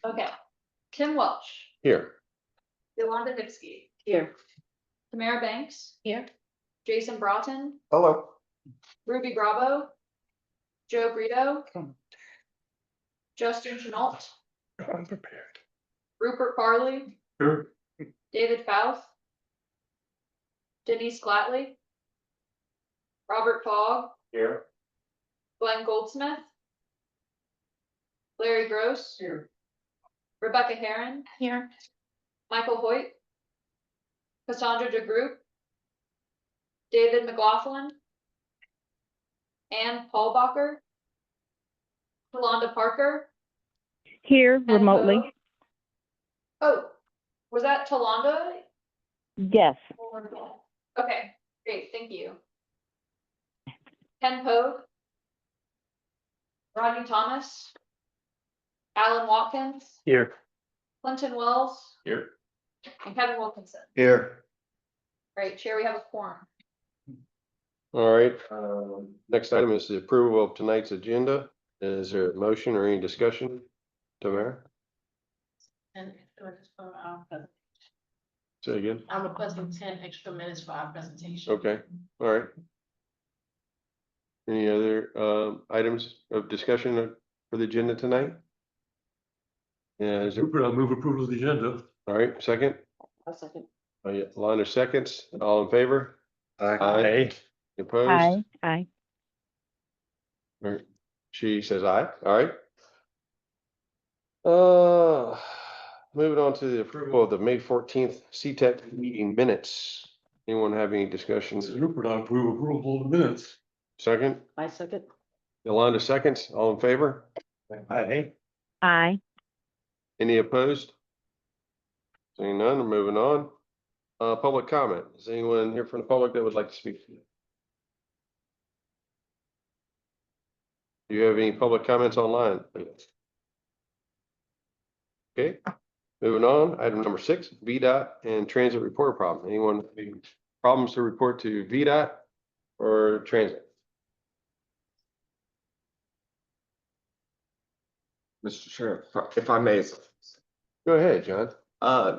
Okay. Tim Welch, Here. Yolanda Nipsky, Here. Tamara Banks, Here. Jason Broughton, Hello. Ruby Bravo, Joe Brito, Justin Chenault, I'm prepared. Rupert Farley, Here. David Faust, Denise Glatley, Robert Fogg, Here. Glenn Goldsmith, Larry Gross, Here. Rebecca Herron, Here. Michael Hoyt, Cassandra DeGroot, David McLaughlin, Ann Paulbacher, Yolanda Parker. Here and remotely. Poe. Oh, was that Talonda? Yes. Okay, great, thank you. Ken Pogue, Rodney Thomas, Alan Watkins, Here. Clinton Wells, Here. and Kevin Wilkinson. Here. Right, Chair, we have a quorum. All right, next item is the approval of tonight's agenda. Is there a motion or any discussion? Tamara, And for our presentation. say again. I'm requesting 10 extra minutes for our presentation. Okay, all right. Any other items of discussion for the agenda tonight? Yeah, is there, I'll move approval of the agenda. all right, second? I'll second. Oh, yeah, Lana seconds, all in favor? Aye. Opposed? Aye. Aye. All right. She says aye, all right. Moving on to the approval of the May 14th CTAC meeting minutes. Anyone have any discussions? Rupert, I approve approval of the minutes. Second, I second. Yolanda seconds, all in favor? Aye. Aye. Any opposed? Seeing none, we're moving on. Public comment. Is anyone here from the public that would like to speak? Do you have any public comments online? Okay, moving on. Item number 6, VDOT and transit reporter problem. Anyone have any problems to report to VDOT or transit? Mr. Chair, if I may, Go ahead, John.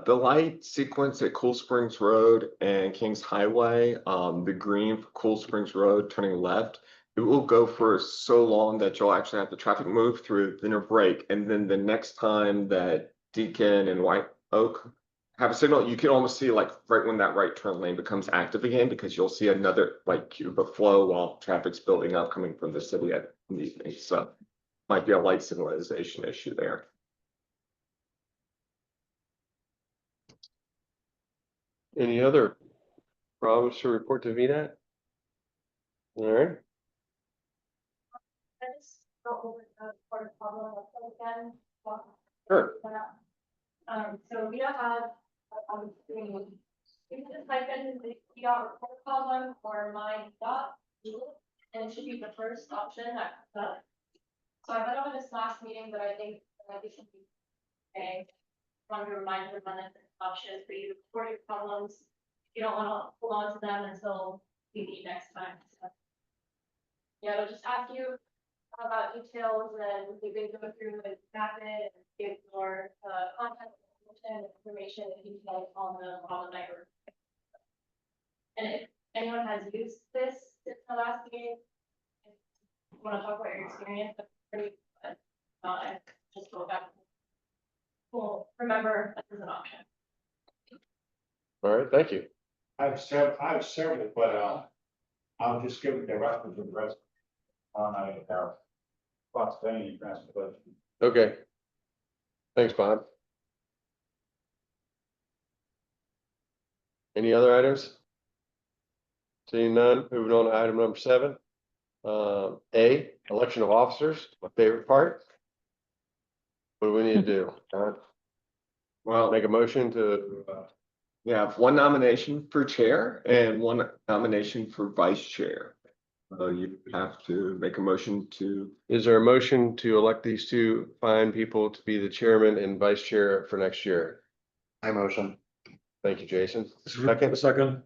the light sequence at Cool Springs Road and Kings Highway, the green for Cool Springs Road turning left, it will go for so long that you'll actually have the traffic move through, then a break, and then the next time that Deacon and White Oak have a signal, you can almost see like right when that right turn lane becomes active again, because you'll see another like cube of flow while traffic's building up coming from the city at the evening. So might be a light signalization issue there. Any other problems to report to VDOT? All right, I just go over the part problem again. sure. So we don't have, on the screen, you can just type in the report column or my dot, and it should be the first option that comes up. So I went over this last meeting, but I think this should be okay. Want to remind everyone that there's options for you to report your problems. You don't want to hold on to them until we meet next time. So, yeah, it'll just ask you about details, and we can go through and map it and give more content and information and details on the network. And if anyone has used this since the last meeting, if you want to talk about your experience, that's pretty good. I just go back. We'll remember this is an option. All right, thank you. I have several, but I'll just give it the rest of the rest on our Pennsylvania transportation. Okay. Thanks, Bob. Any other items? Seeing none, moving on to item number 7. A, election of officers, my favorite part. What do we need to do? John? Well, Make a motion to, we have one nomination for chair and one nomination for vice chair. You have to make a motion to, is there a motion to elect these two fine people to be the chairman and vice chair for next year? I motion. Thank you, Jason. Second. Second.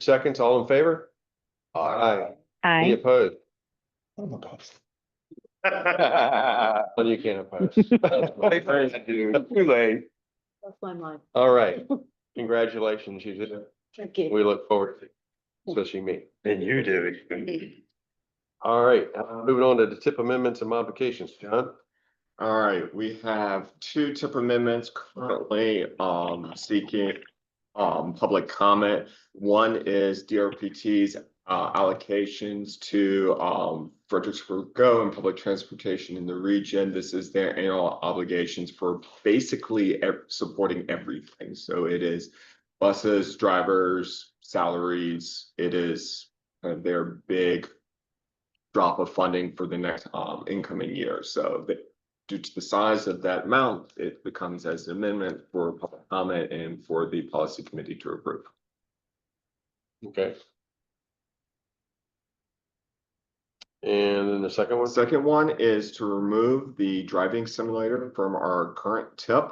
Seconds, all in favor? Aye. Any Aye. opposed? I'm opposed. Well, you can't oppose. Too late. That's my mind. All right, congratulations, you did it. Thank you. We look forward to it, especially me. And you do. All right, moving on to the tip amendments and modifications, John. All right, we have two tip amendments currently seeking public comment. One is DRPT's allocations to Fredericksburg Go and public transportation in the region. This is their annual obligations for basically supporting everything. So it is buses, drivers, salaries. It is kind of their big drop of funding for the next incoming year. So due to the size of that amount, it becomes as an amendment for public comment and for the policy committee to approve. Okay. And then the second one? Second one is to remove the driving simulator from our current tip.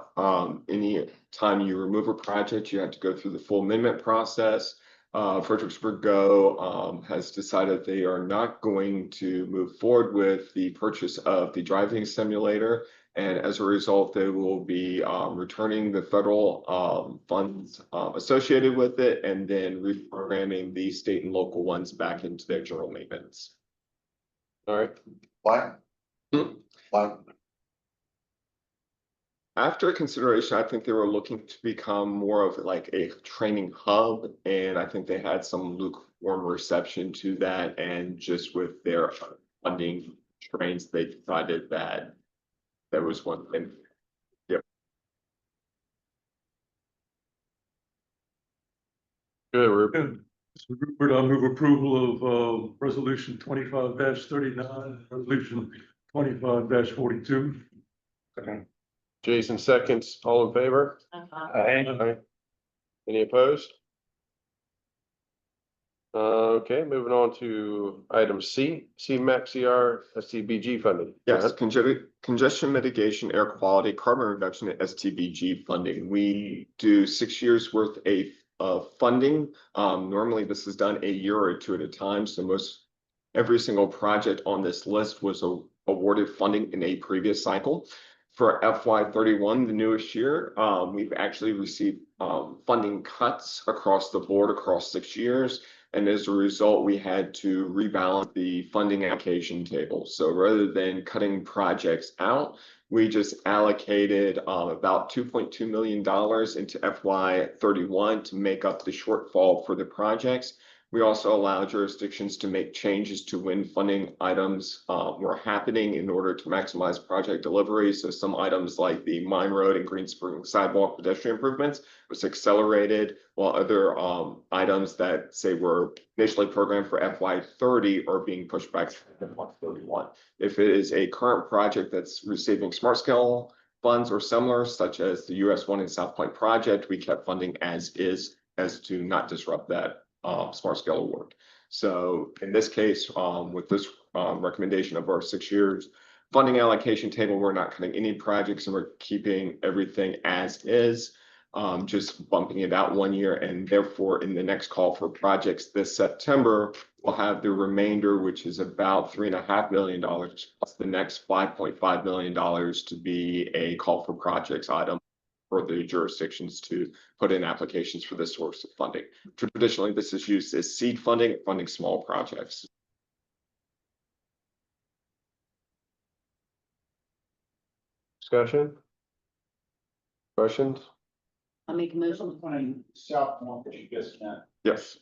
Any time you remove a project, you have to go through the full amendment process. Fredericksburg Go has decided they are not going to move forward with the purchase of the driving simulator. And as a result, they will be returning the federal funds associated with it and then reprogramming the state and local ones back into their general maintenance. All right. Why? Why? After consideration, I think they were looking to become more of like a training hub, and I think they had some lukewarm reception to that. And just with their funding trains, they decided that there was one thing. Good, we're Good. Mr. Rupert, I move approval of resolution 25-39, resolution 25-42. Okay. Jason seconds, all in favor? Aye. Any opposed? Okay, moving on to item C, CMAX-CR STBG funding. Yes, John? congestion mitigation, air quality, carbon reduction, and STBG funding. We do 6 years worth of funding. Normally this is done a year or two at a time. So every single project on this list was awarded funding in a previous cycle. For FY31, the newest year, we've actually received funding cuts across the board across 6 years. And as a result, we had to rebalance the funding allocation table. So rather than cutting projects out, we just allocated about $2.2 million into FY31 to make up the shortfall for the projects. We also allow jurisdictions to make changes to when funding items were happening in order to maximize project delivery. So some items like the Mine Road and Green Spring sidewalk pedestrian improvements was accelerated, while other items that say were initially programmed for FY30 are being pushed back to FY31. If it is a current project that's receiving smart scale funds or similar, such as the US 1 and South Point project, we kept funding as is, as to not disrupt that smart scale award. So in this case, with this recommendation of our 6 years funding allocation table, we're not cutting any projects and we're keeping everything as is, just bumping it out 1 year. And therefore, in the next call for projects this September, we'll have the remainder, which is about $3.5 million, plus the next $5.5 million to be a call for projects item for the jurisdictions to put in applications for this source of funding. Traditionally, this is used as seed funding, funding small projects. Discussion? Questions? I make a motion. On South Point that you just meant, Yes.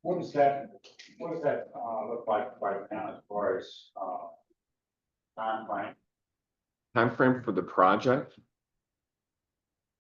what does that look like right now as far as timeframe? Timeframe for the project?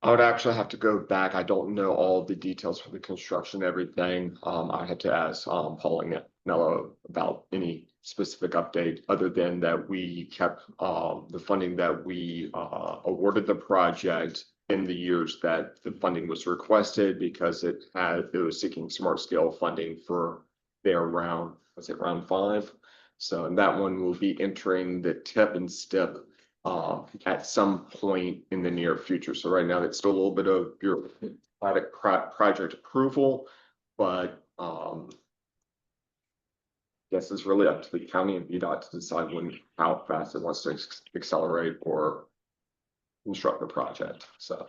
I would actually have to go back. I don't know all of the details for the construction, everything. I had to ask Paul and Nello about any specific update, other than that we kept the funding that we awarded the project in the years that the funding was requested, because it was seeking smart scale funding for their round, was it round 5? So, and that one will be entering the tip and STIP at some point in the near future. So right now, it's still a little bit of bureaucratic project approval, but guess it's really up to the county and VDOT to decide how fast it wants to accelerate or construct the project, so.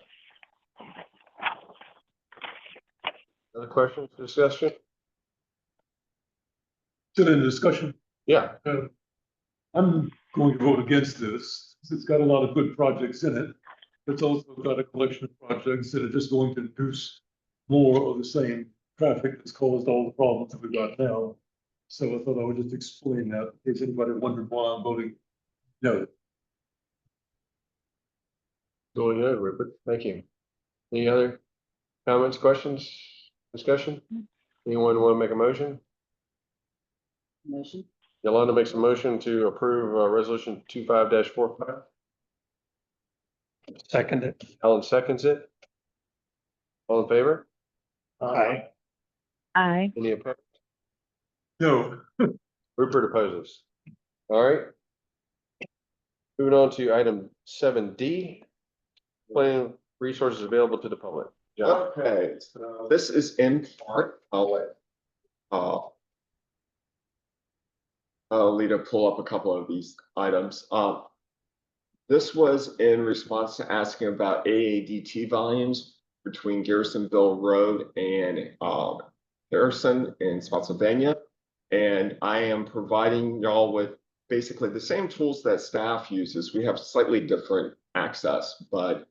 Other questions, discussion? Still in discussion. Yeah, I'm going to vote against this. It's got a lot of good projects in it. It's also got a collection of projects that are just going to induce more of the same traffic that's caused all the problems that we've got now. So I thought I would just explain that in case anybody wondered why I'm voting no. going good, Rupert, thank you. Any other comments, questions, discussion? Anyone want to make a motion? Motion. Yolanda makes a motion to approve resolution 25-45. Second it. Ellen seconds it. All in favor? Aye. Aye. Any opposed? No, Rupert opposes. All right. Moving on to item 7D. Plan resources available to the public. John? Okay, so this is in part, I'll let Lita pull up a couple of these items. This was in response to asking about AADT volumes between Garrisonville Road and Harrison in Spotsylvania. And I am providing y'all with basically the same tools that staff uses. We have slightly different access, but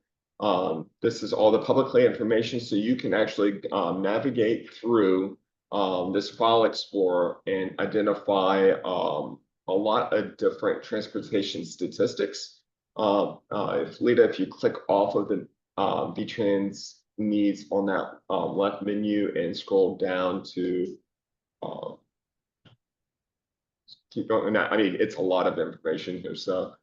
this is all the publicly information, so you can actually navigate through this file explorer and identify a lot of different transportation statistics. If Lita, if you click off of the V-Trans needs on that left menu and scroll down to keep going. I mean, it's a lot of information here. So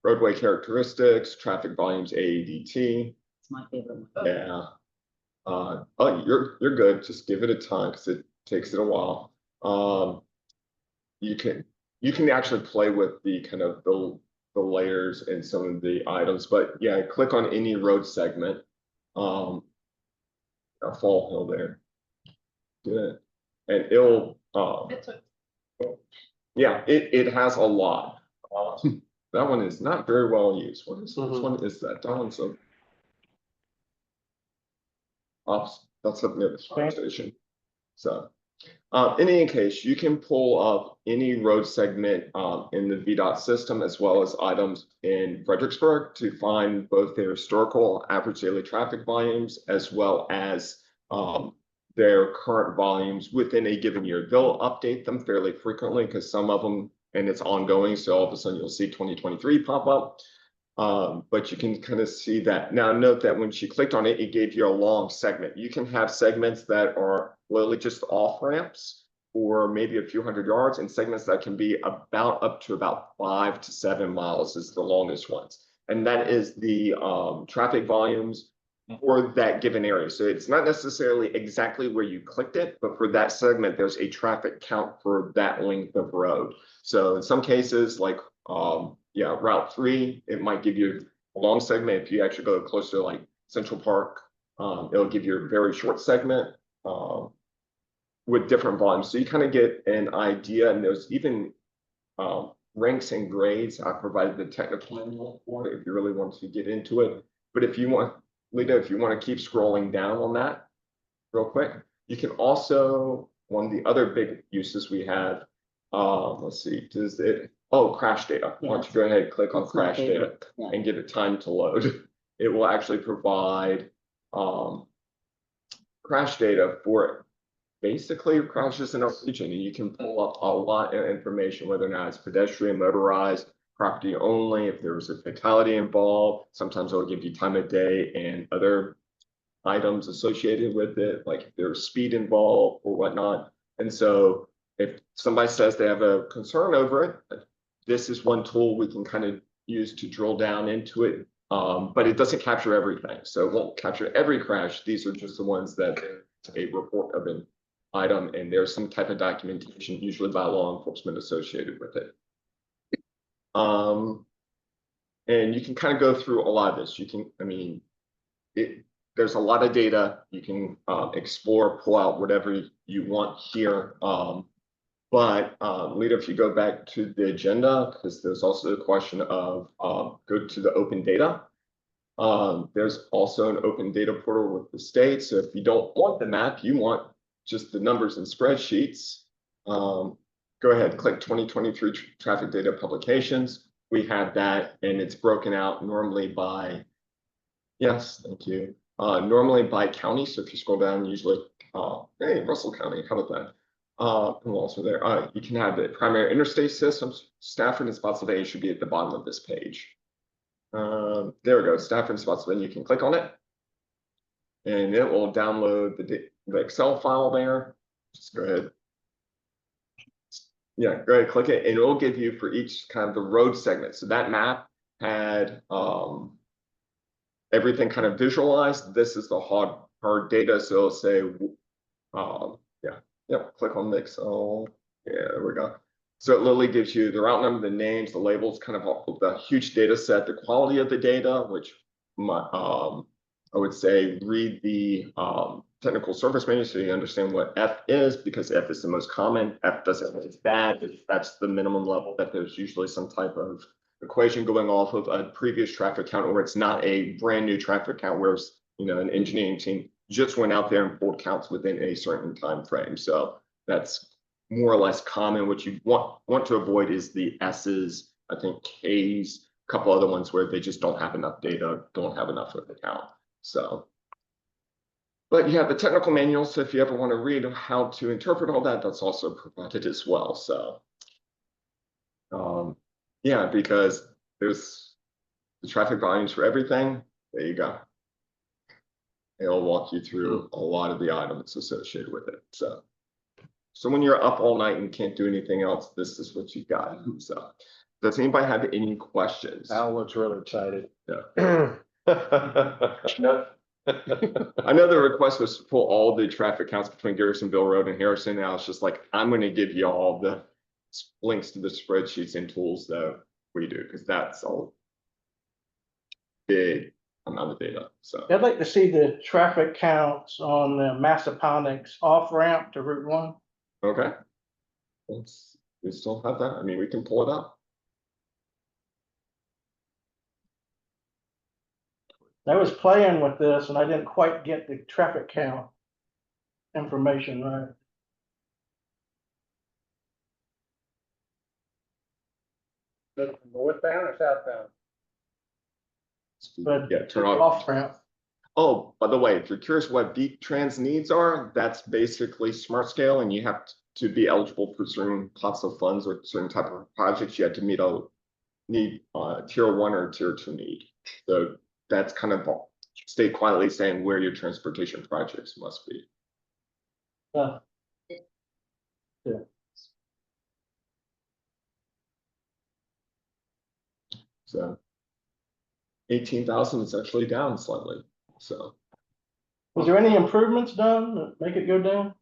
roadway characteristics, traffic volumes, AADT. It's my favorite one. Yeah. Oh, you're good. Just give it a time because it takes it a while. You can actually play with the kind of the layers and some of the items, but yeah, click on any road segment. Fall Hill there. Good. And it'll yeah, it has a lot. That one is not very well used. Which one is that? That one's a that's up near the fire station. So in any case, you can pull up any road segment in the VDOT system, as well as items in Fredericksburg, to find both their historical average daily traffic volumes, as well as their current volumes within a given year. They'll update them fairly frequently because some of them, and it's ongoing, so all of a sudden you'll see 2023 pop up. But you can kind of see that. Now note that when she clicked on it, it gave you a long segment. You can have segments that are literally just off ramps or maybe a few hundred yards, and segments that can be about up to about 5 to 7 miles is the longest ones. And that is the traffic volumes for that given area. So it's not necessarily exactly where you clicked it, but for that segment, there's a traffic count for that length of road. So in some cases, like yeah, Route 3, it might give you a long segment. If you actually go closer to like Central Park, it'll give you a very short segment with different volumes. So you kind of get an idea, and there's even ranks and grades. I provided the technical manual for it if you really want to get into it. But if you want, Lita, if you want to keep scrolling down on that real quick, you can also, one of the other big uses we have, let's see, does it, crash data. Why don't you go ahead and click on That's my crash data favorite. Yeah. and give it time to load. It will actually provide crash data for basically crashes in our region, and you can pull up a lot of information, whether or not it's pedestrian, motorized, property only, if there was a fatality involved. Sometimes it'll give you time of day and other items associated with it, like if there's speed involved or whatnot. And so if somebody says they have a concern over it, this is one tool we can kind of use to drill down into it. But it doesn't capture everything. So it won't capture every crash. These are just the ones that a report of an item, and there's some type of documentation, usually by law enforcement, associated with it. And you can kind of go through a lot of this. You can, I mean, there's a lot of data. You can explore, pull out whatever you want here. But, Lita, if you go back to the agenda, because there's also the question of, go to the open data. There's also an open data portal with the state. So if you don't want the map, you want just the numbers and spreadsheets. Go ahead, click 2023 traffic data publications. We have that, and it's broken out normally by, yes, thank you. Normally by county. So if you scroll down, usually, hey, Russell County, how about that? Who else are there? You can have the primary interstate systems. Stafford and Spotsylvania should be at the bottom of this page. There we go, Stafford and Spotsylvania. You can click on it, and it will download the Excel file there. Just go ahead. Yeah, go ahead, click it, and it will give you for each kind of the road segment. So that map had everything kind of visualized. This is the hard data. So it'll say, click on the Excel. Yeah, there we go. So it literally gives you the route number, the names, the labels, kind of the huge data set, the quality of the data, which I would say read the technical service manual so you understand what F is, because F is the most common. F doesn't mean it's bad, but that's the minimum level, that there's usually some type of equation going off of a previous traffic count, or it's not a brand new traffic count, where an engineering team just went out there and pulled counts within a certain time frame. So that's more or less common. What you want to avoid is the S's, I think K's, a couple other ones where they just don't have enough data, don't have enough of the count. So, but you have the technical manual. So if you ever want to read how to interpret all that, that's also provided as well. So, yeah, because there's the traffic volumes for everything. There you go. It'll walk you through a lot of the items associated with it. So when you're up all night and can't do anything else, this is what you got. So does anybody have any questions? Al looks really excited. Yeah. I know the request was to pull all the traffic counts between Garrisonville Road and Harrison. And I was just like, I'm going to give you all the links to the spreadsheets and tools that we do, because that's a big amount of data. So I'd like to see the traffic counts on the Massaponax off ramp to Route 1. okay, we still have that. I mean, we can pull it up. I was playing with this and I didn't quite get the traffic count information right. Northbound or southbound? But Yeah, turn off. off ramp, Oh, by the way, if you're curious what V-Trans needs are, that's basically smart scale, and you have to be eligible for certain pots of funds or certain type of projects. You have to need tier 1 or tier 2 need. So that's kind of stay quietly saying where your transportation projects must be. yeah. So 18,000 is actually down slightly. So Was there any improvements done that make it go down?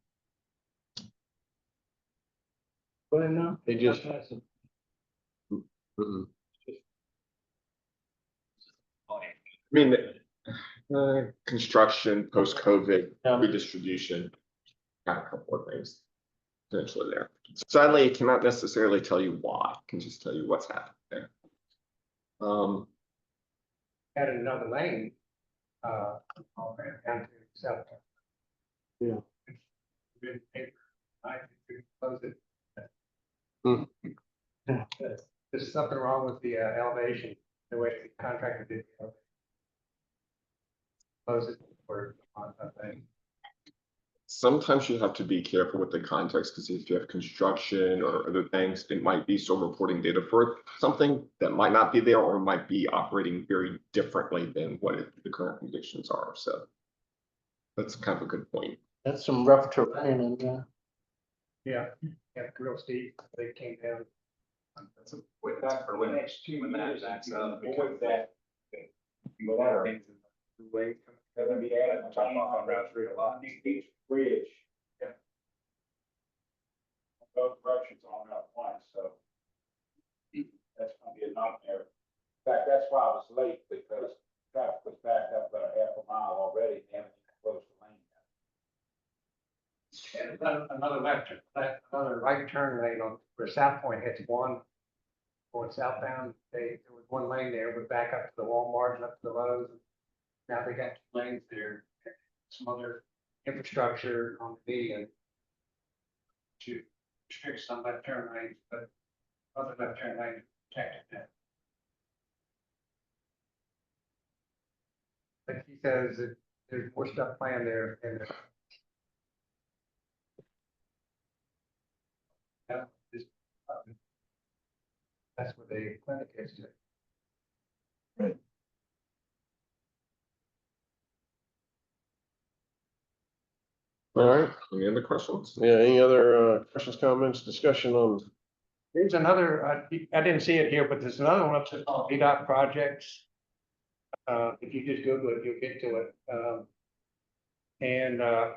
Well, no. They just. I mean, construction, post-COVID, Yeah. redistribution, got a couple of things potentially there. Sadly, it cannot necessarily tell you why. It can just tell you what's happening there. Added another lane, down to south. Yeah. I could close it. Hmm. There's something wrong with the elevation, the way the contractor did. Close it for on something. Sometimes you have to be careful with the context, because if you have construction or other things, it might be still reporting data for something that might not be there, or might be operating very differently than what the current conditions are. So that's kind of a good point. That's some rough terrain in there. Yeah, real steep, they came down. That's a with that for when Next 2 when that years, backs you up. avoid that. Go that way. They're gonna be added on Route 3 a lot. Each bridge. Yeah. Both directions on Route 1, so. That's gonna be a nightmare. In fact, that's why I was late, because traffic was backed up about half a mile already, and they closed the lane. And another another right turn lane on where South Point hits one. Going southbound, there was one lane there, but back up to the Walmart and up to the Lowe's. Now they got 2 lanes there, some other infrastructure on the median. To restrict some left turn lanes, but other left turn lanes protected that. But he says that there's more stuff planned there and. That's where the clinic is. All right, Any other questions? yeah, any other questions, comments, discussion on? There's another, I didn't see it here, but there's another one up to VDOT projects. If you just Google it, you'll get to it.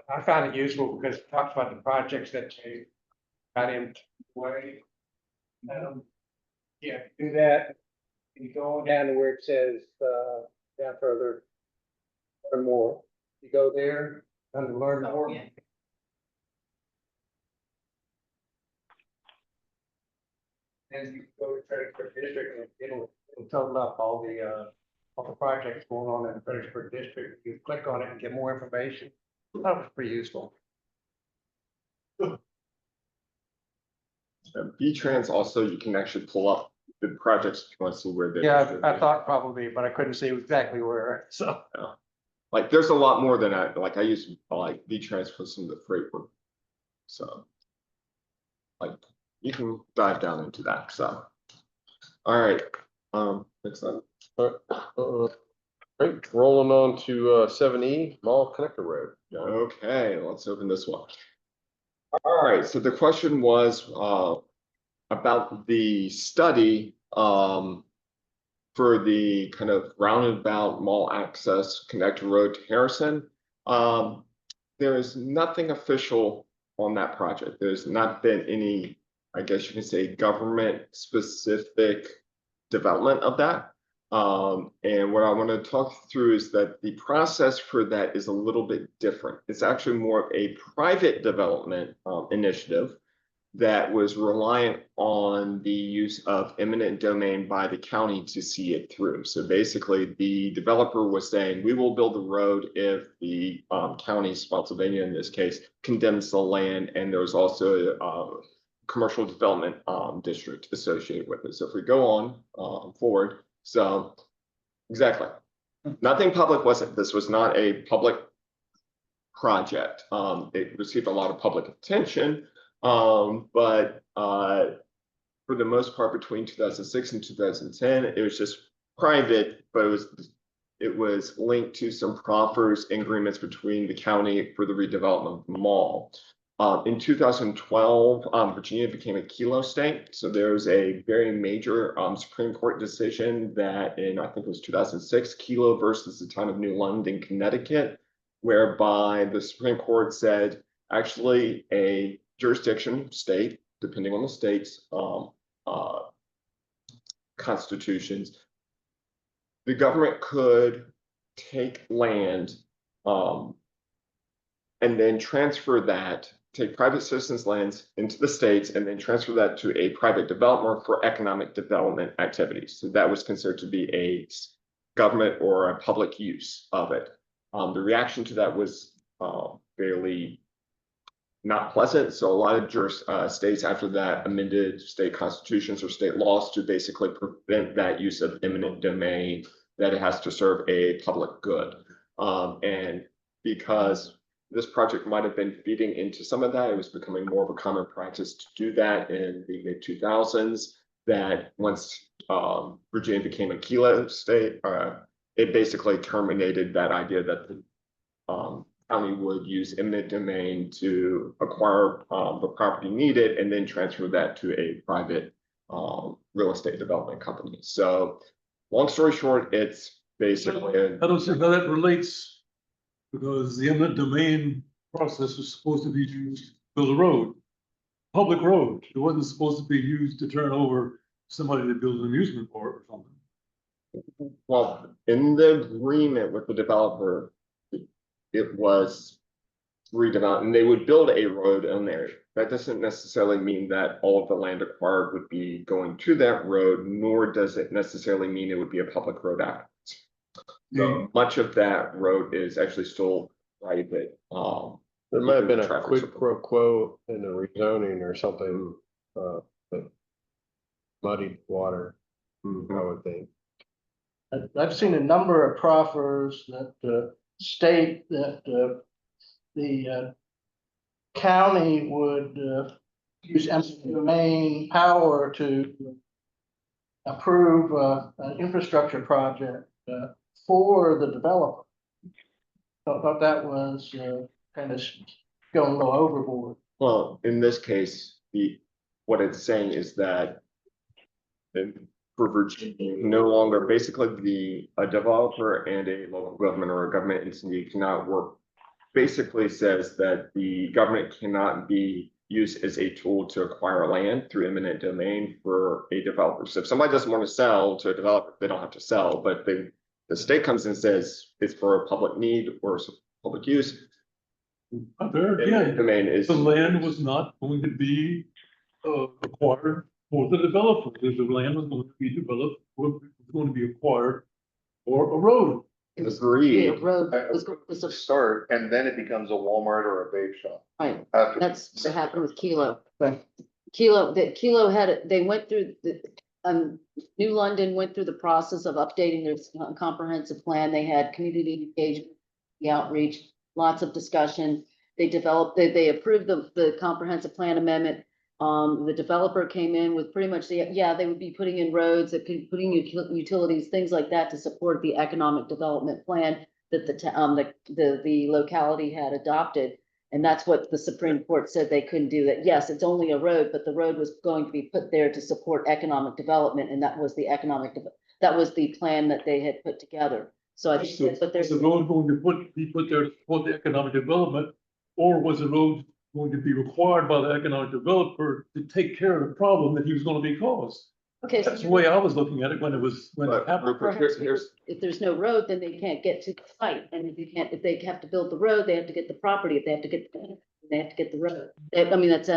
I found it useful because it talks about the projects that they got in way. Yeah, do that. You go on down to where it says, down further. Learn more. You go there, and learn more. yeah. And you go to Fredericksburg District and it'll total up all the projects going on in the Fredericksburg District. You click on it and get more information. That was pretty useful. V-Trans also, you can actually pull up the projects if you want to see where they. Yeah, I thought probably, but I couldn't see exactly where, so. Like, there's a lot more than that. Like, I use like V-Trans for some of the freight work. So. Like, you can dive down into that, so. All right, next up. Right, rolling on to 7E, Mall Connector Road. Okay, let's open this one. All right, so the question was about the study for the kind of roundabout mall access connector road to Harrison. There is nothing official on that project. There's not been any, I guess you can say, government specific development of that. And what I want to talk through is that the process for that is a little bit different. It's actually more of a private development initiative that was reliant on the use of eminent domain by the county to see it through. So basically, the developer was saying, we will build the road if the county, Spotsylvania in this case, condemns the land, and there was also a commercial development district associated with it. So if we go on forward, so exactly, nothing public wasn't. This was not a public project. It received a lot of public attention. But for the most part, between 2006 and 2010, it was just private, but it was linked to some proffers and agreements between the county for the redevelopment of the mall. In 2012, Virginia became a Kelo state. So there's a very major Supreme Court decision that in, I think it was 2006, Kelo versus the town of New London, Connecticut, whereby the Supreme Court said, actually, a jurisdiction, state, depending on the state's constitutions, the government could take land and then transfer that, take private citizens' lands into the states and then transfer that to a private developer for economic development activities. So that was considered to be a government or a public use of it. The reaction to that was fairly not pleasant. So a lot of states after that amended state constitutions or state laws to basically prevent that use of eminent domain, that it has to serve a public good. And because this project might have been feeding into some of that, it was becoming more of a common practice to do that in the mid-2000s, that once Virginia became a Kelo state, it basically terminated that idea that the county would use eminent domain to acquire the property needed and then transfer that to a private real estate development company. So long story short, it's basically. I don't see how that relates, because the eminent domain process was supposed to be used to build a road, public road. It wasn't supposed to be used to turn over somebody to build an amusement park or something. Well, in the agreement with the developer, it was redevelop, and they would build a road on there. That doesn't necessarily mean that all of the land acquired would be going to that road, nor does it necessarily mean it would be a public road afterwards. So much of that road is actually still private. There might have been a Traffic quid circle. pro quo in the rezoning or something, that muddied water, I would think. I've seen a number of proffers that state that the county would use eminent domain power to approve an infrastructure project for the developer. I thought that was kind of going a little overboard. Well, in this case, what it's saying is that for Virginia, no longer, basically a developer and a local government or a government entity cannot work. Basically says that the government cannot be used as a tool to acquire land through eminent domain for a developer. So if somebody doesn't want to sell to a developer, they don't have to sell, but the state comes and says it's for a public need or public use. There Eminent again, domain is. the land was not going to be acquired for the developer. The land was going to be developed, was going to be acquired for a road. Agreed. The road was a Start, and then it becomes a Walmart or a vape shop. right. After- That's what happened with Kilo. Right. Kilo had, they went through New London went through the process of updating their comprehensive plan. They had community engagement, the outreach, lots of discussion. They developed, they approved the comprehensive plan amendment. The developer came in with pretty much they would be putting in roads, putting utilities, things like that to support the economic development plan that the locality had adopted. And that's what the Supreme Court said they couldn't do. That yes, it's only a road, but the road was going to be put there to support economic development, and that was that was the plan that they had put together. So I think that's what they're. Was the road going to be put there for the economic development, or was the road going to be required by the economic developer to take care of the problem that he was going to be caused? Okay, so That's the way I was looking at it when it But happened. Rupert, here's if there's no road, then they can't get to the site, and if they have to build the road, they have to get the property, if they have to get, they have to get the road. I mean, that's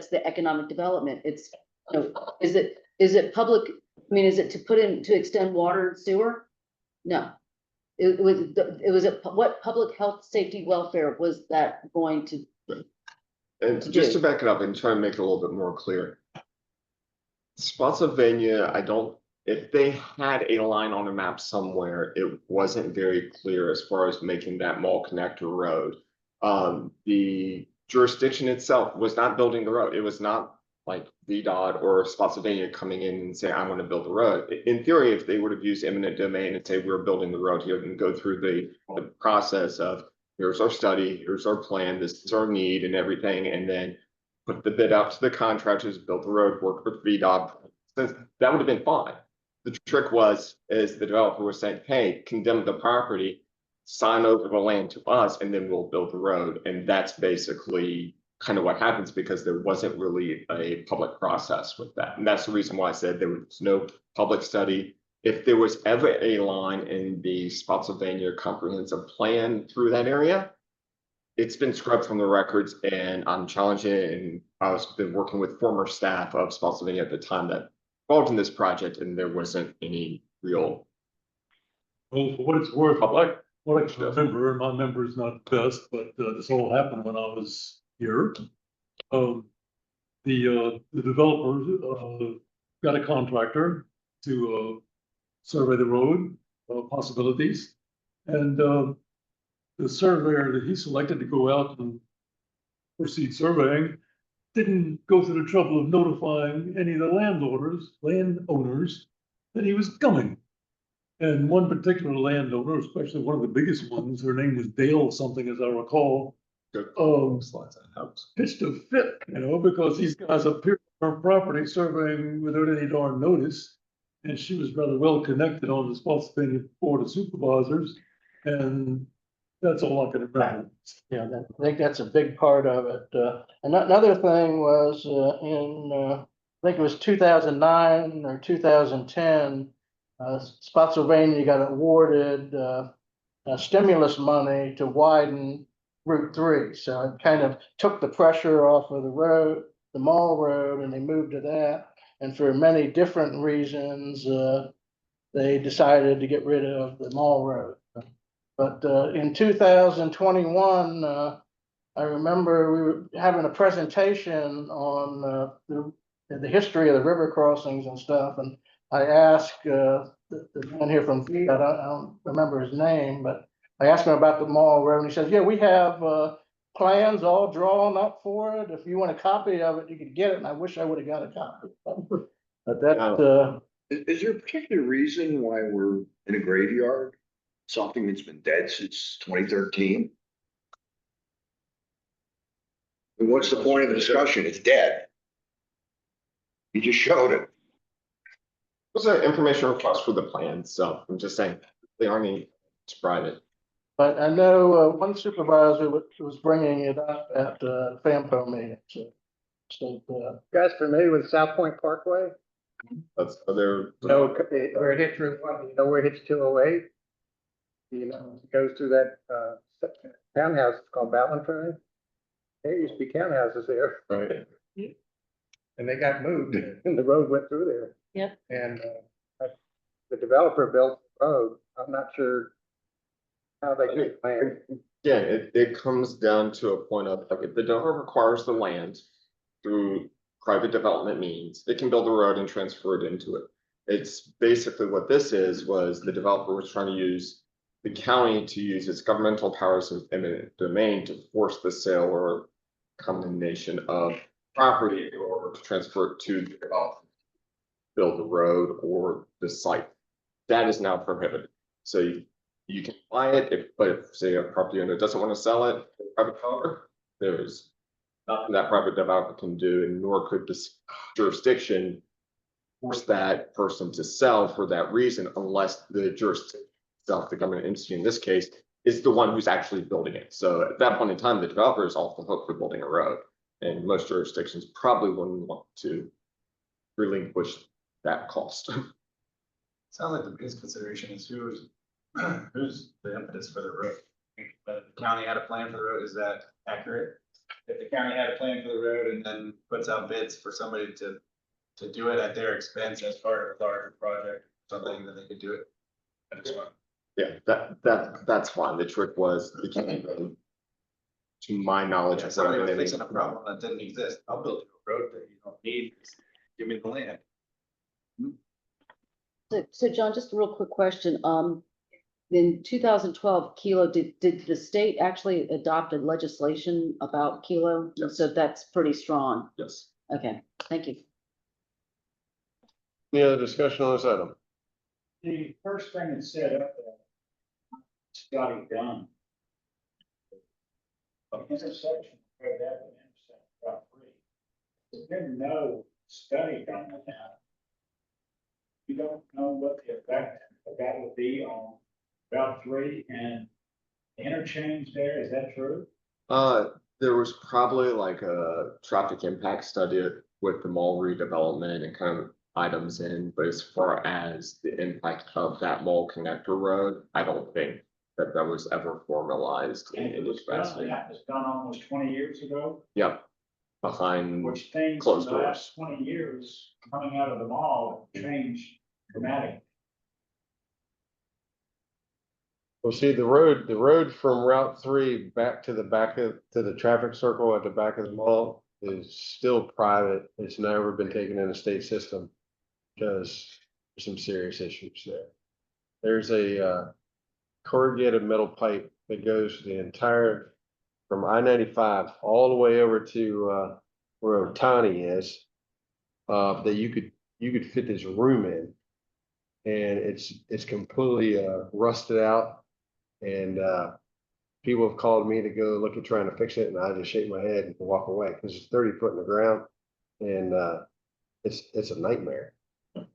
the economic development, it's, you know, is it public, I mean, is it to extend water and sewer? No. It was what public health, safety, welfare was that going to? And just to back it up and try and make it a little bit more clear. Spotsylvania, if they had a line on a map somewhere, it wasn't very clear as far as making that mall connector road. The jurisdiction itself was not building the road. It was not like VDOT or Spotsylvania coming in and saying, I want to build the road. In theory, if they would have used eminent domain and say, we're building the road here and go through the process of here's our study, here's our plan, this is our need and everything, and then put the bid out to the contractors, build the road, work with VDOT, that would have been fine. The trick is the developer was saying, hey, condemn the property, sign over the land to us, and then we'll build the road. And that's basically kind of what happens because there wasn't really a public process with that. And that's the reason why I said there was no public study. If there was ever a line in the Spotsylvania comprehensive plan through that area, it's been scrubbed from the records, and I'm challenging it. And I've been working with former staff of Spotsylvania at the time that involved in this project, and there wasn't any real. Well, for what it's worth, what I can remember, and my memory's not the best, but this all happened when I was here. The developer got a contractor to survey the road possibilities, and the surveyor that he selected to go out and proceed surveying didn't go through the trouble of notifying any of the landowners that he was coming. And one particular landowner, especially one of the biggest ones, her name was Dale something, as I recall, pitched a fit, because these guys appeared on her property surveying without any darn notice. And she was rather well connected on the Spotsylvania Board of Supervisors, and that's all I can remember. Yeah, I think that's a big part of it. Another thing was in, I think it was 2009 or 2010, Spotsylvania got awarded stimulus money to widen Route 3. So it kind of took the pressure off of the road, the Mall Road, and they moved to that. And for many different reasons, they decided to get rid of the Mall Road. But in 2021, I remember we were having a presentation on the history of the river crossings and stuff. And I asked the man here from VDOT, I don't remember his name, but I asked him about the Mall Road, and he says, yeah, we have plans all drawn up for it. If you want a copy of it, you could get it. And I wish I would have got a copy. But that, Is there a particular reason why we're in a graveyard? Something that's been dead since 2013? And what's the point of the discussion? It's dead. You just showed it. Those are information requests for the plan, so I'm just saying, they aren't any, it's private. but I know one supervisor was bringing it up at FAMPO meeting. So Guys familiar with South Point Parkway? That's, they're. No, where it hits Route 1, you know where it hits 208? You know, it goes through that townhouse called Valentine. There used to be townhouses there. Right. And they got moved and the road went through there. Yep. And the developer built the road. I'm not sure how they did plan. Yeah, it comes down to a point of, like, if the donor requires the land through private development means, they can build a road and transfer it into it. It's basically what this was the developer was trying to use the county to use its governmental powers of eminent domain to force the sale or condemnation of property in order to transfer it to the developer, build the road or the site. That is now prohibited. So you can buy it, but if, say, a property owner doesn't want to sell it, to a private developer, there's nothing that private developer can do, and nor could this jurisdiction force that person to sell for that reason, unless the jurisdiction itself, the government entity in this case, is the one who's actually building it. So at that point in time, the developer is off the hook for building a road, and most jurisdictions probably wouldn't want to relinquish that cost. Sounds like the biggest consideration is who's the impetus for the road. But the county had a plan for the road, is that accurate? If the county had a plan for the road and then puts out bids for somebody to do it at their expense as part of a larger project, something that they could do it. I just want. Yeah, that's fine. The trick was the county, to my knowledge, Yeah, of somebody what was I fixing a problem that didn't exist. I'll build you a road that you don't need. Just give me the land. So John, just a real quick question. In 2012, Kilo, did the state actually adopt a legislation about Kilo? Yes. So that's pretty strong. Yes. Okay, thank you. Any other discussion on this item? The first thing it said up there, Scotty Dunn. Intersection, right at the intersection, Route 3. There's been no study done on that. You don't know what the effect of that would be on Route 3 and interchange there, is that true? There was probably like a traffic impact study with the mall redevelopment and kind of items in, but as far as the impact of that mall connector road, I don't think that was ever formalized in And it any was done, capacity. that was done almost 20 years ago, Yep, behind which things in closed the doors. last 20 years coming out of the mall have changed dramatically. Well, see, the road from Route 3 back to the traffic circle at the back of the mall is still private. It's never been taken in a state system because there's some serious issues there. There's a corrugated metal pipe that goes the entire from I-95 all the way over to where Otani is, that you could fit this room in, and it's completely rusted out. And people have called me to go look at trying to fix it, and I just shake my head and walk away because it's 30 foot in the ground, and it's a nightmare.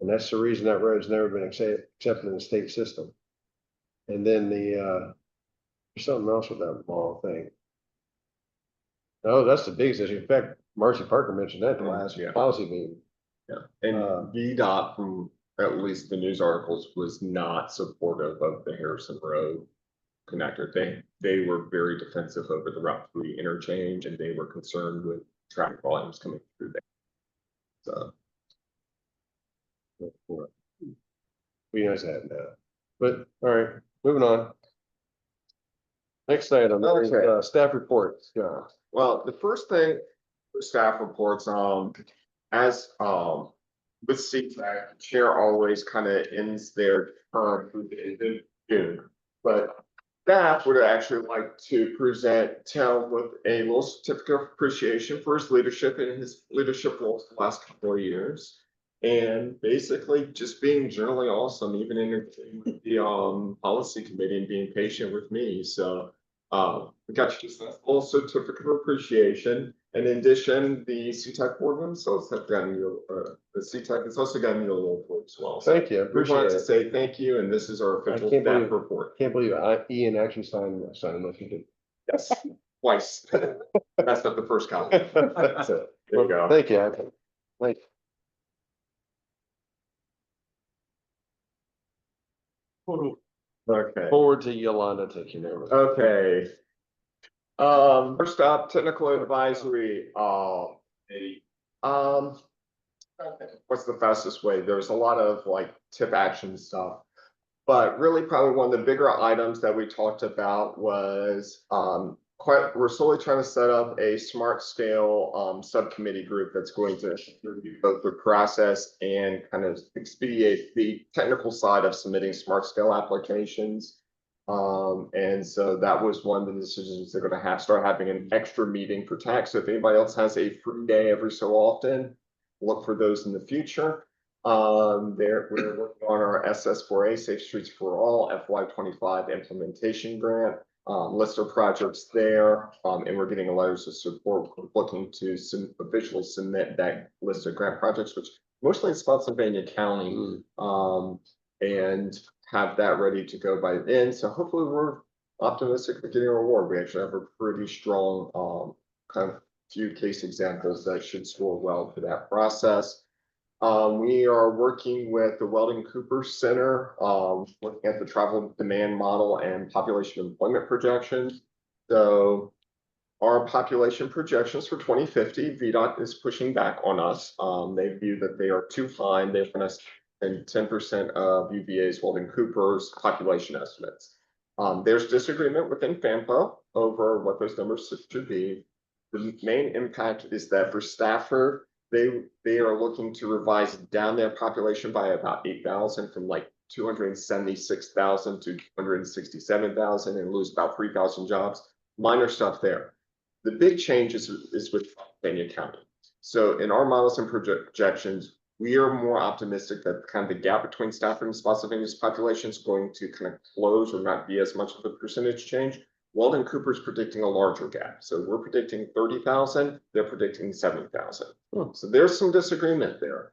And that's the reason that road's never been accepted in the state system. And then there's something else with that mall thing. Oh, that's the biggest issue. In fact, Marcy Parker mentioned that the last policy meeting. Yeah, and VDOT, from at least the news articles, was not supportive of the Harrison Road connector. They were very defensive over the Route 3 interchange, and they were concerned with traffic volumes coming through there. So. Be nice to have that. But, all right, moving on. Next item, Okay. Staff reports. Yeah. Well, the first thing for staff reports, as with CTAC, chair always kind of ends their term through the end of June. But staff would actually like to present Tim with a little certificate of appreciation for his leadership and his leadership roles the last couple of years. And basically just being generally awesome, even in the policy committee and being patient with me. So we got you just a little certificate of appreciation. And in addition, the CTAC board themselves have gotten you, the CTAC has also gotten you a little report as well. So Thank you. I we wanted appreciate to it. say thank you, and this is our official can't staff believe- report. Can't believe Ian actually signed what you did. Yes, twice. That's not the first copy. That's it. There you go. Thank you. Thank you. Okay. Forward to Yolanda taking over. Okay. First up, technical advisory, what's the fastest way? There's a lot of like tip action stuff. But really probably one of the bigger items that we talked about was, we're slowly trying to set up a smart scale subcommittee group that's going to review both the process and kind of expedite the technical side of submitting smart scale applications. And so that was one of the decisions they're going to start having an extra meeting for tax. So if anybody else has a free day every so often, look for those in the future. We're working on our SS4A, Safe Streets for All, FY25 implementation grant. List of projects there, and we're getting letters of support, looking to officially submit that list of grant projects, which mostly in Spotsylvania County, and have that ready to go by then. So hopefully we're optimistic of getting a reward. We actually have a pretty strong kind of few case examples that should score well for that process. We are working with the Weldon Cooper Center, looking at the travel demand model and population employment projections. So our population projections for 2050, VDOT is pushing back on us. They view that they are too high, and they're going to spend 10% of UVA's Weldon Cooper's population estimates. There's disagreement within FAMPO over what those numbers should be. The main impact is that for Stafford, they are looking to revise down their population by about 8,000 from like 276,000 to 267,000 and lose about 3,000 jobs. Minor stuff there. The big change is with Pennsylvania County. So in our models and projections, we are more optimistic that kind of the gap between Stafford and Spotsylvania's population is going to kind of close or not be as much of a percentage change. Weldon Cooper is predicting a larger gap. So we're predicting 30,000, they're predicting 70,000. So there's some disagreement there.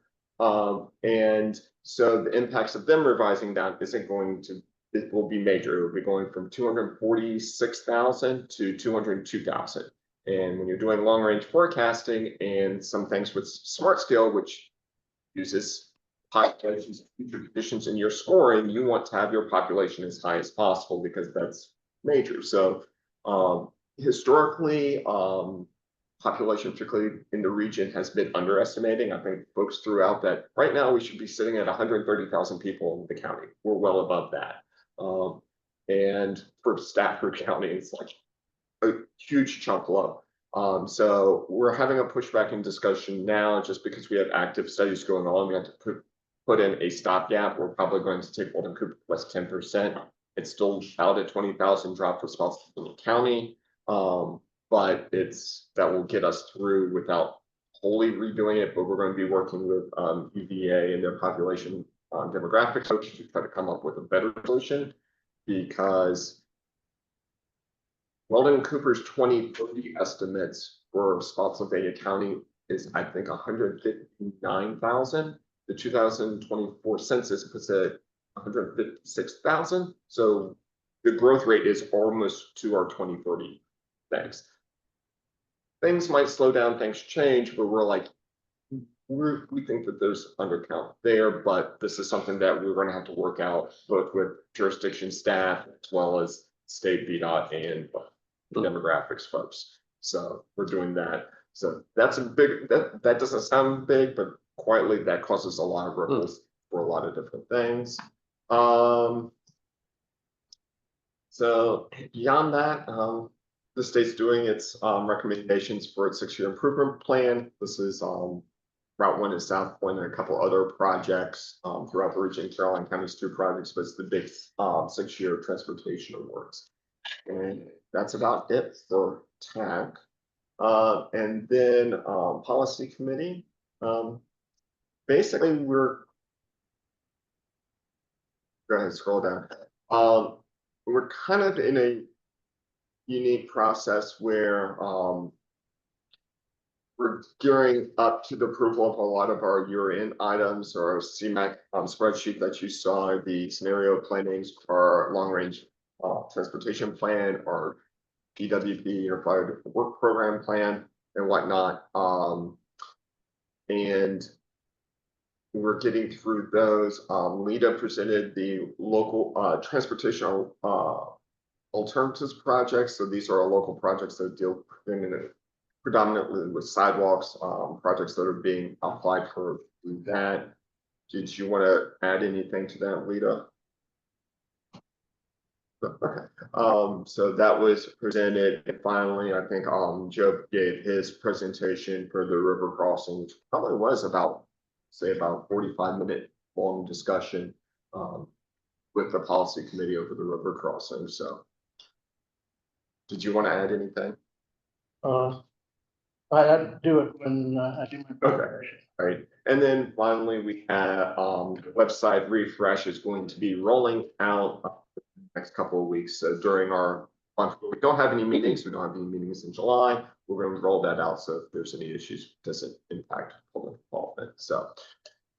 And so the impacts of them revising down it will be major. It will be going from 246,000 to 202,000. And when you're doing long range forecasting and some things with smart scale, which uses populations, future conditions in your scoring, you want to have your population as high as possible because that's major. So historically, population, particularly in the region, has been underestimating. I think folks threw out that right now we should be sitting at 130,000 people in the county. We're well above that. And for Stafford County, it's like a huge chunk low. So we're having a pushback in discussion now just because we have active studies going on. We have to put in a stopgap. We're probably going to take Weldon Cooper plus 10%. It's still out at 20,000 drop for Spotsylvania County, but that will get us through without wholly redoing it. But we're going to be working with UVA and their population demographic coaches to try to come up with a better solution, because Weldon Cooper's 2030 estimates for Spotsylvania County is, I think, 159,000. The 2024 census puts it at 156,000. So the growth rate is almost to our 2030 things. Things might slow down, things change, but we're like, we think that there's undercount there, but this is something that we're going to have to work out both with jurisdiction staff as well as state VDOT and demographics folks. So we're doing that. So that's a big, that doesn't sound big, but quietly that causes a lot of ripples for a lot of different things. So beyond that, the state's doing its recommendations for its 6-year improvement plan. This is Route 1 to South Point and a couple other projects throughout the region. Caroline County's 2 projects, but it's the big 6-year transportation awards. And that's about it for TAC. And then policy committee. Basically, we're go ahead, scroll down. We're kind of in a unique process where we're gearing up to the approval of a lot of our year-end items or our CMAC spreadsheet that you saw, the scenario plannings for our long-range transportation plan or PWP, Unified Work Program plan and whatnot. And we're getting through those. LIDA presented the local transportation alternatives projects. So these are our local projects that deal predominantly with sidewalks, projects that are being applied for that. Did you want to add anything to that, LIDA? Okay. So that was presented, and finally, I think Joe gave his presentation for the river crossing, which probably was about 45-minute long discussion with the policy committee over the river crossing. So did you want to add anything? I'd do it when I do my preparation. Right. And then finally, we have the website refresh is going to be rolling out next couple of weeks. So during our month, we don't have any meetings. We don't have any meetings in July. We're going to roll that out. So if there's any issues, it doesn't impact public involvement. So,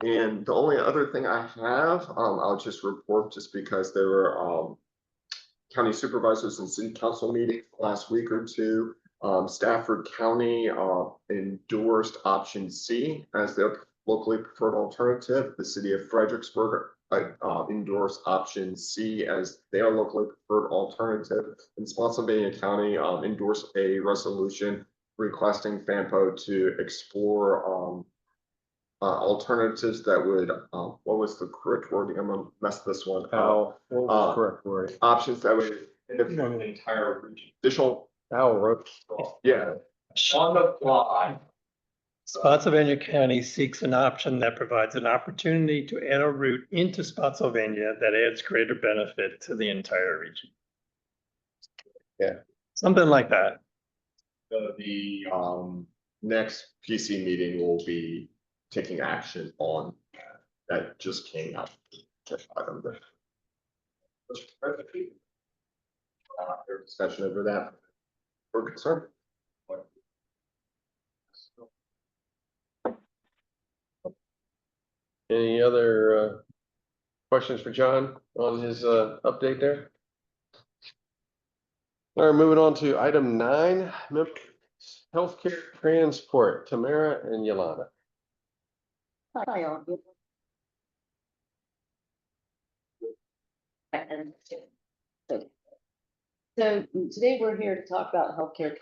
and the only other thing I have, I'll just report just because there were county supervisors and city council meetings last week or two. Stafford County endorsed option C as their locally preferred alternative. The city of Fredericksburg endorsed option C as their locally preferred alternative. And Spotsylvania County endorsed a resolution requesting FAMPO to explore alternatives that would, what was the correct wording? I'm gonna mess this one up. What was the correct word? Options that would benefit the entire region. Additional, yeah. On the fly. Spotsylvania County seeks an option that provides an opportunity to add a route into Spotsylvania that adds greater benefit to the entire region. Yeah. Something like that. So the next PC meeting will be taking action on that just came out. Their discussion over that. We're concerned. Any other questions for John on his update there? All right, moving on to item 9, healthcare transport, Tamara and Yolanda. Hi, all. So today we're here to talk about healthcare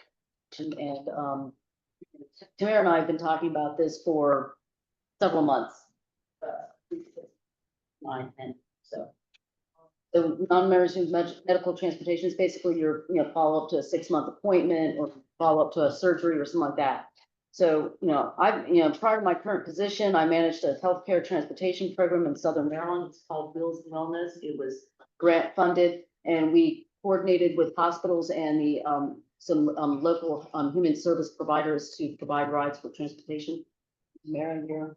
and Tamara and I have been talking about this for several months. 9 and so. The non-emergency medical transportation is basically your follow-up to a 6-month appointment or follow-up to a surgery or something like that. So, prior to my current position, I managed a healthcare transportation program in Southern Maryland. It's called Wheels and Wellness. It was grant funded, and we coordinated with hospitals and the some local human service providers to provide rides for transportation. Mary, here.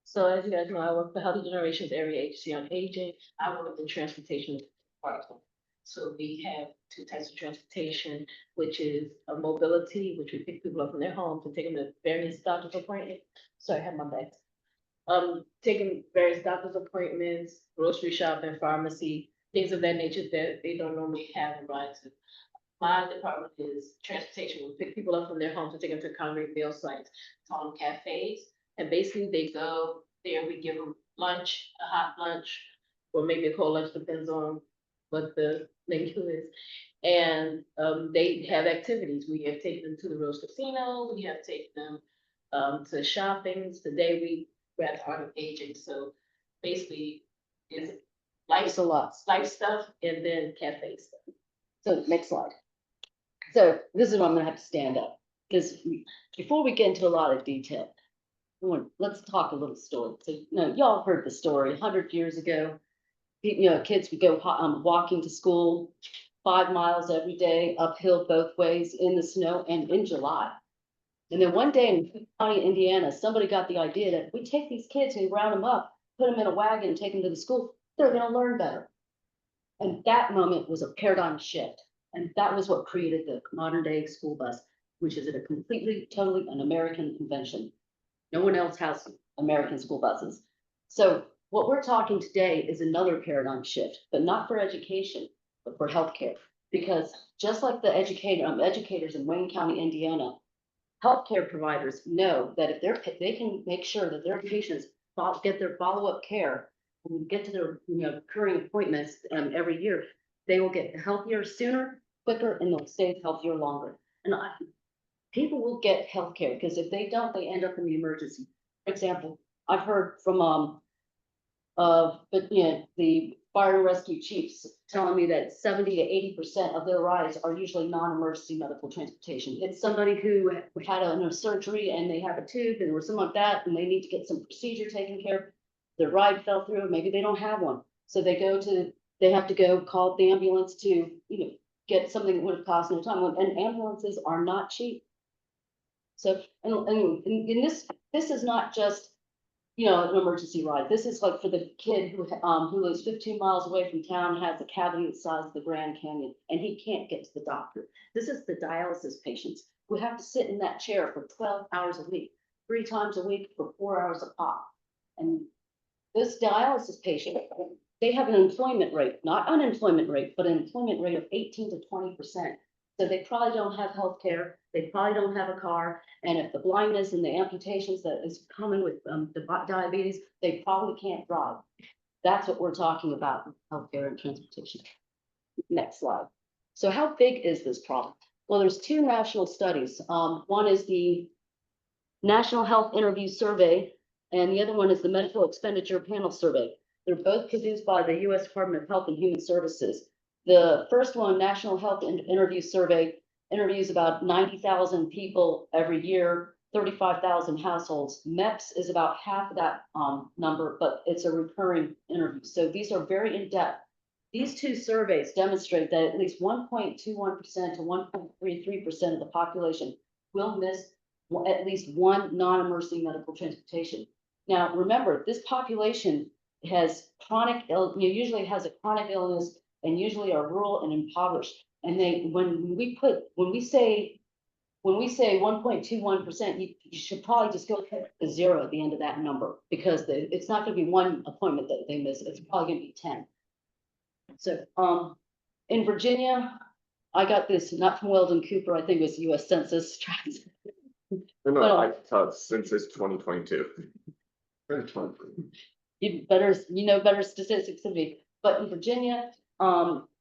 So as you guys know, I work for Healthy Generations Area Agency on Aging. I work in transportation department. So we have 2 types of transportation, which is a mobility, which we pick people up from their homes and take them to various doctor's appointments. So I have my bags. Taking various doctor's appointments, grocery shopping, pharmacy, things of that nature that they don't normally have a ride to. My department is transportation. We pick people up from their homes and take them to congregate meal sites, call them cafes. And basically they go there, we give them lunch, a hot lunch, or maybe a cold lunch, depends on what the neighborhood is. And, they have activities. We have taken them to the Rose Casino, we have taken them, to shoppings. Today we read Art of Aging, so basically it's Thanks a lot. life stuff and then cafe stuff. So next slide. So this is where I'm gonna have to stand up, because before we get into a lot of detail, let's talk a little story. So, y'all heard the story, 100 years ago. Kids would go walking to school 5 miles every day, uphill both ways in the snow and in July. And then one day in County, Indiana, somebody got the idea that if we take these kids and round them up, put them in a wagon, and take them to the school, they're gonna learn better. And that moment was a paradigm shift. And that was what created the modern day school bus, which is a completely, totally an American invention. No one else has American school buses. So what we're talking today is another paradigm shift, but not for education, but for healthcare. Because just like the educators in Wayne County, Indiana, healthcare providers know that if they can make sure that their patients get their follow-up care, and get to their recurring appointments every year, they will get healthier sooner, quicker, and they'll stay healthier longer. And people will get healthcare because if they don't, they end up in the emergency. For example, I've heard from the fire and rescue chiefs telling me that 70 to 80% of their rides are usually non-emergency medical transportation. It's somebody who had a surgery and they have a tube and or something like that, and they need to get some procedure taken care of. Their ride fell through, maybe they don't have one. So they have to go call the ambulance to, get something that would have cost no time. And ambulances are not cheap. So, and this is not just, an emergency ride. This is like for the kid who lives 15 miles away from town, has a cavity the size of the Grand Canyon, and he can't get to the doctor. This is the dialysis patients who have to sit in that chair for 12 hours a week, 3 times a week for 4 hours a pop. And this dialysis patient, they have an employment rate, not unemployment rate, but an employment rate of 18 to 20%. So they probably don't have health care, they probably don't have a car, and if the blindness and the amputations that is coming with the diabetes, they probably can't drive. That's what we're talking about with healthcare and transportation. Next slide. So how big is this problem? Well, there's 2 national studies. One is the National Health Interview Survey, and the other one is the Medical Expenditure Panel Survey. They're both produced by the U.S. Department of Health and Human Services. The first one, National Health Interview Survey, interviews about 90,000 people every year, 35,000 households. MEPS is about half of that number, but it's a recurring interview. So these are very in-depth. These 2 surveys demonstrate that at least 1.21% to 1.33% of the population will miss at least one non-emergency medical transportation. Now, remember, this population has usually has a chronic illness and usually are rural and impoverished. And when we say 1.21%, you should probably just go to 0 at the end of that number, because it's not going to be one appointment that they miss. It's probably going to be 10. So in Virginia, I got this not from Weldon Cooper. I think it was U.S. Census tracts. No, Well, I thought Census 2022. You better statistics than me. But in Virginia,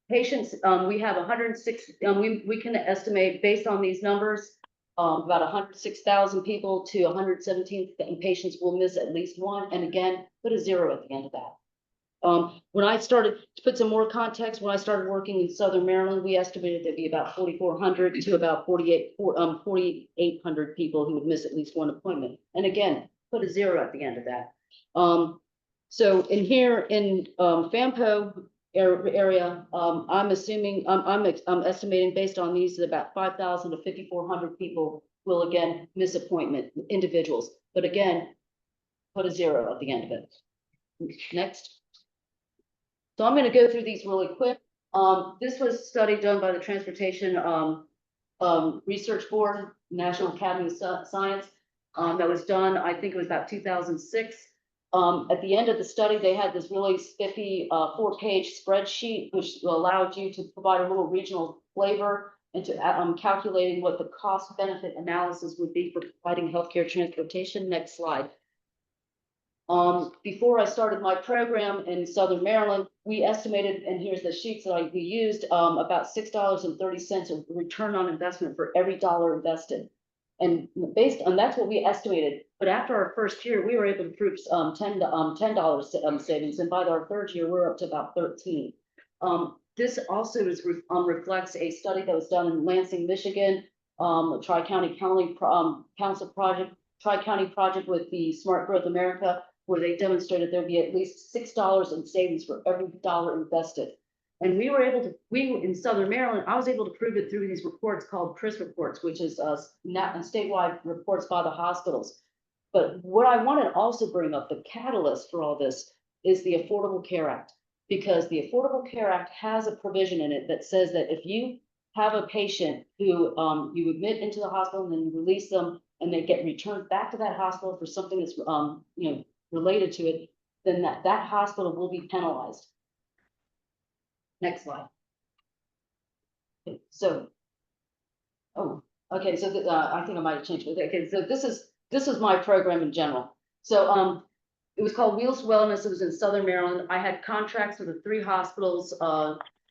patients, we have 106, we can estimate based on these numbers, about 106,000 people to 117 patients will miss at least one. And again, put a 0 at the end of that. When I started, to put some more context, when I started working in Southern Maryland, we estimated there'd be about 4,400 to about 4,800 people who would miss at least one appointment. And again, put a 0 at the end of that. So in here in FAMPO area, I'm assuming, I'm estimating based on these that about 5,000 to 5,400 people will again miss appointment, individuals. But again, put a 0 at the end of it. Next. So I'm going to go through these really quick. This was a study done by the Transportation Research Board, National Academy of Science, that was done, I think it was about 2006. At the end of the study, they had this really spiffy 4-page spreadsheet, which allowed you to provide a little regional flavor into calculating what the cost benefit analysis would be for providing healthcare transportation. Next slide. Before I started my program in Southern Maryland, we estimated, and here's the sheets that we used, about $6.30 of return on investment for every dollar invested. And based on, that's what we estimated, but after our first year, we were able to prove, $10 savings, and by our third year, we're up to about 13. This also reflects a study that was done in Lansing, Michigan, Tri-County Council project, Tri-County project with the Smart Growth America, where they demonstrated there'd be at least $6 in savings for every dollar invested. And we were able to, in Southern Maryland, I was able to prove it through these reports called CRIS reports, which is statewide reports by the hospitals. But what I want to also bring up, the catalyst for all this, is the Affordable Care Act. Because the Affordable Care Act has a provision in it that says that if you have a patient who you admit into the hospital and then you release them and they get returned back to that hospital for something that's related to it, then that hospital will be penalized. Next slide. Okay, so, okay, so I think I might have changed it. Okay, so this is my program in general. So it was called Wheels to Wellness. It was in Southern Maryland. I had contracts with the 3 hospitals,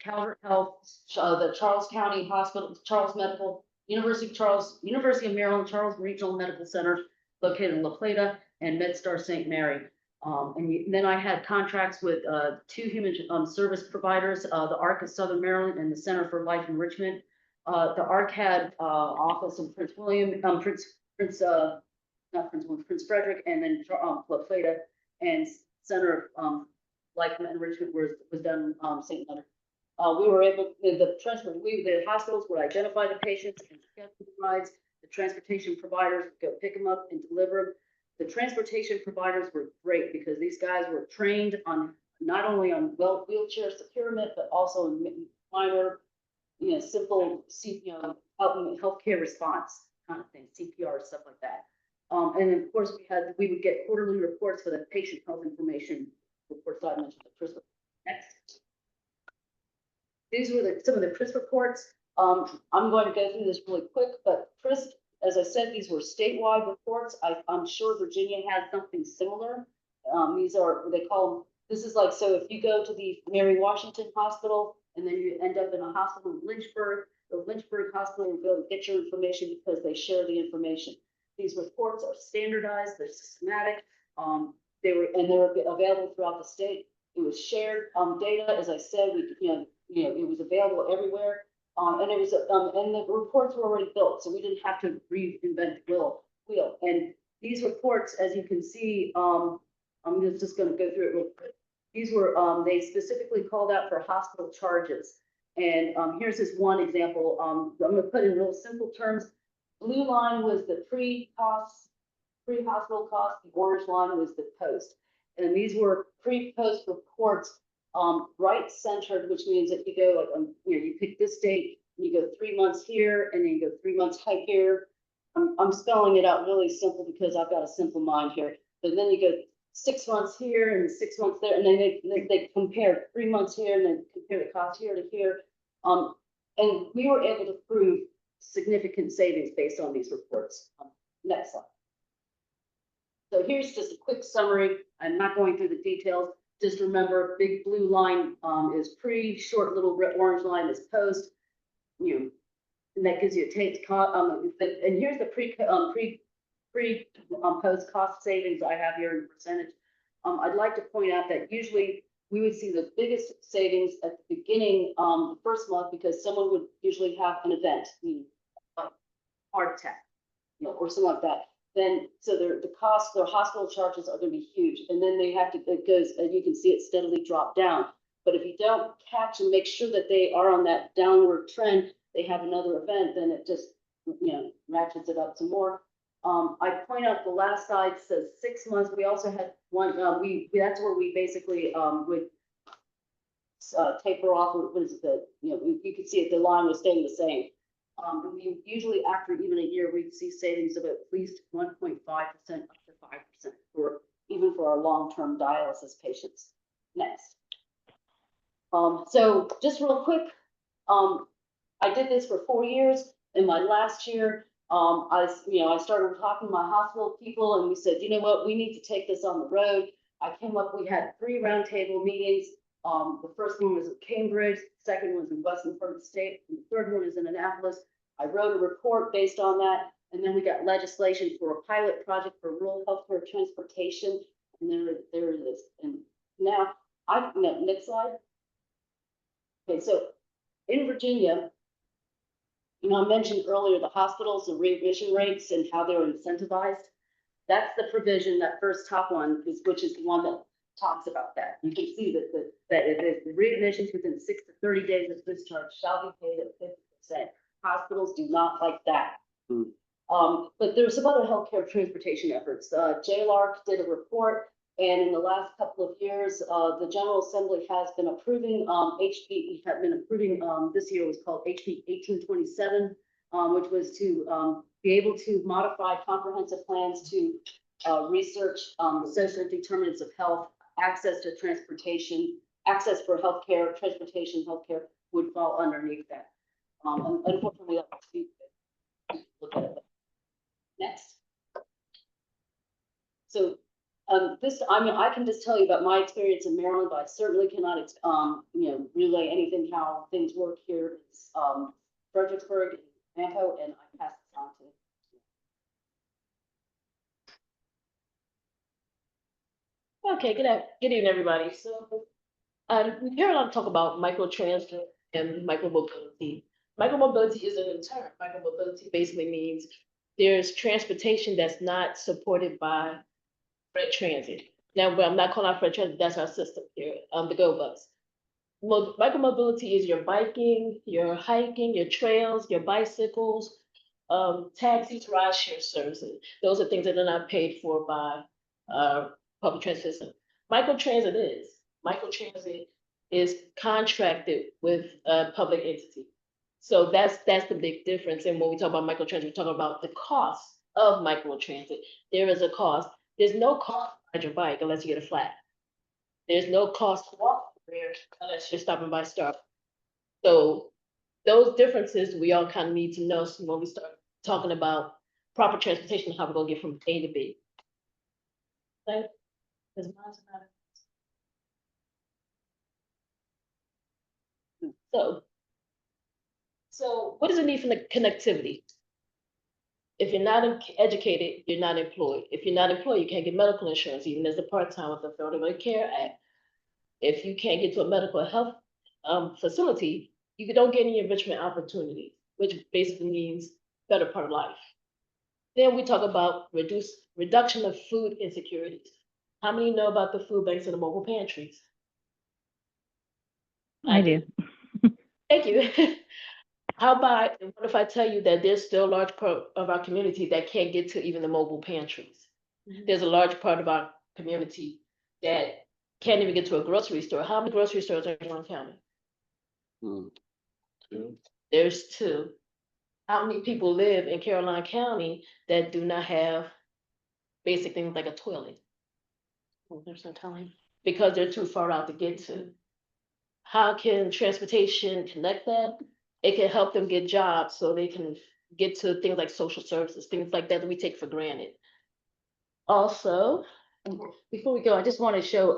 Calvert Health, the Charles County Hospital, Charles Medical, University of Maryland, Charles Regional Medical Center, located in La Plata, and MedStar St. Mary. Then I had contracts with 2 human service providers, the ARC of Southern Maryland and the Center for Life Enrichment. The ARC had office in Prince Frederick, and then La Plata, and Center of Life Enrichment was done in St. Leonard. We were able, the hospitals would identify the patients and schedule the rides. The transportation providers would go pick them up and deliver them. The transportation providers were great because these guys were trained on not only on wheelchair securement, but also in minor, simple healthcare response kind of thing, CPR, stuff like that. And of course, we would get quarterly reports for the patient health information reports I mentioned. Next. These were some of the CRIS reports. I'm going to go through this really quick, but CRIS, as I said, these were statewide reports. I'm sure Virginia has something similar. These are, they call them, this is like, so if you go to the Mary Washington Hospital and then you end up in a hospital in Lynchburg, the Lynchburg Hospital will go and get your information because they share the information. These reports are standardized, they're systematic. They're available throughout the state. It was shared data, as I said, it was available everywhere. And it was, and the reports were already built, so we didn't have to reinvent the wheel. And these reports, as you can see, I'm just going to go through it real quick. These were, they specifically called out for hospital charges. And here's this one example. I'm going to put in real simple terms. Blue line was the pre-hospital cost. The orange line was the post. And these were pre-post reports. Right-centered, which means that you go like, you pick this date, you go 3 months here, and then you go 3 months here. I'm spelling it out really simple because I've got a simple mind here. But then you go 6 months here and 6 months there, and then they compare 3 months here and then compare the cost here to here. And we were able to prove significant savings based on these reports. Next slide. So here's just a quick summary. I'm not going through the details. Just remember, big blue line is pre, short little red orange line is post. And that gives you a taste. And here's the post cost savings I have here in percentage. I'd like to point out that usually we would see the biggest savings at the beginning, the first month, because someone would usually have an event, heart attack, or something like that. Then, so their hospital charges are going to be huge. And then they have to, it goes, and you can see it steadily drop down. But if you don't catch and make sure that they are on that downward trend, they have another event, then it just, ratchets it up some more. I point out the last slide says 6 months. We also had one, that's where we basically would taper off. What is it? You could see it, the line was staying the same. Usually after even a year, we'd see savings of at least 1.5% up to 5% even for our long-term dialysis patients. Next. So just real quick, I did this for 4 years. In my last year, I started talking to my hospital people and we said, you know what, we need to take this on the road. We had 3 roundtable meetings. The first one was in Cambridge, second one was in western part of the state, and the third one is in Annapolis. I wrote a report based on that, and then we got legislation for a pilot project for rural healthcare transportation, and there it is. And now, no, next slide. Okay, so in Virginia, I mentioned earlier the hospitals, the readmission rates and how they're incentivized. That's the provision, that first top one, which is the one that talks about that. You can see that it is the readmissions within 6 to 30 days of discharge shall be paid at 50%. Hospitals do not like that. But there's some other healthcare transportation efforts. JLARC did a report, and in the last couple of years, the General Assembly has been approving this year was called HB 1827, which was to be able to modify comprehensive plans to research the social determinants of health, access to transportation, access for healthcare, transportation, healthcare would fall underneath that. Unfortunately, look at it. Next. So I can just tell you about my experience in Maryland, but I certainly cannot, relay anything how things work here. It's Fredericksburg, FAMPO, and I pass this on to. Okay, good evening, everybody. So, we hear a lot of talk about microtransit and micromobility. Micromobility is a new term. Micromobility basically means there's transportation that's not supported by Fred Transit. Now, I'm not calling out Fred Transit, that's our system here, the Go Bus. Micromobility is your biking, your hiking, your trails, your bicycles, taxis, rideshare services. Those are things that are not paid for by public transit system. Microtransit is contracted with a public entity. So that's the big difference. And when we talk about microtransit, we're talking about the cost of microtransit. There is a cost. There's no cost to ride your bike unless you get a flat. There's no cost to walk there unless you're stopping by Starbucks. So those differences we all kind of need to know when we start talking about proper transportation and how we're gonna get from A to B. Okay? So what does it need for the connectivity? If you're not educated, you're not employed. If you're not employed, you can't get medical insurance, even as a part-time with the Affordable Care Act. If you can't get to a medical health facility, you don't get any enrichment opportunities, which basically means better part of life. Then we talk about reduction of food insecurities. How many know about the food banks and the mobile pantries? I do. Thank you. How about, what if I tell you that there's still a large part of our community that can't get to even the mobile pantries? There's a large part of our community that can't even get to a grocery store. How many grocery stores are in Warren County? 2. There's 2. How many people live in Caroline County that do not have basic things like a toilet? There's no telling. Because they're too far out to get to. How can transportation connect that? It can help them get jobs so they can get to things like social services, things like that we take for granted. Also, before we go, I just want to show,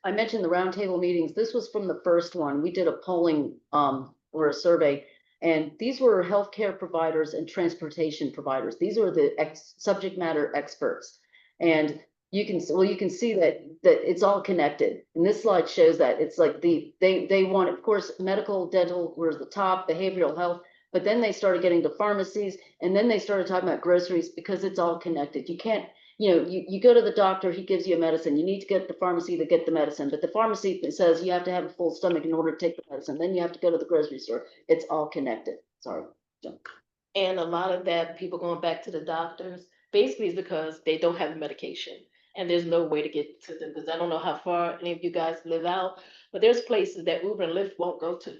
I mentioned the roundtable meetings. This was from the first one. We did a polling or a survey, and these were healthcare providers and transportation providers. These are the subject matter experts. And you can see that it's all connected. And this slide shows that it's like they want, of course, medical, dental were the top, behavioral health, but then they started getting to pharmacies, and then they started talking about groceries because it's all connected. You can't, you go to the doctor, he gives you a medicine. You need to get the pharmacy to get the medicine, but the pharmacy says you have to have a full stomach in order to take the medicine. Then you have to go to the grocery store. It's all connected. Sorry. And a lot of that, people going back to the doctors, basically is because they don't have the medication. And there's no way to get to them, because I don't know how far any of you guys live out, but there's places that Uber and Lyft won't go to,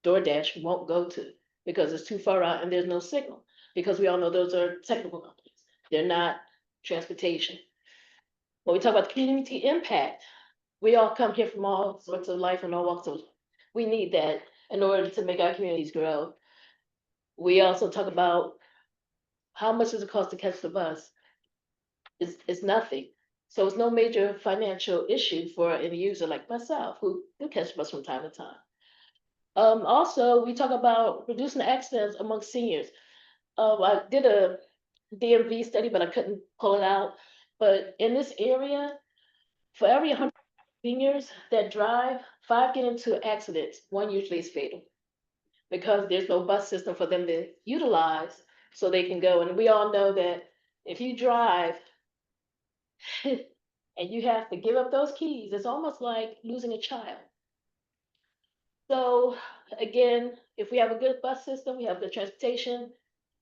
DoorDash won't go to, because it's too far out and there's no signal. Because we all know those are technical companies. They're not transportation. When we talk about community impact, we all come here from all sorts of life and all walks of life. We need that in order to make our communities grow. We also talk about how much does it cost to catch the bus? It's nothing. So it's no major financial issue for an user like myself who do catch the bus from time to time. Also, we talk about reducing accidents among seniors. I did a DMV study, but I couldn't pull it out. But in this area, for every 100 seniors that drive, 5 get into accidents. 1 usually is fatal because there's no bus system for them to utilize so they can go. And we all know that if you drive and you have to give up those keys, it's almost like losing a child. So again, if we have a good bus system, we have good transportation,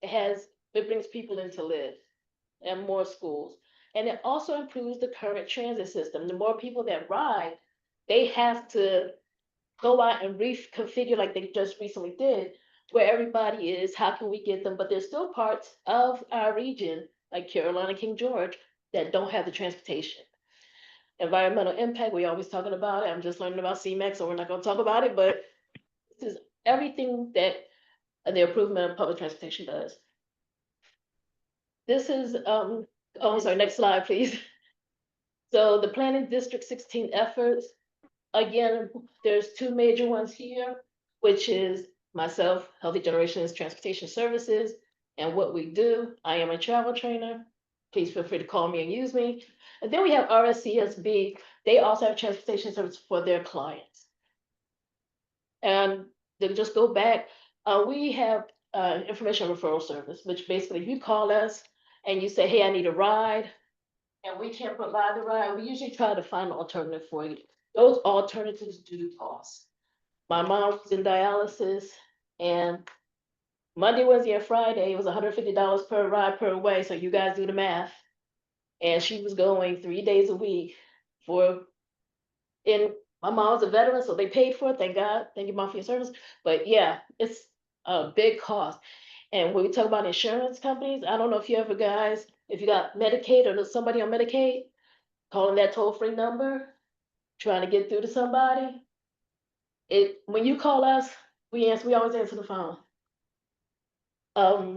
it brings people in to live and more schools. And it also improves the current transit system. The more people that ride, they have to go out and reconfigure like they just recently did, where everybody is, how can we get them? But there's still parts of our region, like Carolina, King George, that don't have the transportation. Environmental impact, we always talking about it. I'm just learning about CMAX, so we're not gonna talk about it, but this is everything that the improvement of public transportation does. This is, oh, I'm sorry, next slide, please. So the Planning District 16 efforts, again, there's 2 major ones here, which is myself, Healthy Generations Transportation Services, and what we do. I am a travel trainer. Please feel free to call me and use me. And then we have RSCSB. They also have transportation service for their clients. And then just go back, we have information referral service, which basically if you call us and you say, hey, I need a ride, and we can't provide the ride, we usually try to find an alternative for you. Those alternatives do cost. My mom was in dialysis, and Monday, Wednesday, and Friday, it was $150 per ride per way, so you guys do the math. And she was going 3 days a week and my mom's a veteran, so they paid for it, thank God, thank you, Mom, for your service. But yeah, it's a big cost. And when we talk about insurance companies, I don't know if you ever guys, if you got Medicaid or there's somebody on Medicaid, calling that toll-free number, trying to get through to somebody. When you call us, we always answer the phone.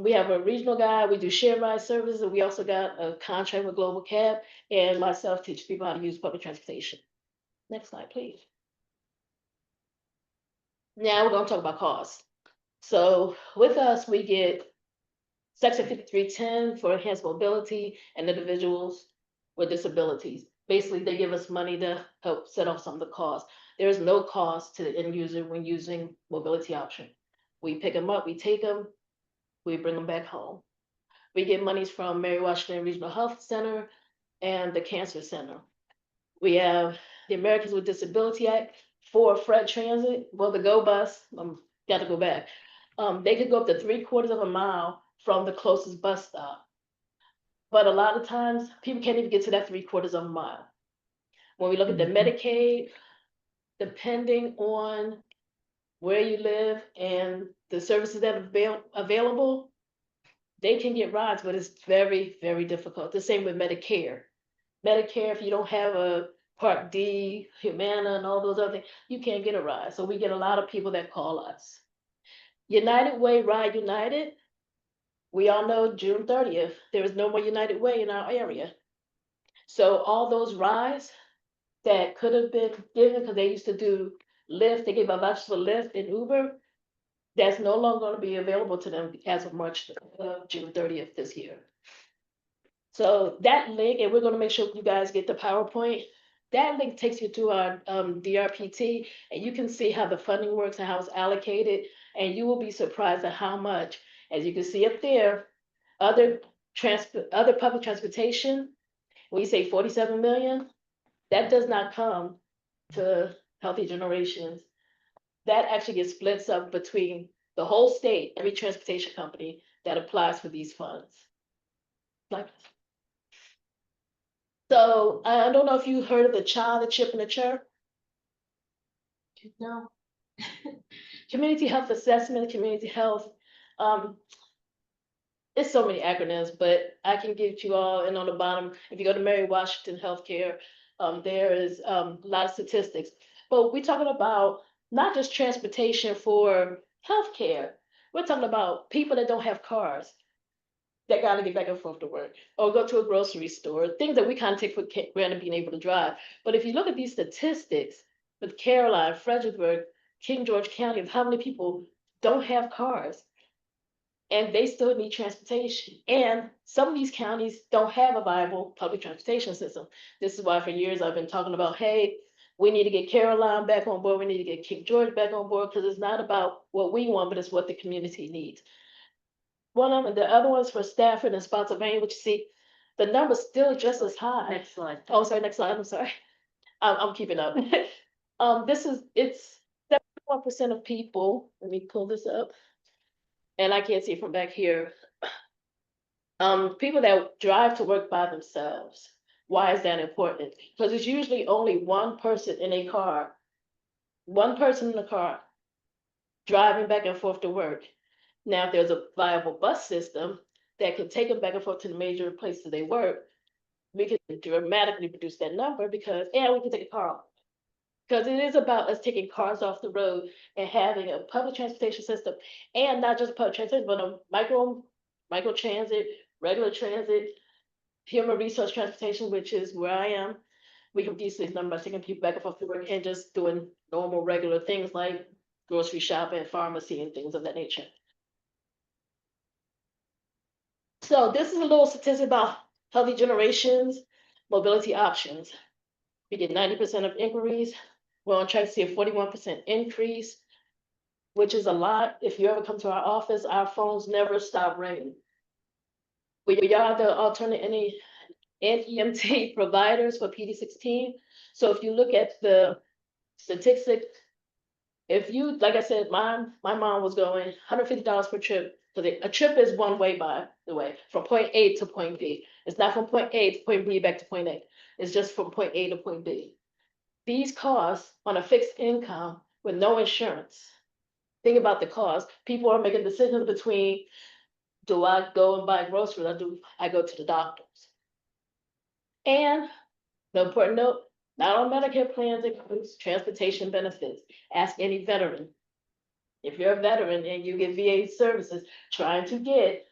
We have a regional guy, we do share ride services, and we also got a contract with Global Cab, and myself teach people how to use public transportation. Next slide, please. Now we're gonna talk about costs. So with us, we get Section 5310 for enhanced mobility and individuals with disabilities. Basically, they give us money to help set off some of the costs. There is no cost to the end user when using mobility option. We pick them up, we take them, we bring them back home. We get monies from Mary Washington Regional Health Center and the Cancer Center. We have the Americans with Disability Act for Fred Transit, well, the Go Bus, got to go back. They could go up to 3/4 of a mile from the closest bus stop. But a lot of times, people can't even get to that 3/4 of a mile. When we look at the Medicaid, depending on where you live and the services that are available, they can get rides, but it's very, very difficult. The same with Medicare. Medicare, if you don't have a Part D, Humana, and all those other things, you can't get a ride. So we get a lot of people that call us. United Way, Ride United. We all know June 30th, there is no more United Way in our area. So all those rides that could have been given, because they used to do Lyft, they gave a voucher for Lyft and Uber, that's no longer going to be available to them as of June 30th this year. So that link, and we're going to make sure you guys get the PowerPoint. That link takes you to our DRPT, and you can see how the funding works and how it's allocated, and you will be surprised at how much, as you can see up there, other public transportation, when you say 47 million, that does not come to Healthy Generations. That actually gets split up between the whole state, every transportation company that applies for these funds. So I don't know if you heard of the child, the chip, and the chirp. No. Community health assessment, community health. It's so many acronyms, but I can give you all, and on the bottom, if you go to Mary Washington Healthcare, there is a lot of statistics. But we're talking about not just transportation for healthcare. We're talking about people that don't have cars. that gotta get back and forth to work, or go to a grocery store, things that we kind of take for granted being able to drive. But if you look at these statistics with Caroline, Fredericksburg, King George County, of how many people don't have cars, and they still need transportation. And some of these counties don't have a viable public transportation system. This is why for years I've been talking about, hey, we need to get Caroline back on board. We need to get King George back on board, because it's not about what we want, but it's what the community needs. One of them, the other one's for Stafford and Spotsylvania, which you see, the number's still just as high. Next slide. Oh, sorry, next slide, I'm sorry. I'm keeping up. It's 71% of people, let me pull this up. And I can't see from back here. People that drive to work by themselves. Why is that important? Because it's usually only one person in a car, one person in the car driving back and forth to work. Now, if there's a viable bus system that can take them back and forth to the major places they work, we can dramatically reduce that number, because, and we can take a car off. Because it is about us taking cars off the road and having a public transportation system, and not just public transportation, but a micro transit, regular transit, human resource transportation, which is where I am. We can reduce these numbers, taking people back and forth to work and just doing normal, regular things like grocery shopping, pharmacy, and things of that nature. So this is a little statistic about healthy generations, mobility options. We get 90% of inquiries. We're on track to see a 41% increase, which is a lot. If you ever come to our office, our phones never stop ringing. We are the alternate NEMT providers for PD16. So if you look at the statistics, if you, like I said, my mom was going $150 per trip. So a trip is one way, by the way, from point A to point B. It's not from point A to point B back to point A. It's just from point A to point B. These costs on a fixed income with no insurance. Think about the cost. People are making decisions between, do I go and buy groceries, or do I go to the doctors? And the important note, not all Medicare plans includes transportation benefits. Ask any veteran. If you're a veteran and you get VA services, trying to get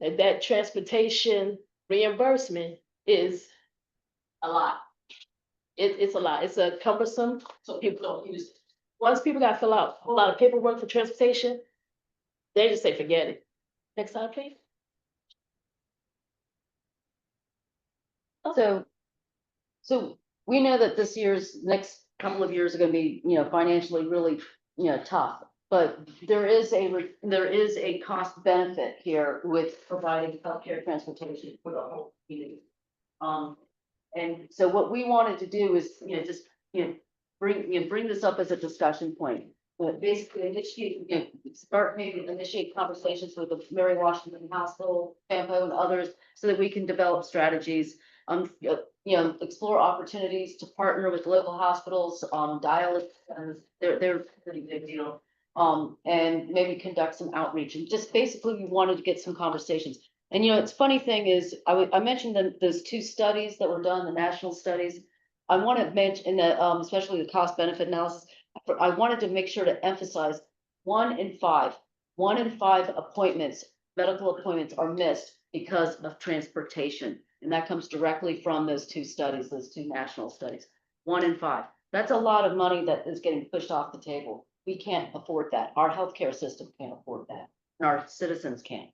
that transportation reimbursement is a lot. It's a lot. It's a cumbersome, so people don't use it. Once people got to fill out a whole lot of paperwork for transportation, they just say, forget it. Next slide, please. So we know that this year's next couple of years are gonna be, financially really, tough. But there is a cost benefit here with providing healthcare transportation for the whole community. And so what we wanted to do is, just, bring this up as a discussion point. But basically initiate, initiate conversations with the Mary Washington Hospital, FAMPO, and others, so that we can develop strategies. Explore opportunities to partner with local hospitals on dialysis. They're a pretty big deal. And maybe conduct some outreach, and just basically we wanted to get some conversations. And it's funny thing is, I mentioned those two studies that were done, the national studies. I want to mention that, especially the cost benefit analysis, I wanted to make sure to emphasize 1 in 5 appointments, medical appointments, are missed because of transportation. And that comes directly from those two studies, those two national studies. 1 in 5. That's a lot of money that is getting pushed off the table. We can't afford that. Our healthcare system can't afford that. And our citizens can't.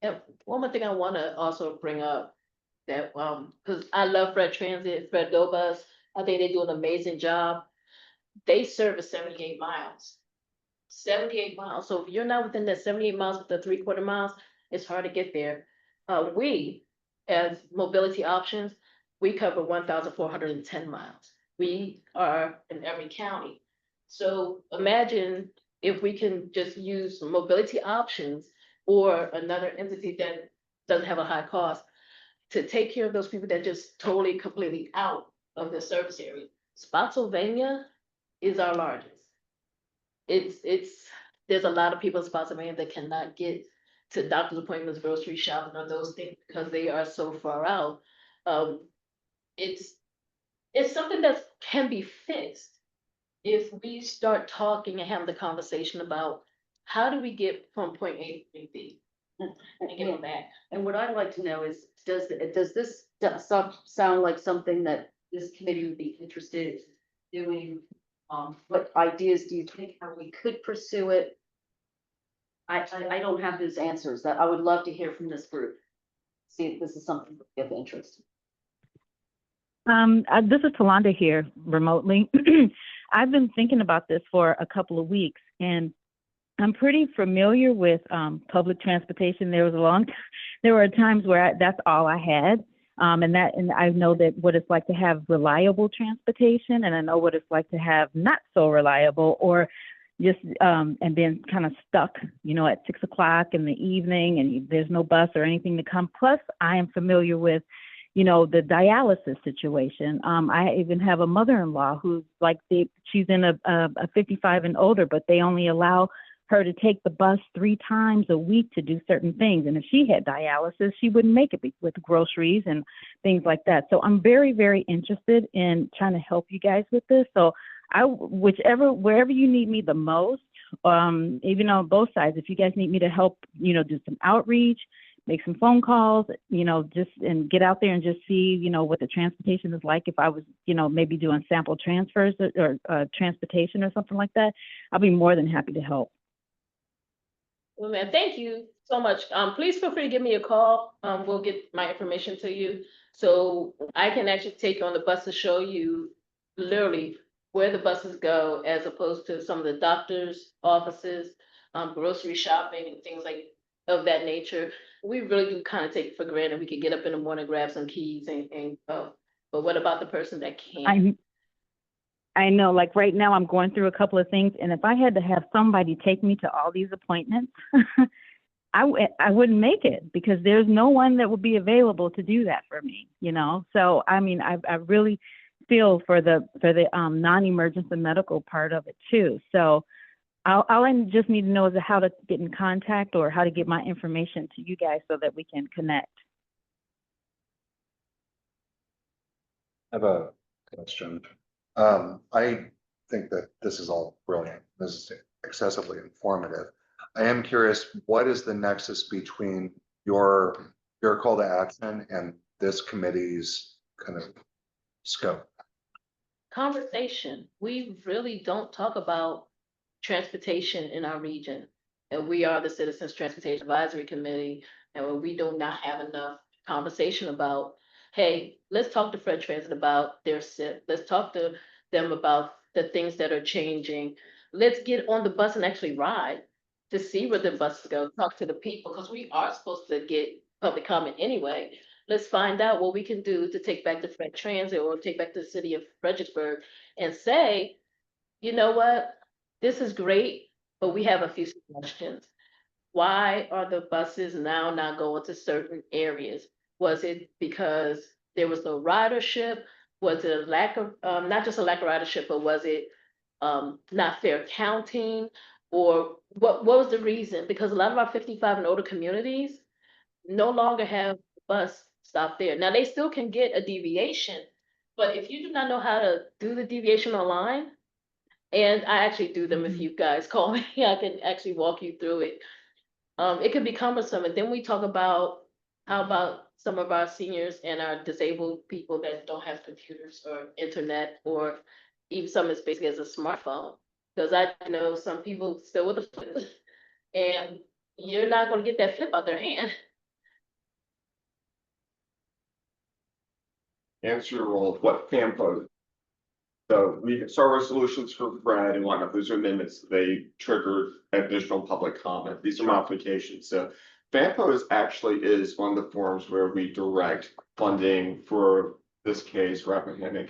And one more thing I want to also bring up, that because I love Fred Transit, Fred Go Bus. I think they do an amazing job. They service 78 miles. 78 miles. So if you're not within that 78 miles with the 3/4 miles, it's hard to get there. We, as mobility options, we cover 1,410 miles. We are in every county. So imagine if we can just use mobility options or another entity that doesn't have a high cost to take care of those people that just totally, completely out of the service area. Spotsylvania is our largest. There's a lot of people in Spotsylvania that cannot get to doctor's appointments, grocery shopping, or those things because they are so far out. It's something that can be fixed if we start talking and having the conversation about how do we get from point A to point B. and get them back. And what I'd like to know is, does this sound like something that this committee would be interested in doing? What ideas do you think how we could pursue it? I don't have those answers, that I would love to hear from this group. See if this is something of interest. This is Talonda here remotely. I've been thinking about this for a couple of weeks, and I'm pretty familiar with public transportation. There were times where that's all I had, and I know that what it's like to have reliable transportation, and I know what it's like to have not so reliable, or just and then kind of stuck, at 6 o'clock in the evening, and there's no bus or anything to come. Plus, I am familiar with the dialysis situation. I even have a mother-in-law who's she's in a 55 and older, but they only allow her to take the bus 3 times a week to do certain things. And if she had dialysis, she wouldn't make it with groceries and things like that. So I'm very, very interested in trying to help you guys with this. So wherever you need me the most, even on both sides, if you guys need me to help, do some outreach, make some phone calls, and get out there and just see, what the transportation is like. If I was, maybe doing sample transfers or transportation or something like that, I'll be more than happy to help. Well, man, thank you so much. Please feel free to give me a call. We'll get my information to you. So I can actually take you on the bus to show you literally where the buses go, as opposed to some of the doctors' offices, grocery shopping and things of that nature. We really do kind of take it for granted. We could get up in the morning, grab some keys and go. But what about the person that can't? I know, like right now I'm going through a couple of things, and if I had to have somebody take me to all these appointments, I wouldn't make it, because there's no one that would be available to do that for me, So, I mean, I really feel for the non-emergency medical part of it too. So all I just need to know is how to get in contact or how to get my information to you guys so that we can connect. I have a question. I think that this is all brilliant. This is excessively informative. I am curious, what is the nexus between your call to action and this committee's kind of scope? Conversation. We really don't talk about transportation in our region. And we are the Citizens Transportation Advisory Committee, and we do not have enough conversation about, hey, let's talk to Fred Transit about their SIP. Let's talk to them about the things that are changing. Let's get on the bus and actually ride to see where the buses go, talk to the people, because we are supposed to get public comment anyway. Let's find out what we can do to take back to Fred Transit or take back to the city of Fredericksburg and say, you know what, this is great, but we have a few suggestions. Why are the buses now not going to certain areas? Was it because there was no ridership? Was it a lack of, not just a lack of ridership, but was it not fair counting? Or what was the reason? Because a lot of our 55 and older communities no longer have a bus stop there. Now, they still can get a deviation, but if you do not know how to do the deviation online, and I actually do them, if you guys call me, I can actually walk you through it. It can be cumbersome. And then we talk about, how about some of our seniors and our disabled people that don't have computers or internet, or even some as basically as a smartphone. Because I know some people still with a flip, and you're not gonna get that flip out their hand. Answer your role of what FAMPO. So we server solutions for Brad and whatnot. Those are amendments. They triggered additional public comment. These are modifications. So FAMPO is one of the forums where we direct funding for this case, Rappahannock,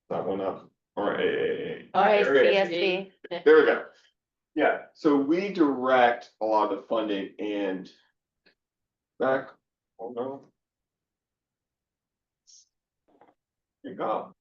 that one up, or a. RSTSD. There we go. Yeah, so we direct a lot of the funding and back, oh no. There you go.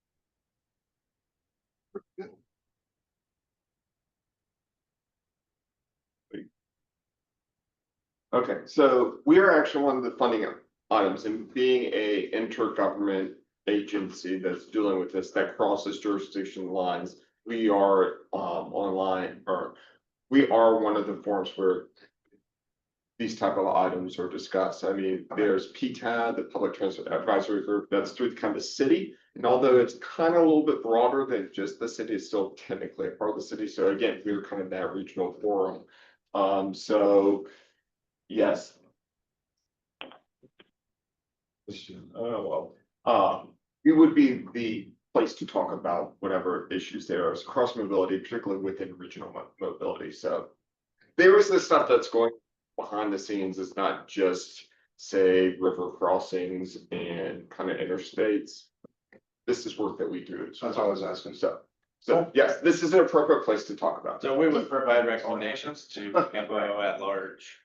Okay, so we are actually one of the funding items, and being a intergovernment agency that's dealing with this, that crosses jurisdiction lines, we are online, or we are one of the forums where these type of items are discussed. I mean, there's PTAD, the Public Transit Advisory Group, that's through kind of the city. And although it's kind of a little bit broader than just the city, it's still technically a part of the city. So again, we're kind of that regional forum. So yes. Oh, well, it would be the place to talk about whatever issues there is cross mobility, particularly within regional mobility. So there is this stuff that's going behind the scenes. It's not just say river crossings and kind of interstates. This is work that we do. So that's all I was asking. So yes, this is an appropriate place to talk about. So we would provide recommendations to FAMPO at large.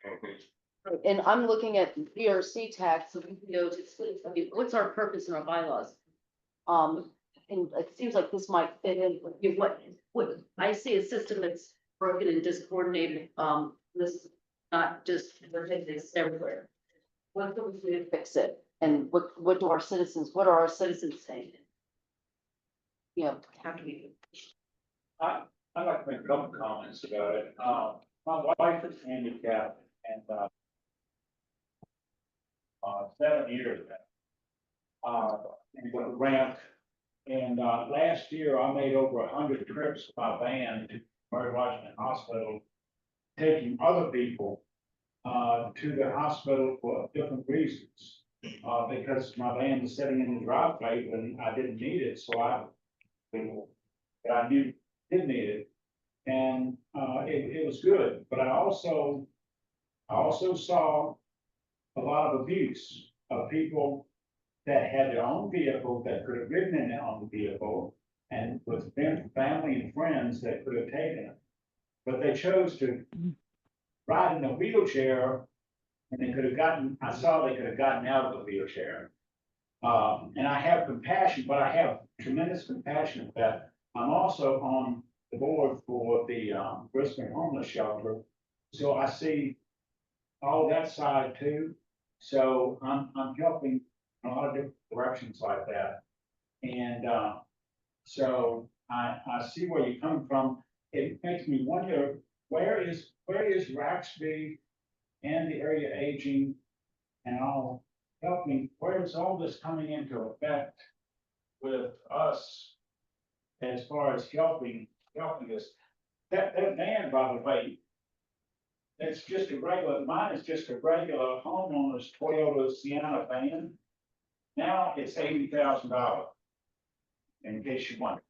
And I'm looking at your CTAC, so we can go to, I mean, what's our purpose in our bylaws? And it seems like this might fit in with what I see a system that's broken and discoordinated. This is not just, it's everywhere. What can we do to fix it? And what are our citizens saying? You know, how do we? I'd like to make a couple comments about it. My wife is handicapped and, 7 years now. And with a ramp. And, last year I made over 100 trips by van to Mary Washington Hospital, taking other people, to the hospital for different reasons. Because my van was sitting in the driveway when I didn't need it, so I knew did need it. And, it was good, but I also saw a lot of abuse of people that had their own vehicle, that could have ridden in their own vehicle, and with family and friends that could have taken it. But they chose to ride in a wheelchair, and they could have gotten out of the wheelchair. And I have compassion, but I have tremendous compassion for that. I'm also on the board for the Brisbane Homeless Shelter, so I see all that side too. So I'm helping in a lot of different directions like that. And so I see where you're coming from. It makes me wonder, where is Raxby and the area aging and all helping, where is all this coming into effect with us as far as helping us? That van, by the way, it's just a regular, mine is just a regular homeowner's Toyota Sienna van. Now it's $80,000, in case you wonder.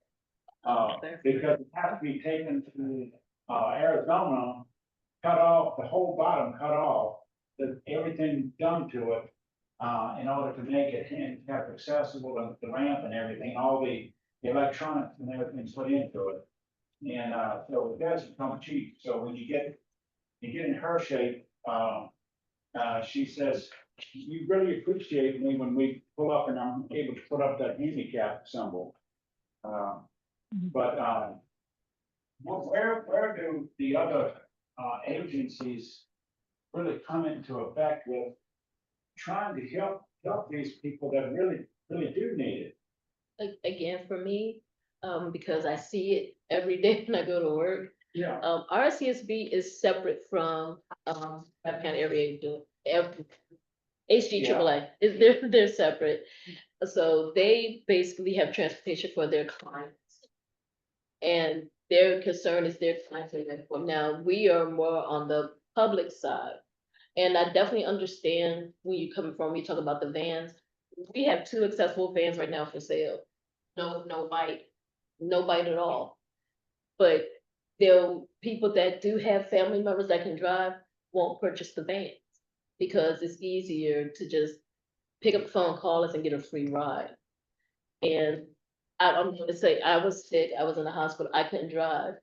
Because it has to be taken to Arizona, cut off, the whole bottom cut off, everything done to it, in order to make it handicap accessible, the ramp and everything, all the electronics and everything put into it. And so it doesn't come cheap. So when you get in her shape, she says, you really appreciate me when we pull up and I'm able to put up that handicap symbol. But where do the other agencies really come into effect with trying to help these people that really do need it? Again, for me, because I see it every day when I go to work. Yeah. RCSB is separate from, that kind of area, HGAAA, they're separate. So they basically have transportation for their clients. And their concern is their clients. Now, we are more on the public side. And I definitely understand where you're coming from, when you talk about the vans. We have 2 accessible vans right now for sale. No bite at all. But people that do have family members that can drive won't purchase the vans because it's easier to just pick up the phone, call us and get a free ride. And I'm going to say, I was sick, I was in the hospital, I couldn't drive,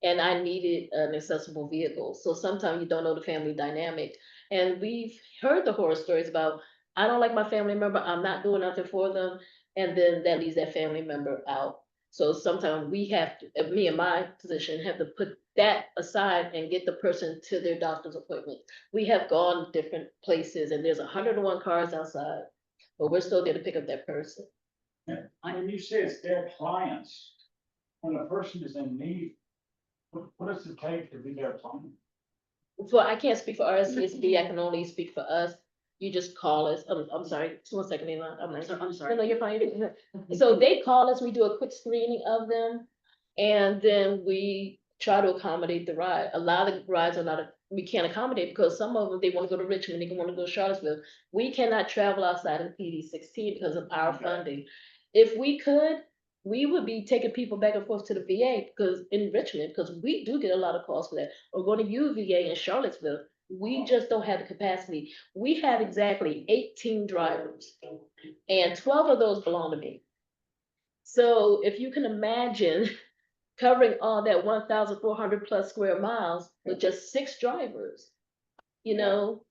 and I needed an accessible vehicle. So sometimes you don't know the family dynamic. And we've heard the horror stories about, I don't like my family member, I'm not doing nothing for them, and then that leaves that family member out. So sometimes we have to, me in my position, have to put that aside and get the person to their doctor's appointment. We have gone different places and there's 101 cars outside, but we're still there to pick up that person. When you say it's their clients, when a person is in need, What does it take to be their plan? So I can't speak for RSVSD, I can only speak for us. You just call us, I'm sorry, just 1 second, Elon, I'm sorry. I'm sorry. No, you're fine. So they call us, we do a quick screening of them, and then we try to accommodate the ride. A lot of the rides are not, we can't accommodate because some of them, they wanna go to Richmond, they wanna go to Charlottesville. We cannot travel outside of PD 16 because of our funding. If we could, we would be taking people back and forth to the VA because in Richmond, because we do get a lot of calls for that, or going to UVA in Charlottesville. We just don't have the capacity. We have exactly 18 drivers, and 12 of those belong to me. So if you can imagine covering all that 1,400 plus square miles with just 6 drivers, you know,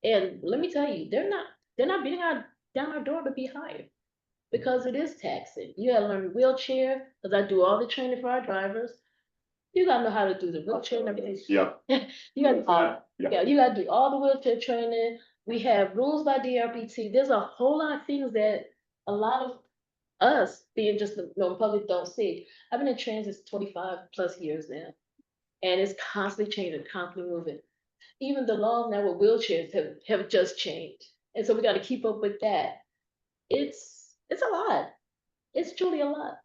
and let me tell you, they're not beating down our door to be hired because it is taxing. You gotta learn wheelchair, because I do all the training for our drivers. You gotta know how to do the wheelchair and everything. Yep. You gotta, Yeah. yeah, you gotta do all the wheelchair training. We have rules by DRBT. There's a whole lot of things that a lot of us being just the public don't see. I've been in transit 25 plus years now, and it's constantly changing, constantly moving. Even the laws now with wheelchairs have just changed, and so we got to keep up with that. It's a lot. It's truly a lot.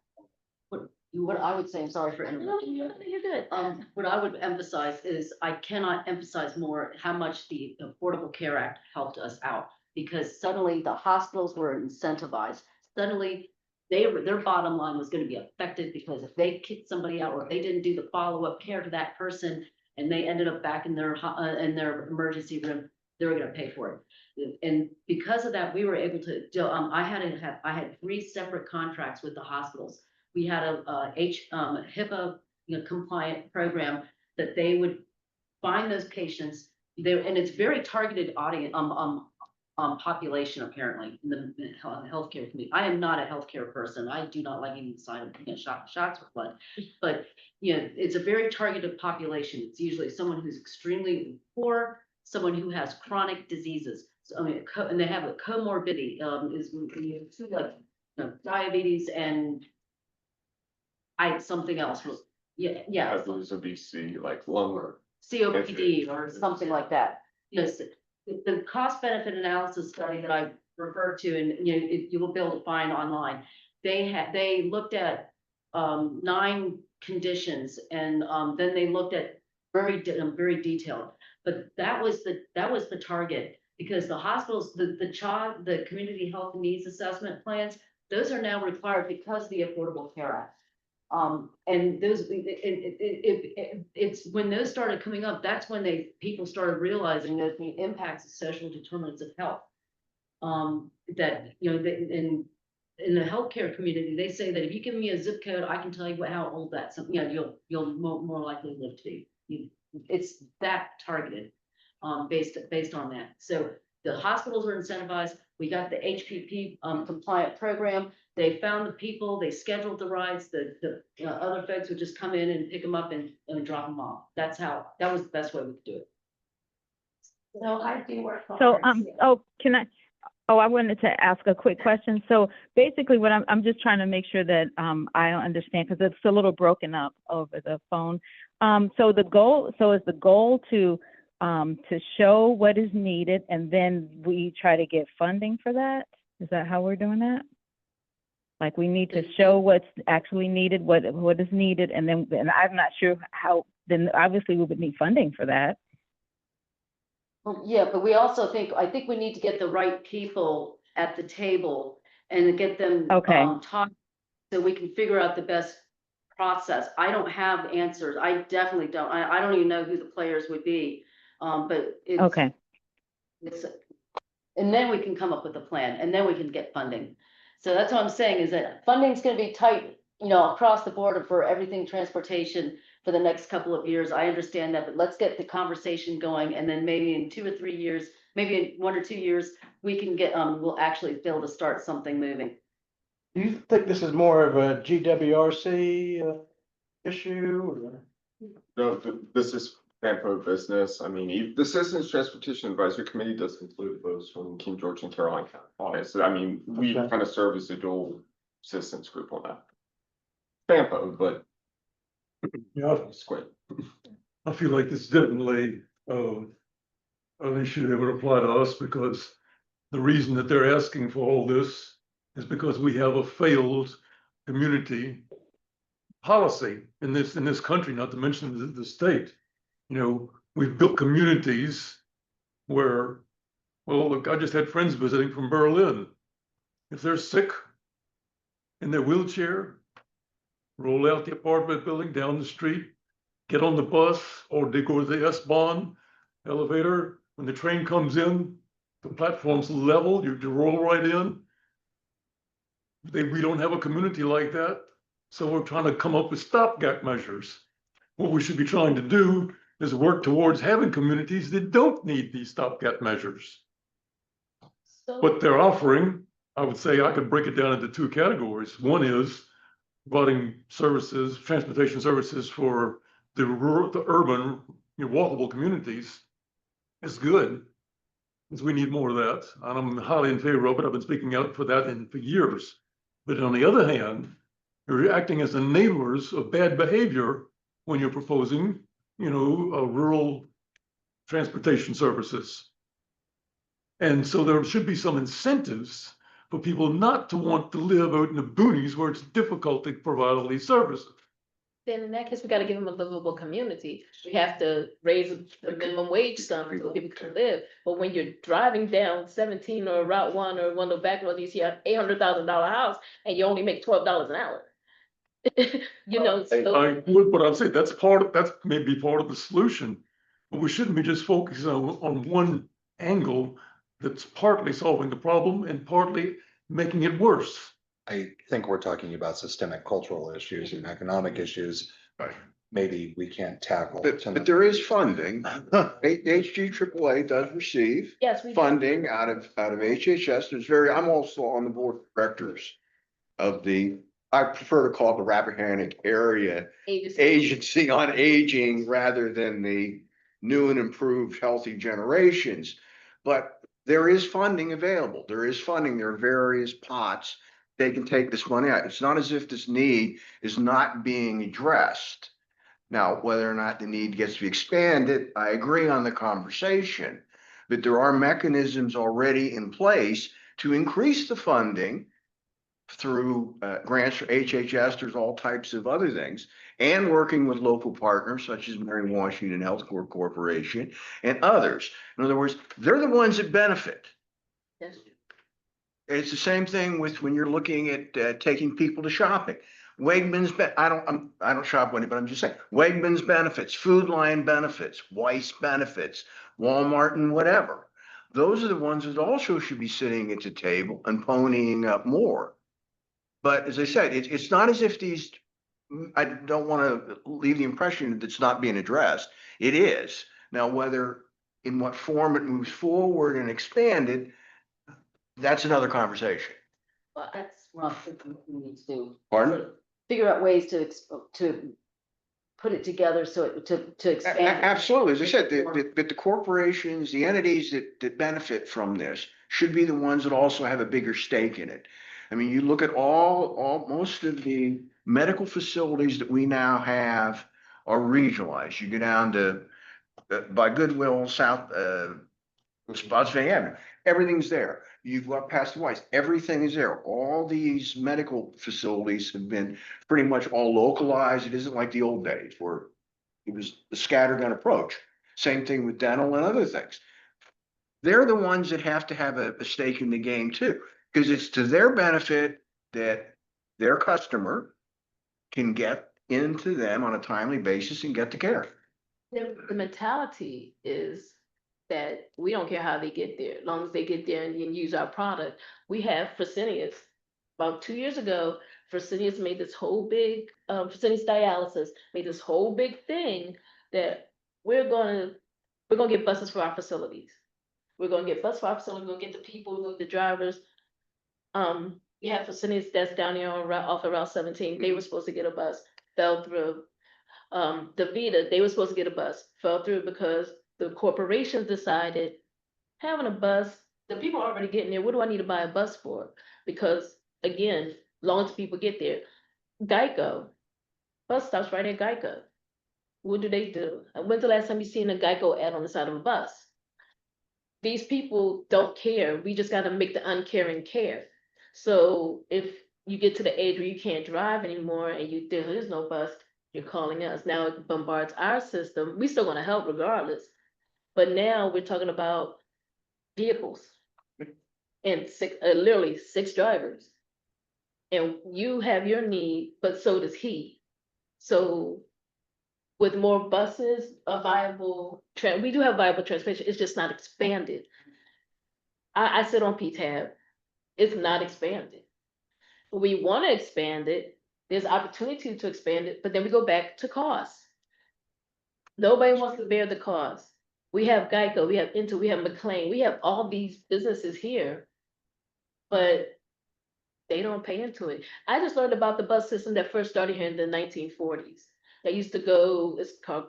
What I would say, I'm sorry for No, interrupting you. you're good. What I would emphasize is I cannot emphasize more how much the Affordable Care Act helped us out. Because suddenly the hospitals were incentivized. Suddenly their bottom line was gonna be affected because if they kicked somebody out or if they didn't do the follow-up care to that person and they ended up back in their emergency room, they were gonna pay for it. And because of that, we were able to, I had 3 separate contracts with the hospitals. We had a HIPAA, compliant program that they would find those patients there, and it's very targeted audience, population apparently in the healthcare community. I am not a healthcare person. I do not like any side of shots with blood, but it's a very targeted population. It's usually someone who's extremely poor, someone who has chronic diseases. So, I mean, and they have a comorbidity, is like diabetes and something else. Yeah. As those obesity, like lung or. COPD or something like that. Yes, the cost benefit analysis study that I referred to, and you will be able to find online. They looked at 9 conditions, and then they looked at very detailed. But that was the target, because the hospitals, the community health needs assessment plans, those are now required because of the Affordable Care Act. And those, it's when those started coming up, that's when people started realizing that the impacts of social determinants of health. That, in the healthcare community, they say that if you give me a zip code, I can tell you how old that's, you'll more likely live to be. It's that targeted, based on that. So the hospitals are incentivized. We got the HPP compliant program. They found the people, they scheduled the rides, the other folks would just come in and pick them up and drop them off. That was the best way we could do it. So I do work. So, I wanted to ask a quick question. So basically what I'm just trying to make sure that, I understand, because it's a little broken up over the phone. So is the goal to show what is needed and then we try to get funding for that? Is that how we're doing that? Like we need to show what's actually needed, what is needed, and I'm not sure how, then obviously we would need funding for that. Well, yeah, but we also I think we need to get the right people at the table and get them talk so we can figure out the best process. I don't have answers. I definitely don't. I don't even know who the players would be. But it's, and then we can come up with a plan and then we can get funding. So that's what I'm saying, is that funding is going to be tight, across the board for everything transportation for the next couple of years. I understand that, but let's get the conversation going, and then maybe in 2 or 3 years, maybe in 1 or 2 years, we can get we'll actually be able to start something moving. Do you think this is more of a GWRC issue? Or? No, this is FAMPO business. I mean, the Citizens Transportation Advisory Committee does include those from King George and Caroline County on it. So I mean, we kind of serve as a dual citizens group on that. FAMPO, but Yeah, It's great. I feel like this definitely, they should ever apply to us because the reason that they're asking for all this is because we have a failed community policy in this country, not to mention the state. You know, we've built communities where, well, look, I just had friends visiting from Berlin. If they're sick in their wheelchair, roll out the apartment building down the street, get on the bus, or they go to the S-Bahn elevator. When the train comes in, the platform's level, you roll right in. We don't have a community like that, so we're trying to come up with stopgap measures. What we should be trying to do is work towards having communities that don't need these stopgap measures. So, What they're offering, I would say I could break it down into two categories. One is providing services, transportation services for the rural, the urban, walkable communities. Is good, because we need more of that, and I'm highly in favor of it. I've been speaking out for that for years. But on the other hand, you're acting as enablers of bad behavior when you're proposing, rural transportation services. And so there should be some incentives for people not to want to live out in the boonies where it's difficult to provide all these services. then in that case, we gotta give them a livable community. We have to raise the minimum wage some so people can live. But when you're driving down 17 or Route 1 or one of the back roads, you have $800,000 house and you only make $12 an hour. So But I'm saying that's maybe part of the solution. But we shouldn't be just focusing on one angle that's partly solving the problem and partly making it worse. I think we're talking about systemic cultural issues and economic issues. Right. Maybe we can't tackle. But there is funding. HGAAA does receive yes, we do. funding out of HHS. I'm also on the board of directors of I prefer to call it the Rappahannock Area Agency on Aging rather than the new and improved healthy generations. But there is funding available. There is funding. There are various pots. They can take this money out. It's not as if this need is not being addressed. Now, whether or not the need gets to be expanded, I agree on the conversation, but there are mechanisms already in place to increase the funding through grants for HHS. There's all types of other things, and working with local partners such as Mary Washington Health Corporation and others. In other words, they're the ones that benefit. Yes. It's the same thing with when you're looking at taking people to shopping. Wegmans, I don't shop with it, but I'm just saying, Wegmans benefits, Food Lion benefits, Weiss benefits, Walmart and whatever. Those are the ones that also should be sitting at the table and ponying up more. But as I said, it's not as if I don't want to leave the impression that it's not being addressed. It is. Now, whether in what form it moves forward and expanded, that's another conversation. Well, that's what we need to do. Pardon? Figure out ways to put it together so to expand. Absolutely. As I said, the corporations, the entities that benefit from this should be the ones that also have a bigger stake in it. I mean, you look at most of the medical facilities that we now have are regionalized. You go down to by Goodwill, South Spotsylvania Avenue, everything's there. You go up past the Weiss, everything is there. All these medical facilities have been pretty much all localized. It isn't like the old days where it was a scattergun approach. Same thing with dental and other things. They're the ones that have to have a stake in the game too, because it's to their benefit that their customer can get into them on a timely basis and get the care. The mentality is that we don't care how they get there, as long as they get there and use our product. We have Fresenius. About 2 years ago, Fresenius made this whole big, Fresenius Dialysis made this whole big thing that we're gonna get buses for our facilities. We're gonna get buses for our facilities, we're gonna get the people, the drivers. You have Fresenius that's down here off of Route 17. They were supposed to get a bus, fell through. DaVita, they were supposed to get a bus, fell through because the corporations decided having a bus, the people are already getting there. What do I need to buy a bus for? Because again, long as people get there. Geico, bus stops right at Geico. What do? When's the last time you seen a Geico ad on the side of a bus? These people don't care. We just gotta make the uncaring care. So if you get to the age where you can't drive anymore and there is no bus, you're calling us. Now it bombards our system. We still gonna help regardless. But now we're talking about vehicles and literally 6 drivers. And you have your need, but so does he. So with more buses, we do have viable transportation, it's just not expanded. I sit on PTAB, it's not expanded. We want to expand it, there's opportunity to expand it, but then we go back to cost. Nobody wants to bear the cost. We have Geico, we have Intel, we have McLean, we have all these businesses here, but they don't pay into it. I just learned about the bus system that first started here in the 1940s. They used to go, it's called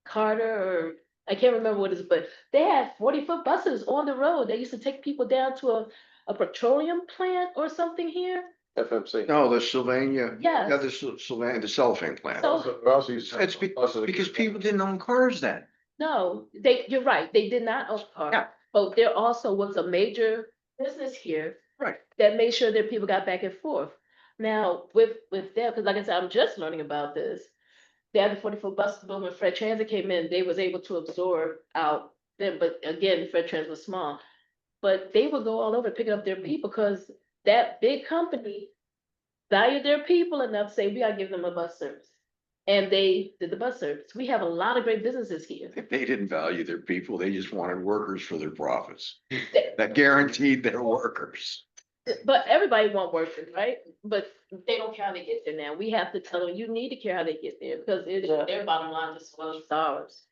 Carter, or I can't remember what it is, but they had 40-foot buses on the road. They used to take people down to a petroleum plant or something here. FMC. No, the Sylvania. Yes. Yeah, the Sylvania, the cellophane plant. So- We also use. It's because people didn't own cars then. No, you're right, they did not own cars. Yeah. But there also was a major business here. Right. That made sure that people got back and forth. Now, with them, because like I said, I'm just learning about this. They had the 40-foot bus, but when Fred Transit came in, they was able to absorb out them, but again, Fred Transit was small. But they would go all over picking up their people, because that big company valued their people enough to say, we gotta give them a bus service. And they did the bus service. We have a lot of great businesses here. They didn't value their people. They just wanted workers for their profits. That guaranteed their workers. But everybody want workers, right? But they don't care how they get there now. We have to tell them, you need to care how they get there, because it's their bottom line just as well as ours.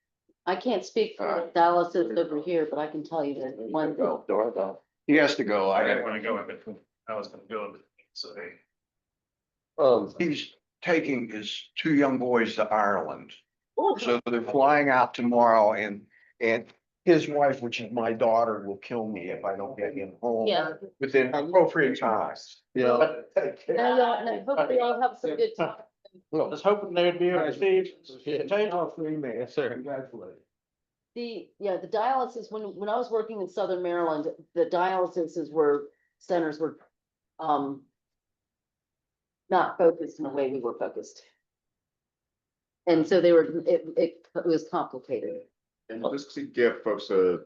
I can't speak for Dallas is over here, but I can tell you that one. Doorbell. He has to go. I I didn't wanna go in between, I was gonna go in between, so they. He's taking his 2 young boys to Ireland. So they're flying out tomorrow, and his wife, which is my daughter, will kill me if I don't get him home. Yeah. Within appropriate times. Yeah. Now, hopefully y'all have some good time. I was hoping they'd be able to see. Yes, sir. Congratulations. The dialysis, when I was working in Southern Maryland, the dialysis centers were, not focused in the way we were focused. And so it was complicated. And just to give folks a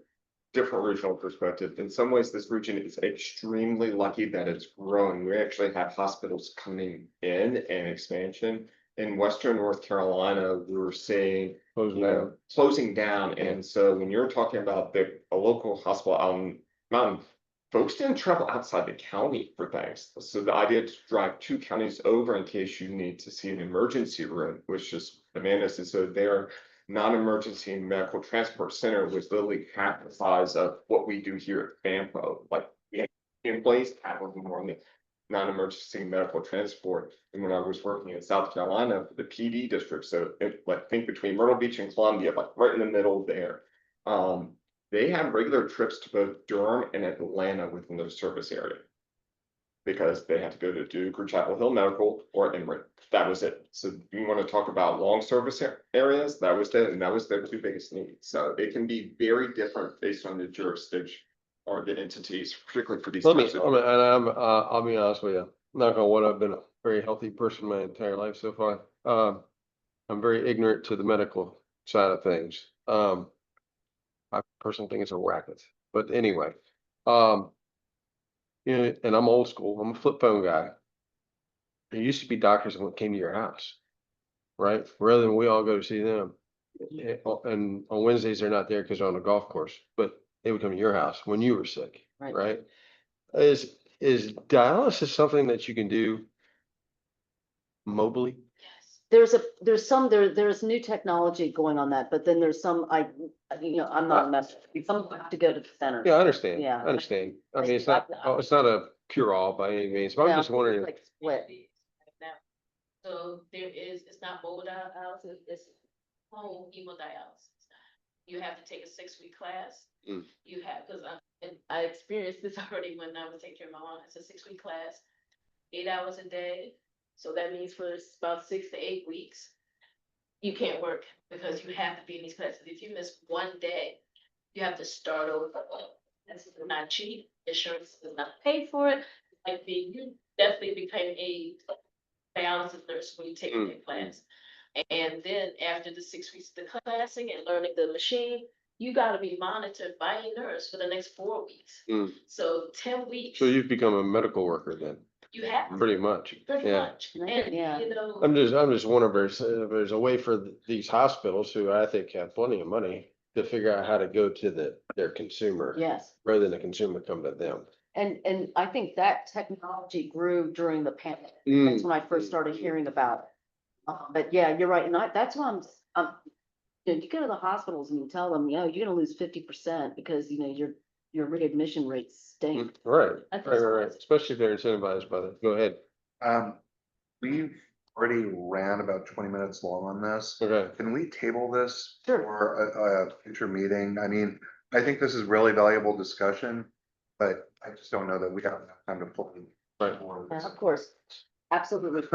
different regional perspective, in some ways, this region is extremely lucky that it's growing. We actually have hospitals coming in and expansion. In Western North Carolina, we were seeing closing down. And so when you're talking about a local hospital out in Mountain, folks didn't travel outside the county for things. So the idea to drive 2 counties over in case you need to see an emergency room, which is tremendous. And so their non-emergency medical transport center was literally half the size of what we do here at FAMPO. Like we have in place, half of them were on the non-emergency medical transport. And when I was working in South Carolina for the PD district, so think between Myrtle Beach and Columbia, like right in the middle there. They have regular trips to both Durham and Atlanta within their service area. Because they had to go to Duke or Chapel Hill Medical or Emory. That was it. So you want to talk about long service areas, that was it, and that was their 2 biggest needs. So it can be very different based on the jurisdiction or the entities, particularly for these. I'll be honest with you, knock on wood, I've been a very healthy person my entire life so far. I'm very ignorant to the medical side of things. I personally think it's a racket, but anyway, and I'm old school. I'm a flip phone guy. There used to be doctors that came to your house, right? Rather than we all go to see them. And on Wednesdays, they're not there because they're on a golf course, but they would come to your house when you were sick, right? Is dialysis something that you can do mobily? There's new technology going on that, but then there's some, I'm not a mess, some have to go to the center. Yeah, I understand. Yeah. I understand. I mean, it's not a cure all by any means, but I'm just wondering. Like split. So it's not mobile dialysis, it's home hemodialysis. You have to take a 6-week class. You have, because I experienced this already when I was taking care of my mom. It's a 6-week class, 8 hours a day, So that means for about 6 to 8 weeks, you can't work because you have to be in these classes. If you miss one day, you have to start over. That's not cheap. Insurance does not pay for it. Like you definitely become a dialysis nurse when you take that class. And then after the 6 weeks of the classing and learning the machine, you gotta be monitored by a nurse for the next 4 weeks. So 10 weeks. So you've become a medical worker then, You have to, pretty much. pretty Yeah. much. And, Yeah. you know, I'm just wondering if there's a way for these hospitals who I think have plenty of money to figure out how to go to their consumer. Yes. Rather than the consumer come to them. And I think that technology grew during the pandemic. That's when I first started hearing about it. But yeah, you're right. And that's why you go to the hospitals and you tell them, you're gonna lose 50% because, your readmission rates stink. Right, That's right. Especially if they're incentivized by that. Go ahead. We've already ran about 20 minutes long on this. Okay. Can we table this Sure. for a future meeting? I mean, I think this is really valuable discussion, but I just don't know that we have enough time to pull. Yeah, of course. Absolutely.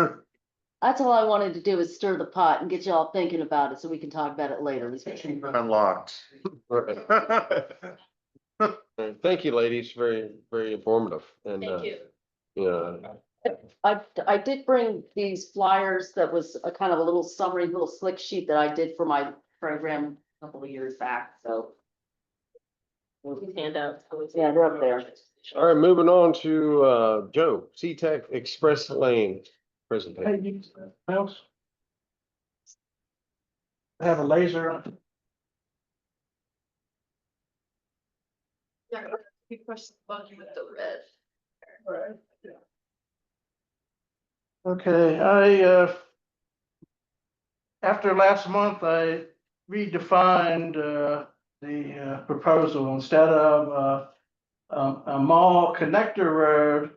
That's all I wanted to do is stir the pot and get y'all thinking about it so we can talk about it later. Unlocked. Thank you, ladies. Very, very informative. And, thank you. yeah. I did bring these flyers that was a kind of a little summary, little slick sheet that I did for my program a couple of years back, so. These handouts. Yeah, they're up there. All right, moving on to, Joe, CTAC Express Lane presentation. Mouse. I have a laser on it. Yeah, you push the button with the red. Right. Okay, after last month, I redefined, the proposal. Instead of, a mall connector road,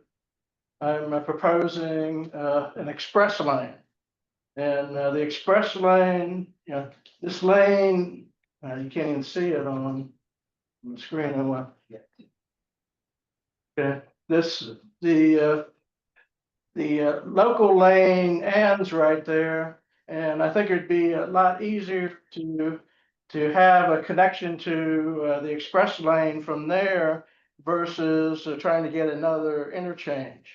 I'm proposing, an express lane. And, the express lane, this lane, you can't even see it on the screen. Okay, the local lane ends right there, and I think it'd be a lot easier to have a connection to the express lane from there versus trying to get another interchange.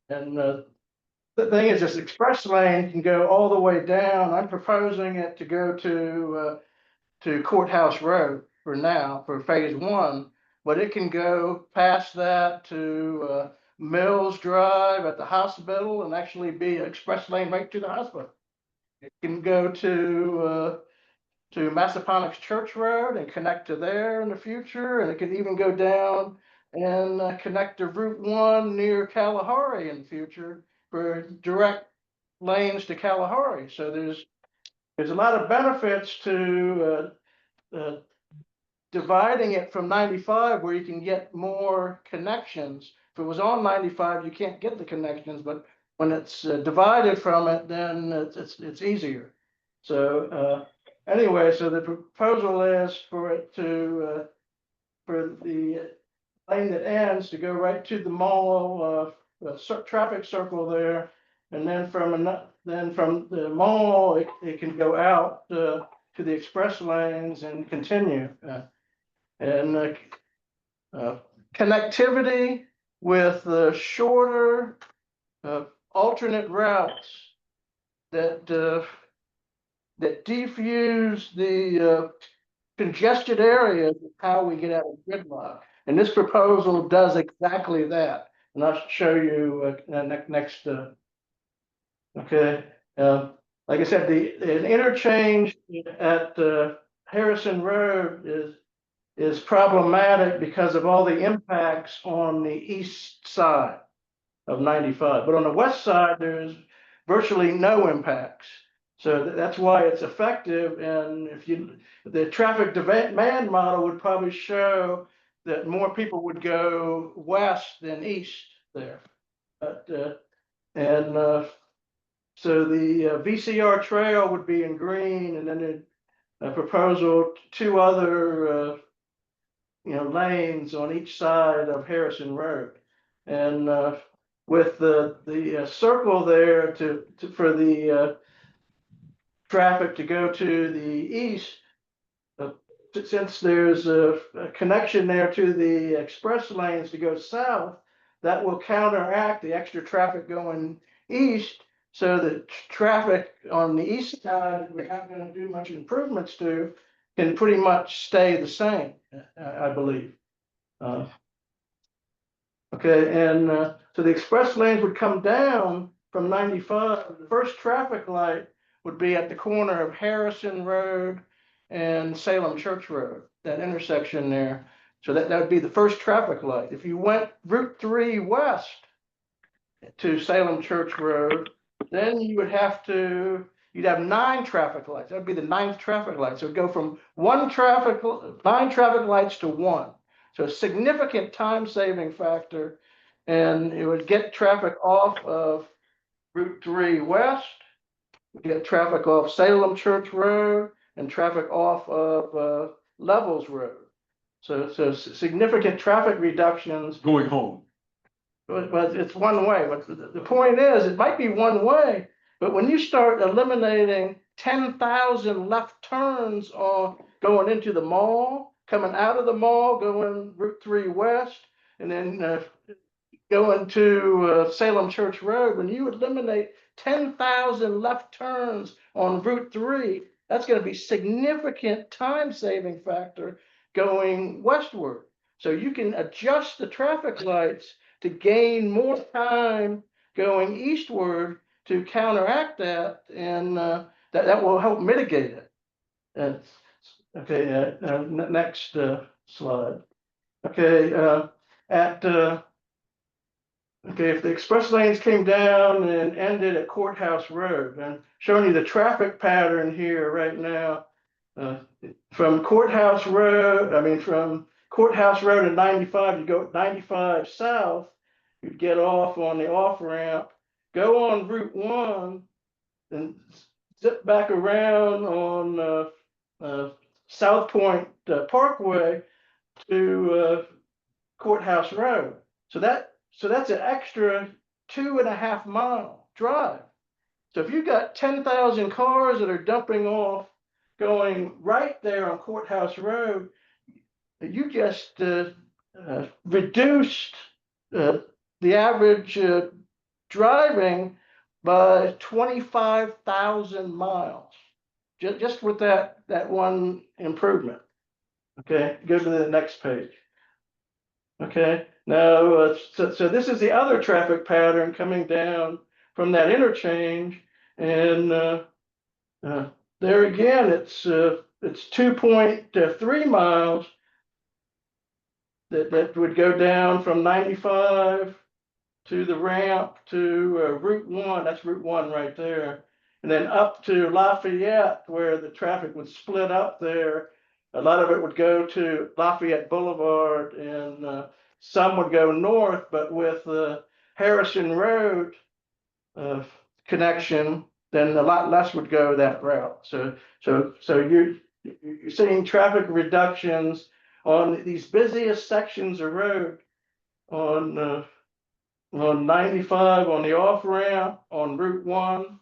And the thing is, this express lane can go all the way down. I'm proposing it to go to Courthouse Road for now, for phase one, but it can go past that to Mills Drive at the hospital and actually be an express lane right to the hospital. It can go to Massaponax Church Road and connect to there in the future, and it can even go down and connect to Route 1 near Kalahari in the future for direct lanes to Kalahari. So there's a lot of benefits to dividing it from 95 where you can get more connections. If it was on 95, you can't get the connections, but when it's divided from it, then it's easier. So anyway, so the proposal is for it to for the lane that ends to go right to the mall traffic circle there, and then from the mall it can go out to the express lanes and continue. And connectivity with the shorter alternate routes that defuse the congested areas of how we get out of gridlock. And this proposal does exactly that. And I'll show you next. Okay. Like I said, an interchange at Harrison Road is problematic because of all the impacts on the east side of 95. But on the west side, there's virtually no impacts. So that's why it's effective. And the traffic demand model would probably show that more people would go west than east there. But, so the VCR trail would be in green, and then a proposal, two other lanes on each side of Harrison Road. And with the circle there for the traffic to go to the east. Since there's a connection there to the express lanes to go south, that will counteract the extra traffic going east. So the traffic on the east side, we're not going to do much improvements to, can pretty much stay the same, I believe. Okay, and so the express lanes would come down from 95. The first traffic light would be at the corner of Harrison Road and Salem Church Road, that intersection there. So that would be the first traffic light. If you went Route 3 west to Salem Church Road, then you'd have 9 traffic lights. That'd be the 9th traffic light. So it'd go from 9 traffic lights to 1. So a significant time saving factor, and it would get traffic off of Route 3 west, get traffic off Salem Church Road, and traffic off of Levels Road. So significant traffic reductions. Going home. But it's one way. But the point is, it might be one way, but when you start eliminating 10,000 left turns on going into the mall, coming out of the mall, going Route 3 west, and then going to Salem Church Road, when you eliminate 10,000 left turns on Route 3, that's going to be significant time saving factor going westward. So you can adjust the traffic lights to gain more time going eastward to counteract that, and that will help mitigate it. Okay, next slide. Okay, okay, if the express lanes came down and ended at Courthouse Road, and showing you the traffic pattern here right now, from Courthouse Road and 95, you go 95 south, you'd get off on the off ramp, go on Route 1, and zip back around on South Point Parkway to Courthouse Road. So that's an extra 2.5 mile drive. So if you've got 10,000 cars that are dumping off going right there on Courthouse Road, you just reduced the average driving by 25,000 miles, just with that one improvement. Okay, go to the next page. Okay, now, so this is the other traffic pattern coming down from that interchange, and there again, it's 2.3 miles that would go down from 95 to the ramp to Route 1. That's Route 1 right there, and then up to Lafayette, where the traffic would split up there. A lot of it would go to Lafayette Boulevard, and some would go north, but with the Harrison Road connection, then a lot less would go that route. So you're seeing traffic reductions on these busiest sections of road, on 95, on the off ramp, on Route 1.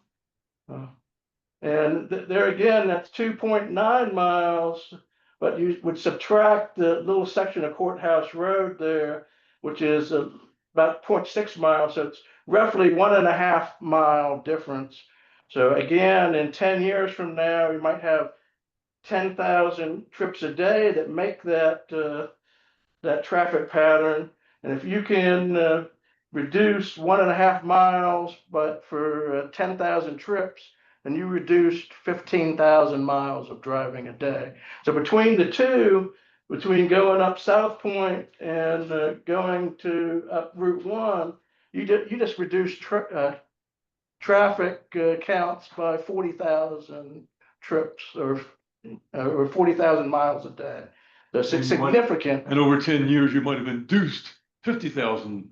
And there again, that's 2.9 miles, but you would subtract the little section of Courthouse Road there, which is about 0.6 miles. So it's roughly 1.5 mile difference. So again, in 10 years from now, we might have 10,000 trips a day that make that traffic pattern. And if you can reduce 1.5 miles, but for 10,000 trips, and you reduced 15,000 miles of driving a day. So between the two, between going up South Point and going to up Route 1, you just reduced traffic counts by 40,000 trips or 40,000 miles a day. That's significant. And over 10 years, you might have induced 50,000.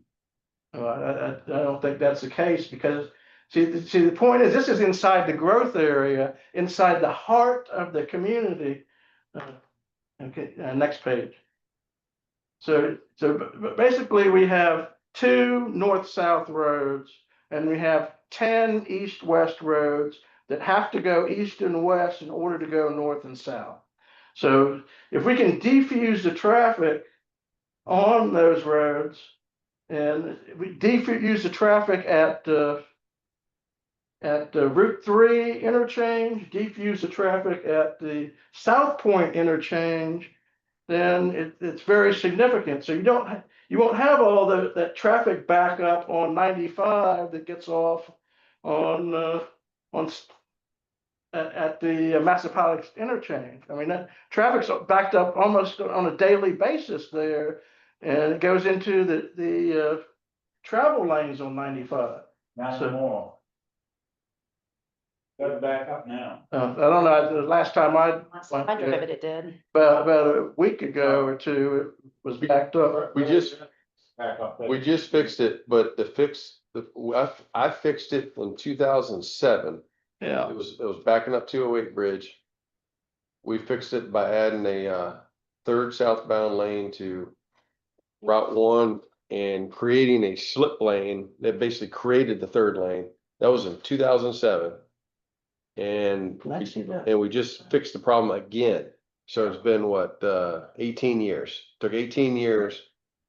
I don't think that's the case, because see, the point is, this is inside the growth area, inside the heart of the community. Okay, next page. So basically we have 2 north-south roads, and we have 10 east-west roads that have to go east and west in order to go north and south. So if we can defuse the traffic on those roads, and we defuse the traffic at Route 3 interchange, defuse the traffic at the South Point interchange, then it's very significant. So you won't have all that traffic backup on 95 that gets off on at the Massaponax interchange. I mean, that traffic's backed up almost on a daily basis there, and it goes into the travel lanes on 95. Not So- anymore. Got it back up now. I don't know, the last time I went, it did. about a week ago or two, it was backed up. We just Back up there. We just fixed it, but I fixed it in 2007. Yeah, It was backing up 208 bridge. We fixed it by adding a third southbound lane to Route 1 and creating a slip lane that basically created the third lane. That was in 2007. And I see that. we just fixed the problem again. So it's been what, 18 years. Took 18 years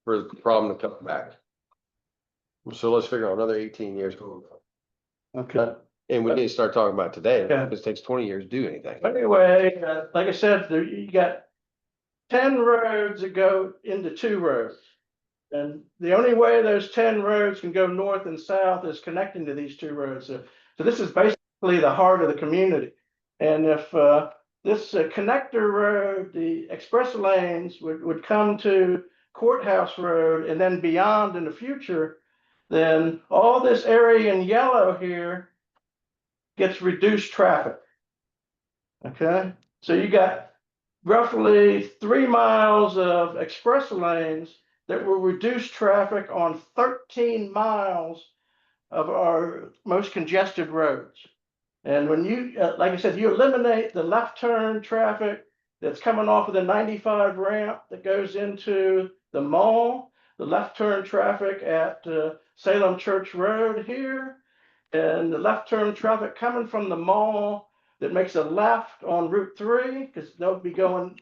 for the problem to come back. So let's figure out another 18 years. Okay. And we need to start talking about today. Yeah. It takes 20 years to do anything. But anyway, like I said, you got 10 roads that go into 2 roads. And the only way those 10 roads can go north and south is connecting to these 2 roads. So this is basically the heart of the community. And if this connector road, the express lanes would come to Courthouse Road and then beyond in the future, then all this area in yellow here gets reduced traffic. Okay, so you got roughly 3 miles of express lanes that will reduce traffic on 13 miles of our most congested roads. And when you, like I said, you eliminate the left turn traffic that's coming off of the 95 ramp that goes into the mall, the left turn traffic at Salem Church Road here, and the left turn traffic coming from the mall that makes a left on Route 3, because they'll be going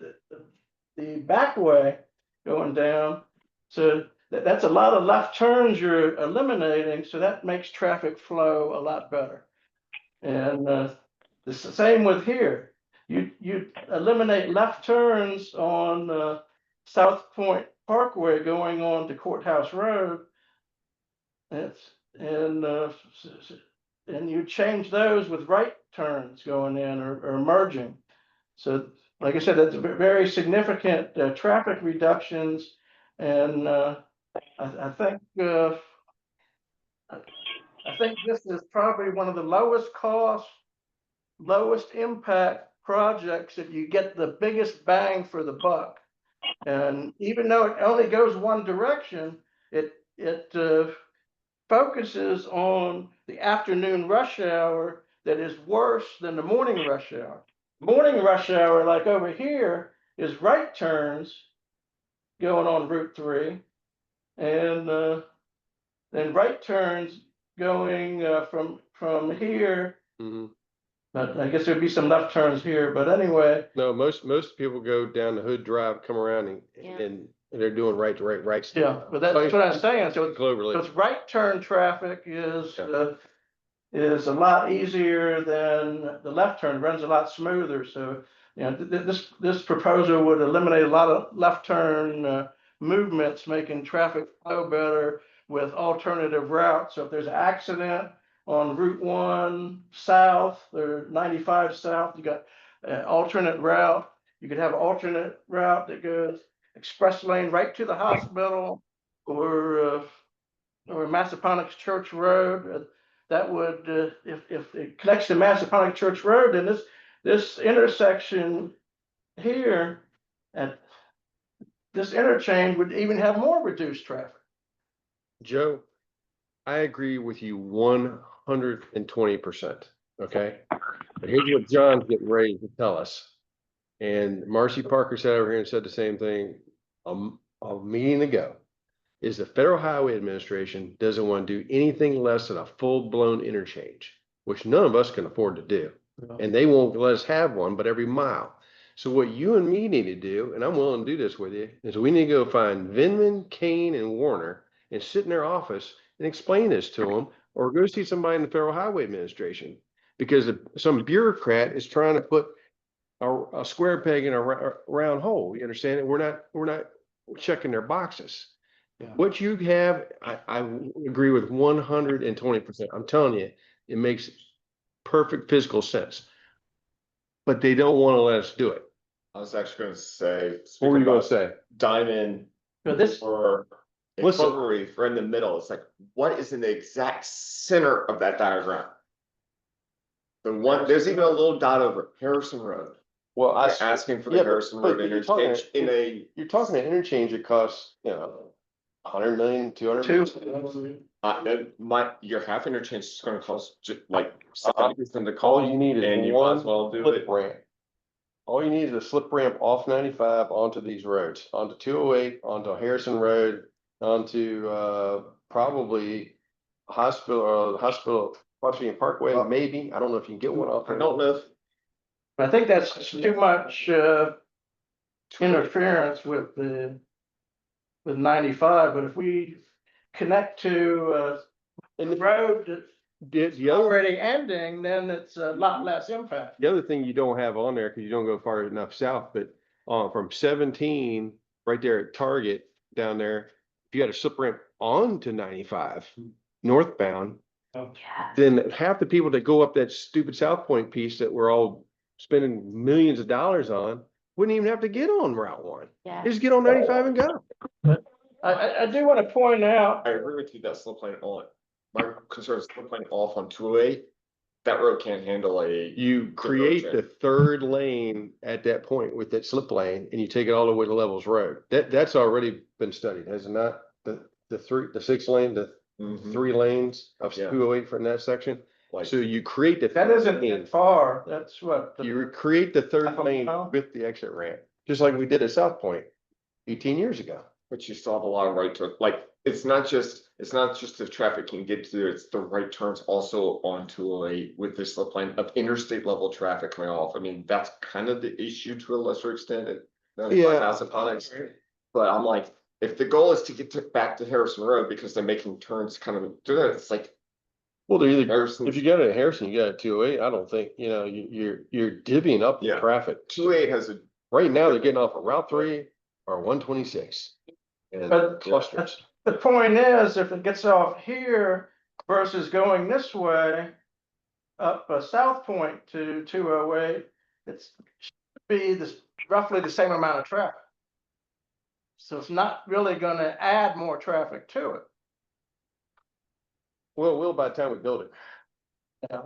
the back way going down. So that's a lot of left turns you're eliminating, so that makes traffic flow a lot better. And the same with here. You eliminate left turns on South Point Parkway going on to Courthouse Road. And you change those with right turns going in or merging. So like I said, that's very significant traffic reductions. And I think this is probably one of the lowest cost, lowest impact projects if you get the biggest bang for the buck. And even though it only goes one direction, it focuses on the afternoon rush hour that is worse than the morning rush hour. Morning rush hour, like over here, is right turns going on Route 3, and then right turns going from here. Mm-hmm. But I guess there'd be some left turns here, but anyway. No, most people go down the Hood Drive, come around and they're doing right to right. Yeah, but that's what I'm saying. So Cloverleaf. it's right turn traffic is a lot easier than the left turn, runs a lot smoother. So, you know, this proposal would eliminate a lot of left turn movements, making traffic flow better with alternative routes. So if there's an accident on Route 1 south or 95 south, you got an alternate route. You could have an alternate route that goes express lane right to the hospital or Massaponax Church Road. That would, if it connects to Massaponax Church Road, then this intersection here at this interchange would even have more reduced traffic. Joe, I agree with you 120%. Okay. But here's what John's getting ready to tell us. And Marcy Parker sat over here and said the same thing a meeting ago. is the Federal Highway Administration doesn't want to do anything less than a full-blown interchange, which none of us can afford to do. And they won't let us have one, but every mile. So what you and me need to do, and I'm willing to do this with you, is we need to go find Vinman, Kane, and Warner and sit in their office and explain this to them, or go see somebody in the Federal Highway Administration. Because some bureaucrat is trying to put a square peg in a round hole. You understand it? We're not checking their boxes. Yeah. What you have, I agree with 120%. I'm telling you, it makes perfect physical sense. But they don't want to let us do it. I was actually gonna say. What were you gonna about say? Diamond So this, or Listen. Cloverleaf are in the middle. It's like, what is in the exact center of that diagram? The one, there's even a little dot over Harrison Road. Well, They're asking for the yeah, but- Harrison but Road you're talking- interchange in a, You're talking an interchange that costs, 100 million, 200 million. your half interchange is gonna cost just like 70% of the All cost. you need and is you might one as well do slip it. ramp. All you need is a slip ramp off 95 onto these roads, onto 208, onto Harrison Road, onto probably hospital, Washington Parkway, maybe. I don't know if you can get one off. I don't know if I think that's too much, interference with with 95, but if we connect to, And the road that's the other already ending, then it's a lot less impact. The other thing you don't have on there, because you don't go far enough south, but from 17, right there at Target down there, if you got a slip ramp onto 95 northbound, then half the people that go up that stupid South Point piece that we're all spending millions of dollars on wouldn't even have to get on Route 1. Yeah. Just get on 95 and go. I do want to point out, I agree with you that slip lane on. My concern is slip lane off on 208. That road can't handle a. You create the third lane at that point with that slip lane, and you take it all the way to Levels Road. That's already been studied, has it not? The 6 lane, the 3 lanes of Yeah. 208 from that section. Like, So you create the. that isn't that far, that's what. You create the third lane Oh. with the exit ramp, just like we did at South Point 18 years ago. but you still have a lot of right turn, like, it's not just if traffic can get to there, it's the right turns also onto with this slip lane of interstate level traffic coming off. I mean, that's kind of the issue to a lesser extent at 95,000 tonnage. But I'm like, if the goal is to get back to Harrison Road because they're making turns kind of, it's like. Well, they're either, Harrison, if you got it at Harrison, you got it at 208. I don't think, you're divvying up the Yeah. traffic. 208 has a. Right now, they're getting off of Route 3 or 126. And But- clusters. The point is, if it gets off here versus going this way, up South Point to 208, it's should be this roughly the same amount of traffic. So it's not really gonna add more traffic to it. Well, it will by the time we build it. And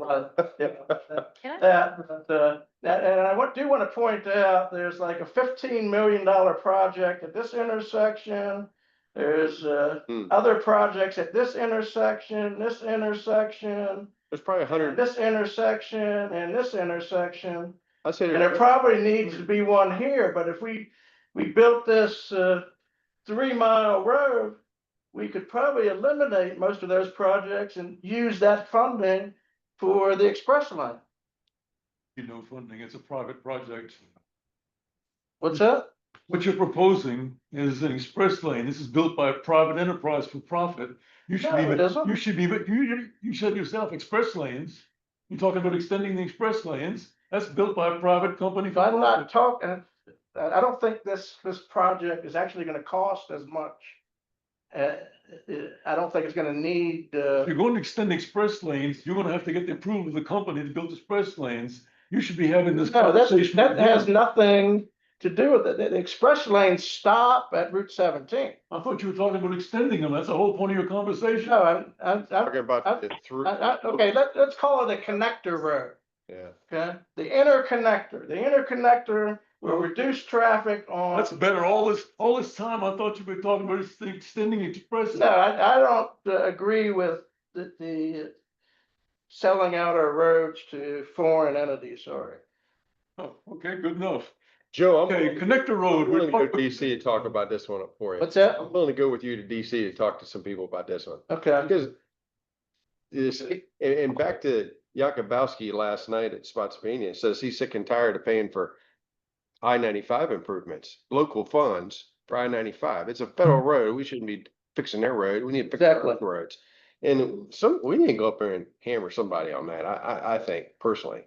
I do want to point out, there's like a $15 million project at this intersection. There's other projects at this intersection, There's probably 100. this intersection, and this intersection. I say And there probably needs to be one here, but if we built this 3-mile road, we could probably eliminate most of those projects and use that funding for the express lane. Funding, it's a private project. What's that? What you're proposing is an express lane. This is built by a private enterprise for profit. You should No, it isn't. you said yourself, express lanes. You're talking about extending the express lanes. That's built by a private company for I'm not profit. talking, I don't think this project is actually gonna cost as much. I don't think it's gonna need, If you're going to extend express lanes, you're gonna have to get the approval of the company to build express lanes. You should be having this no, conversation. that with has them. nothing to do with it. The express lanes stop at Route 17. I thought you were talking about extending them. That's the whole point of your conversation. No, I'm talking about the through. okay, let's call it a connector road. Yeah. Okay, the interconnector will reduce traffic on. That's better. All this time, I thought you were talking about extending express. No, I don't agree with the selling out our roads to foreign entities, sorry. Oh, okay, good enough. Joe, I'm Okay, Connector Road. willing to go to DC to talk about this one for you. What's that? I'm willing to go with you to DC to talk to some people about this one. Okay, Because this, and back to Yakubowski last night at Spotsylvania, says he's sick and tired of paying for I-95 improvements, local funds for I-95. It's a federal road. We shouldn't be fixing their road. We need to fix our Exactly. own roads. And we need to go up there and hammer somebody on that. I think personally.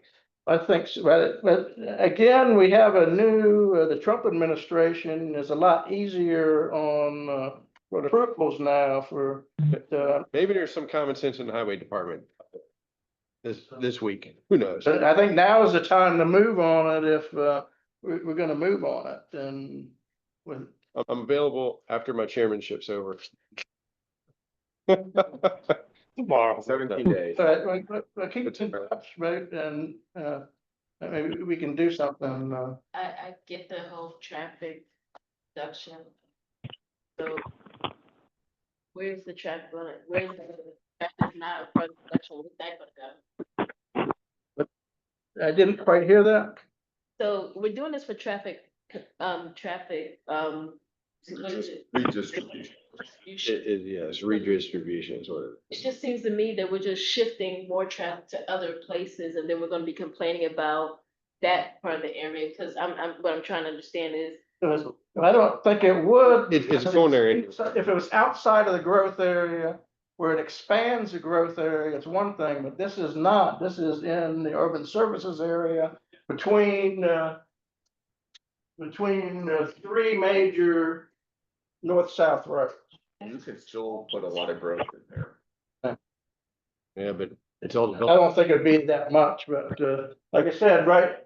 I think, so, but again, we have a new, the Trump administration is a lot easier on, for the approvals now for, Maybe there's some common sense in the highway department this week. Who knows? I think now is the time to move on it if, we're gonna move on it and with. I'm available after my chairmanship's over. Tomorrow. 17 days. But keep in touch, right, and, maybe we can do something, I get the whole traffic reduction. So where's the traffic on it? Where's the traffic not for the reduction? Where's that gonna go? I didn't quite hear that. So we're doing this for traffic. Redistribution. Yes, redistribution is what it It is. just seems to me that we're just shifting more traffic to other places, and then we're gonna be complaining about that part of the area, because what I'm trying to understand is, I don't think it would. It's going there anyway. If it was outside of the growth area, where it expands the growth area, it's one thing, but this is not. This is in the urban services area between three major north-south roads. You could still put a lot of growth in there. Yeah, but it's all I developed. don't think it'd be that much, but, like I said, right?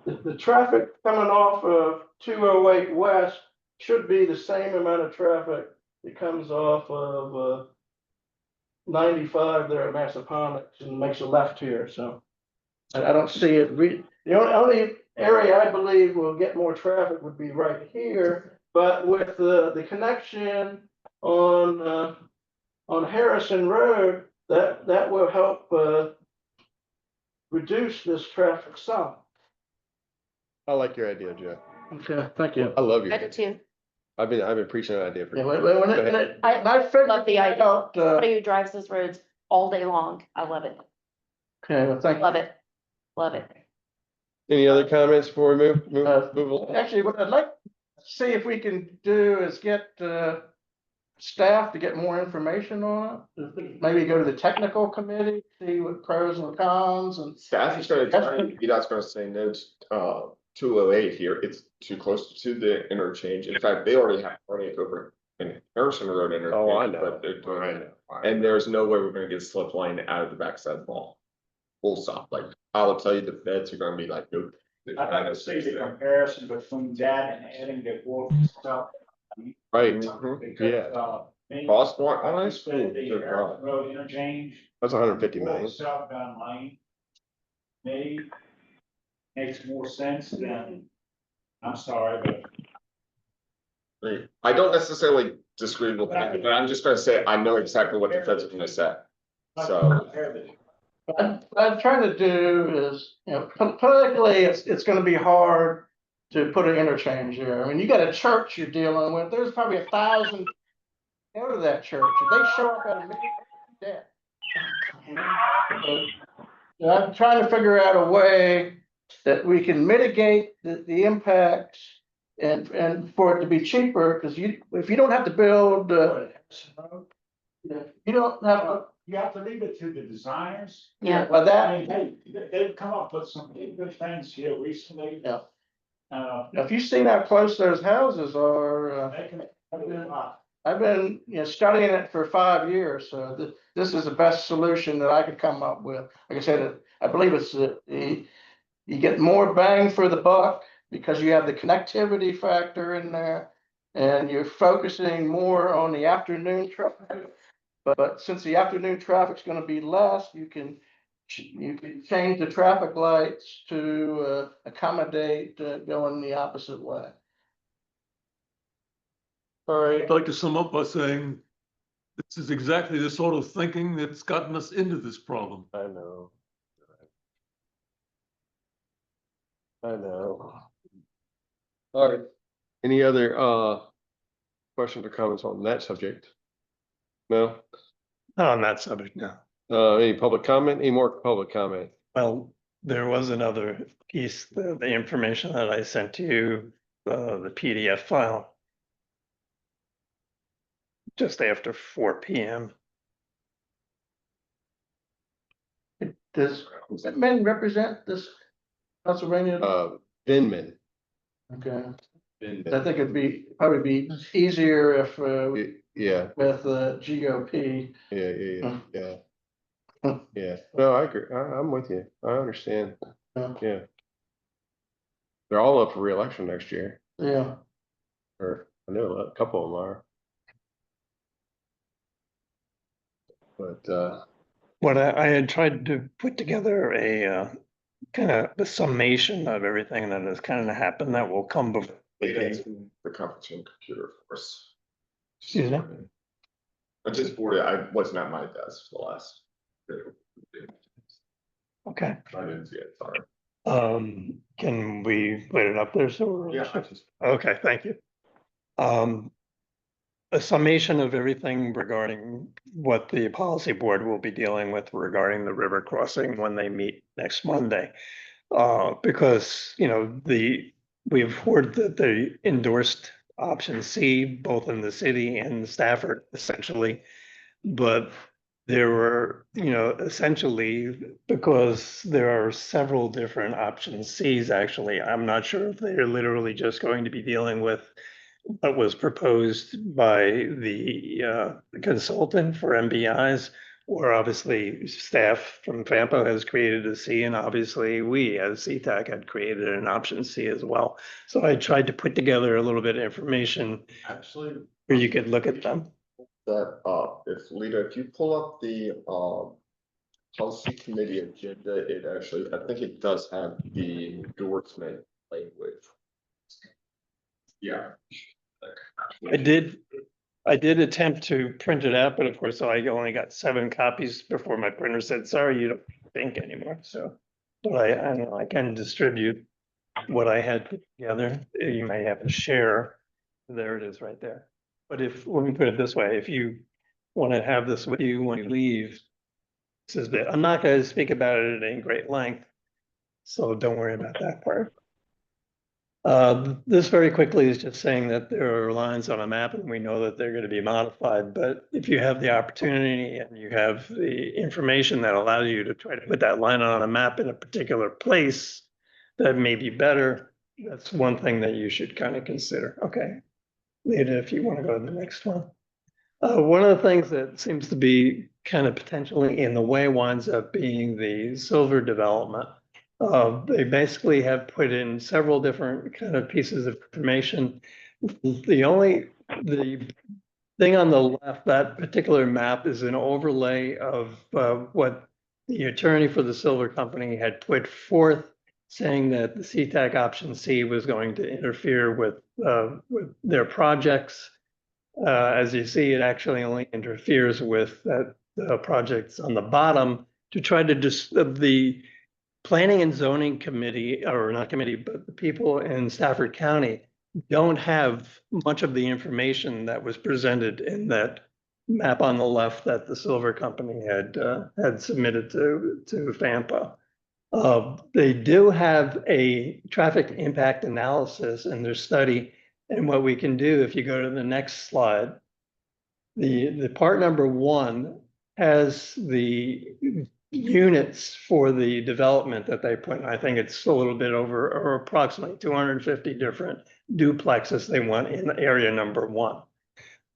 The traffic coming off of 208 West should be the same amount of traffic that comes off of, 95 there at Massaponax and makes a left here, so. I don't see it the only area I believe will get more traffic would be right here, but with the connection on Harrison Road, that will help, reduce this traffic some. I like your idea, Joe. Okay, thank you. I love your. I do too. I've been preaching that idea for. Yeah, I figured love the idea. out, Somebody who drives those roads all day long. I love it. okay, well, thank you. Love it. Love it. Any other comments before we move along? Actually, what I'd like to see if we can do is get, staff to get more information on it. Maybe go to the technical committee, see what pros and cons and. Staff is gonna try, that's gonna say no to 208 here. It's too close to the interchange. In fact, they already have plenty of over in Harrison Road interchange. Oh, I know. But they're doing I it. know. And there's no way we're gonna get slip line out of the backside of the mall. Full stop. Like, I will tell you, the feds are gonna be like, nope. They're I'd trying like to to see fix the that. comparison between that and adding the Wolf stuff. Right, Because, yeah, Cost more, I honest, said the good Harrison God. Road interchange. that's 150 million. North Southbound lane. Maybe makes more sense than, I'm sorry, but. I don't necessarily disagree with that, but I'm just gonna say, I know exactly what the feds are gonna say. So. What I'm trying to do is, politically, it's gonna be hard to put an interchange there. I mean, you got a church you're dealing with, there's probably 1,000 go to that church. If they show up at a meeting, they're dead. So, I'm trying to figure out a way that we can mitigate the impacts and for it to be cheaper, because if you don't have to build, you don't have to. You have to leave it to the designers. Yeah. But I that, mean, they've come up with some good things here recently. Yeah. Uh, if you've seen how close those houses are, they can. I've been, studying it for 5 years, so this is the best solution that I could come up with. Like I said, I believe it's you get more bang for the buck because you have the connectivity factor in there, and you're focusing more on the afternoon traffic. But since the afternoon traffic's going to be less, you can change the traffic lights to accommodate going the opposite way. All right, I'd like to sum up by saying this is exactly the sort of thinking that's gotten us into this problem. I know. All right. Any other questions or comments on that subject? No? Not on that subject now. Any public comment? Any more public comment? Well, there was another piece, the information that I sent to you, the PDF file. Just after 4 p.m. Does that man represent this Pennsylvania? Vinman. Okay, Vinman. I think it'd probably be easier if, Yeah, with GOP. yeah. Yeah, no, I agree. I'm with you. I understand. Yeah. They're all up for reelection next year, Yeah, or I know a couple of them are. But, What I had tried to put together a kind of a summation of everything that has kind of happened that will come before. The conferencing computer for us. Excuse me? I just boarded, I wasn't at my desk for the last. Okay. I didn't see it, sorry. Can we put it up there? So. Yeah, I just. Okay, thank you. A summation of everything regarding what the policy board will be dealing with regarding the river crossing when they meet next Monday. Because, you know, we've heard that they endorsed option C, both in the city and Stafford essentially. But there were, you know, essentially, because there are several different option Cs, actually, I'm not sure if they're literally just going to be dealing with what was proposed by the consultant for MBIs, or obviously staff from FAMPO has created a C, and obviously we as CTAC had created an option C as well. So I tried to put together a little bit of information Actually. where you could look at them. That if Lita, if you pull up the policy committee agenda, it actually, I think it does have the endorsement language. Yeah. I did attempt to print it out, but of course I only got 7 copies before my printer said, sorry, you don't think anymore. So, but I don't know, I can distribute what I had put together. You may have to share. There it is right there. But let me put it this way, if you want to have this with you when you leave, this is I'm not going to speak about it at any great length. So don't worry about that part. This very quickly is just saying that there are lines on a map and we know that they're going to be modified, but if you have the opportunity and you have the information that allows you to try to put that line on a map in a particular place, that may be better. That's one thing that you should kind of consider. Okay. Lita, if you want to go to the next one. One of the things that seems to be kind of potentially in the way winds up being the silver development. They basically have put in several different kind of pieces of information. The thing on the left, that particular map is an overlay of what the attorney for the silver company had put forth, saying that the CTAC option C was going to interfere with their projects. As you see, it actually only interferes with the projects on the bottom to try to the Planning and Zoning Committee, or not committee, but the people in Stafford County don't have much of the information that was presented in that map on the left that the Silver Company had submitted to FAMPO. They do have a traffic impact analysis in their study, and what we can do, if you go to the next slide, the part number 1 has the units for the development that they put in. I think it's a little bit over, or approximately 250 different duplexes they want in area number 1.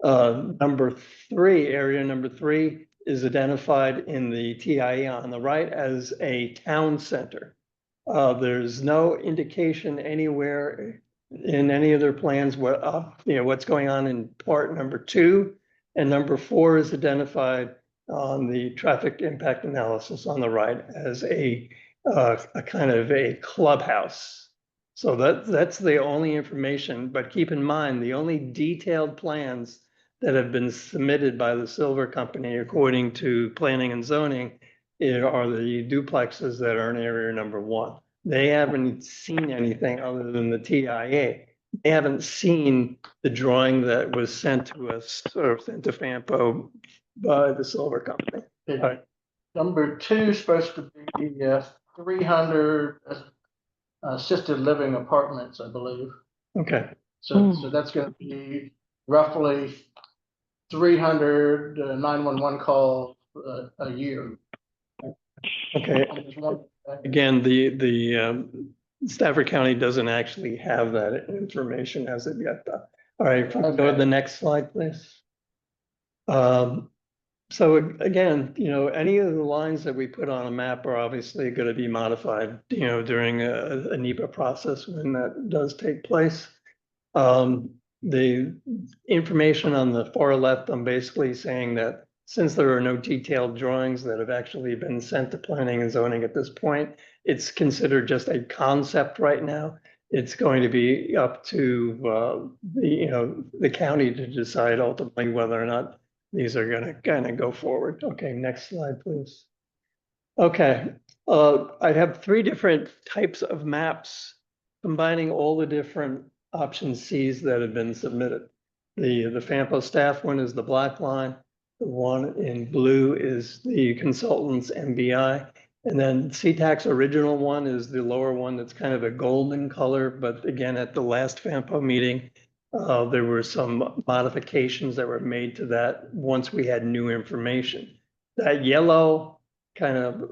Area number 3 is identified in the TIE on the right as a town center. There's no indication anywhere in any of their plans what's going on in part number 2, and number 4 is identified on the traffic impact analysis on the right as a kind of a clubhouse. So that's the only information, but keep in mind, the only detailed plans that have been submitted by the Silver Company according to planning and zoning are the duplexes that are in area number 1. They haven't seen anything other than the TIA. they haven't seen the drawing that was sent to us or sent to FAMPO by the Silver Company. Okay. All right. Number two is supposed to be 300 assisted living apartments, I believe. Okay, So that's gonna be roughly 300 911 calls a year. okay. And there's one- Again, the Stafford County doesn't actually have that information as of yet, though. All right, if we go to Okay. the next slide, please. So again, any of the lines that we put on a map are obviously going to be modified, during a NEPA process when that does take place. The information on the far left, I'm basically saying that since there are no detailed drawings that have actually been sent to planning and zoning at this point, it's considered just a concept right now. It's going to be up to the county to decide ultimately whether or not these are going to kind of go forward. Okay, next slide, please. Okay, I have three different types of maps combining all the different option Cs that have been submitted. The FAMPO staff one is the black line. The one in blue is the consultant's MBI. And then CTAC's original one is the lower one that's kind of a golden color. But again, at the last FAMPO meeting, there were some modifications that were made to that once we had new information. That yellow kind of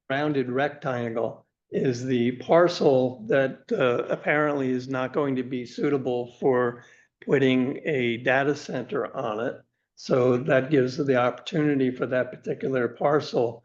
rounded rectangle is the parcel that apparently is not going to be suitable for putting a data center on it. So that gives the opportunity for that particular parcel,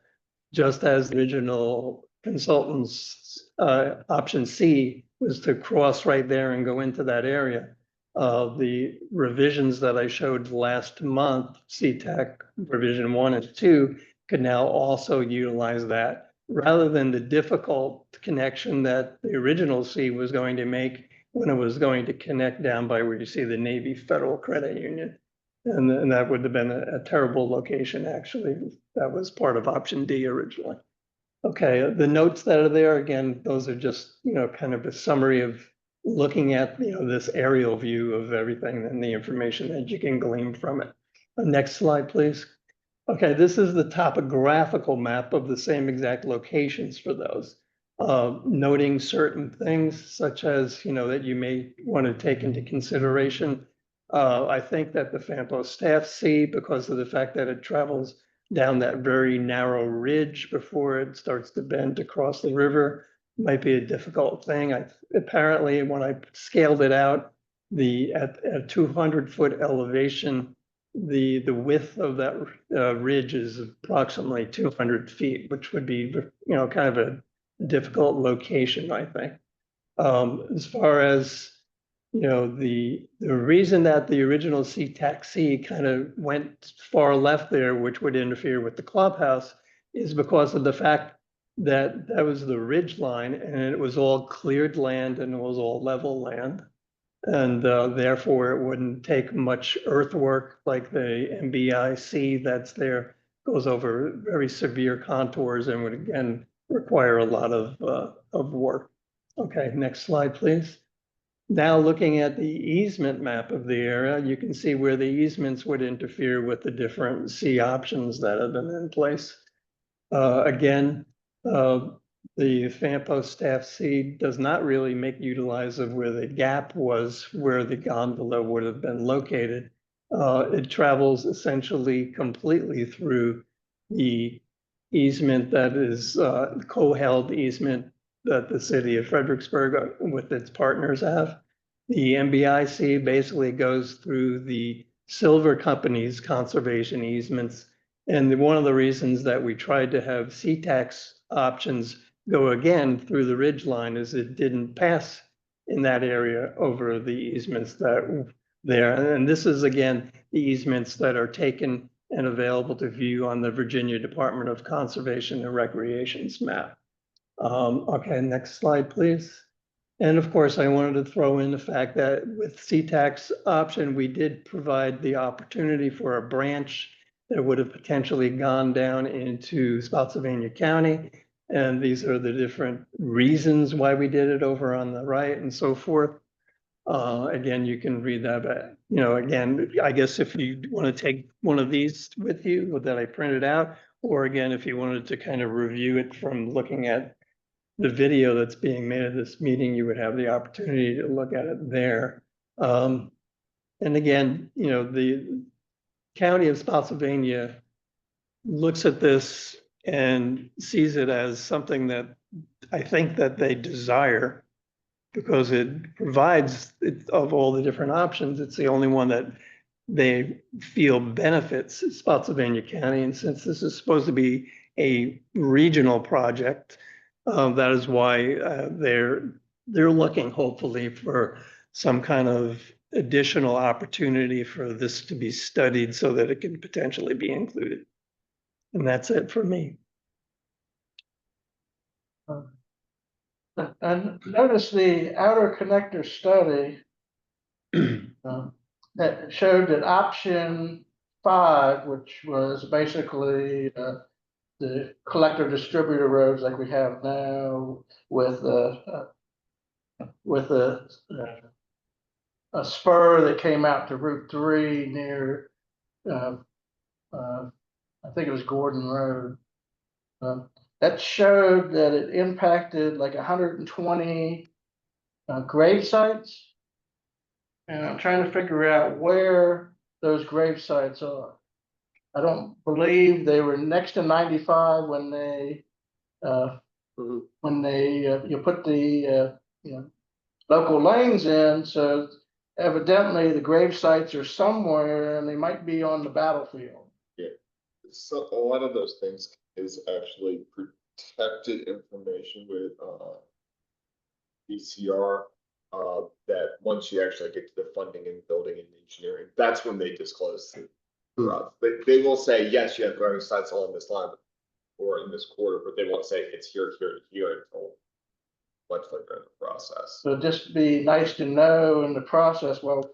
just as the original consultant's option C was to cross right there and go into that area. The revisions that I showed last month, CTAC revision 1 and 2, could now also utilize that rather than the difficult connection that the original C was going to make when it was going to connect down by where you see the Navy Federal Credit Union. And that would have been a terrible location, actually. That was part of option D originally. Okay, the notes that are there, again, those are just, kind of a summary of looking at, this aerial view of everything and the information that you can glean from it. Next slide, please. Okay, this is the topographical map of the same exact locations for those. Noting certain things such as, that you may want to take into consideration. I think that the FAMPO staff see, because of the fact that it travels down that very narrow ridge before it starts to bend across the river, might be a difficult thing. Apparently, when I scaled it out, at 200-foot elevation, the width of that ridge is approximately 200 feet, which would be, kind of a difficult location, I think. As far as, the reason that the original CTAC kind of went far left there, which would interfere with the clubhouse, is because of the fact that that was the ridge line and it was all cleared land and it was all level land. And therefore, it wouldn't take much earthwork like the MBIC that's there, goes over very severe contours and would again require a lot of work. Okay, next slide, please. Now looking at the easement map of the area, you can see where the easements would interfere with the different C options that have been in place. Again, the FAMPO staff C does not really make utilize of where the gap was, where the gondola would have been located. It travels essentially completely through the easement that is co-held easement that the city of Fredericksburg with its partners have. The MBIC basically goes through the Silver Company's conservation easements. And one of the reasons that we tried to have CTAC's options go again through the ridge line is it didn't pass in that area over the easements that there. And this is again, the easements that are taken and available to view on the Virginia Department of Conservation and Recreation's map. Okay, next slide, please. And of course, I wanted to throw in the fact that with CTAC's option, we did provide the opportunity for a branch that would have potentially gone down into Spotsylvania County. And these are the different reasons why we did it over on the right and so forth. Again, you can read that, but, you know, again, I guess if you want to take one of these with you that I printed out, or again, if you wanted to kind of review it from looking at the video that's being made of this meeting, you would have the opportunity to look at it there. And again, you know, the county of Spotsylvania looks at this and sees it as something that I think that they desire, because it provides, of all the different options, it's the only one that they feel benefits Spotsylvania County. And since this is supposed to be a regional project, that is why they're looking hopefully for some kind of additional opportunity for this to be studied so that it can potentially be included. And that's it for me. And notice the outer connector study that showed that option 5, which was basically the collector distributor roads like we have now with a spur that came out to Route 3 near I think it was Gordon Road. That showed that it impacted like 120 grave sites. And I'm trying to figure out where those grave sites are. I don't believe they were next to 95 when they you put the local lanes in. So evidently the grave sites are somewhere and they might be on the battlefield. Yeah, so a lot of those things is actually protected information with DCR. That once you actually get to the funding and building and engineering, that's when they disclose it. They will say, yes, you have growing sites along this line or in this quarter, but they won't say it's here, here, and here until much later in the process. So just be nice to know in the process while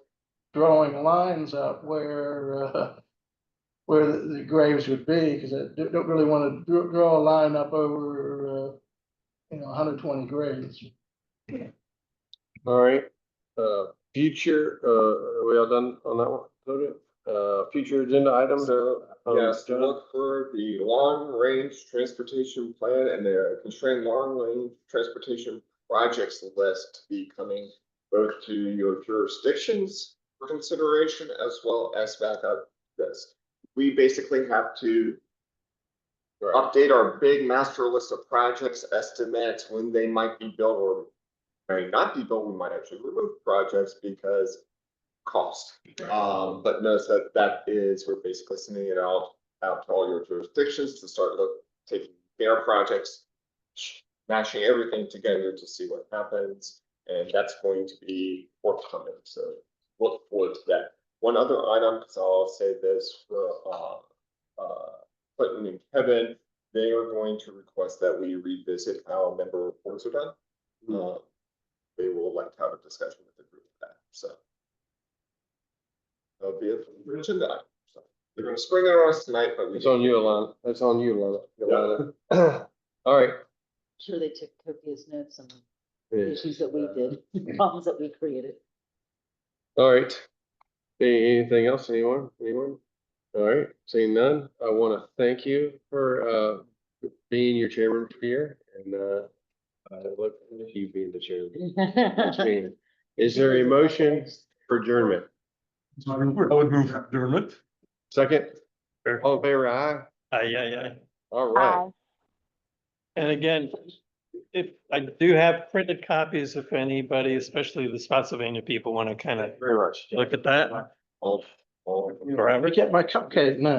drawing lines up where the graves would be, because I don't really want to draw a line up over 120 graves. All right, future, are we all done on that one? Future agenda items? So, yes, to look for the long-range transportation plan and the constrained long-range transportation projects list to be coming both to your jurisdictions for consideration as well as back up this. We basically have to update our big master list of projects, estimates when they might be built or may not be built. We might actually remove projects because cost. But notice that is, we're basically sending it out to all your jurisdictions to start taking their projects, mashing everything together to see what happens. And that's going to be forthcoming. So look forward to that. One other item, because I'll say this for Clinton and Kevin, they are going to request that we revisit how member reports are done. They will like to have a discussion with the group of that. So that'll be it for the agenda item. So they're going to spring it on us tonight, but It's on you, Alana. That's on you, Alana. All right. Sure, they took copious notes on Yeah. the issues that we did, problems that we created. All right. Anything else? Anyone? All right. Seeing none, I want to thank you for being your chairman for here, and I look forward to you being the chairman. Is there a motion for adjournment? I would move adjournment. Second? All in favor, aye? Aye. All right. And again, if I do have printed copies, if anybody, especially the Spotsylvania people, want to kind of Very much. look at that. all Forever. Get my cupcake now.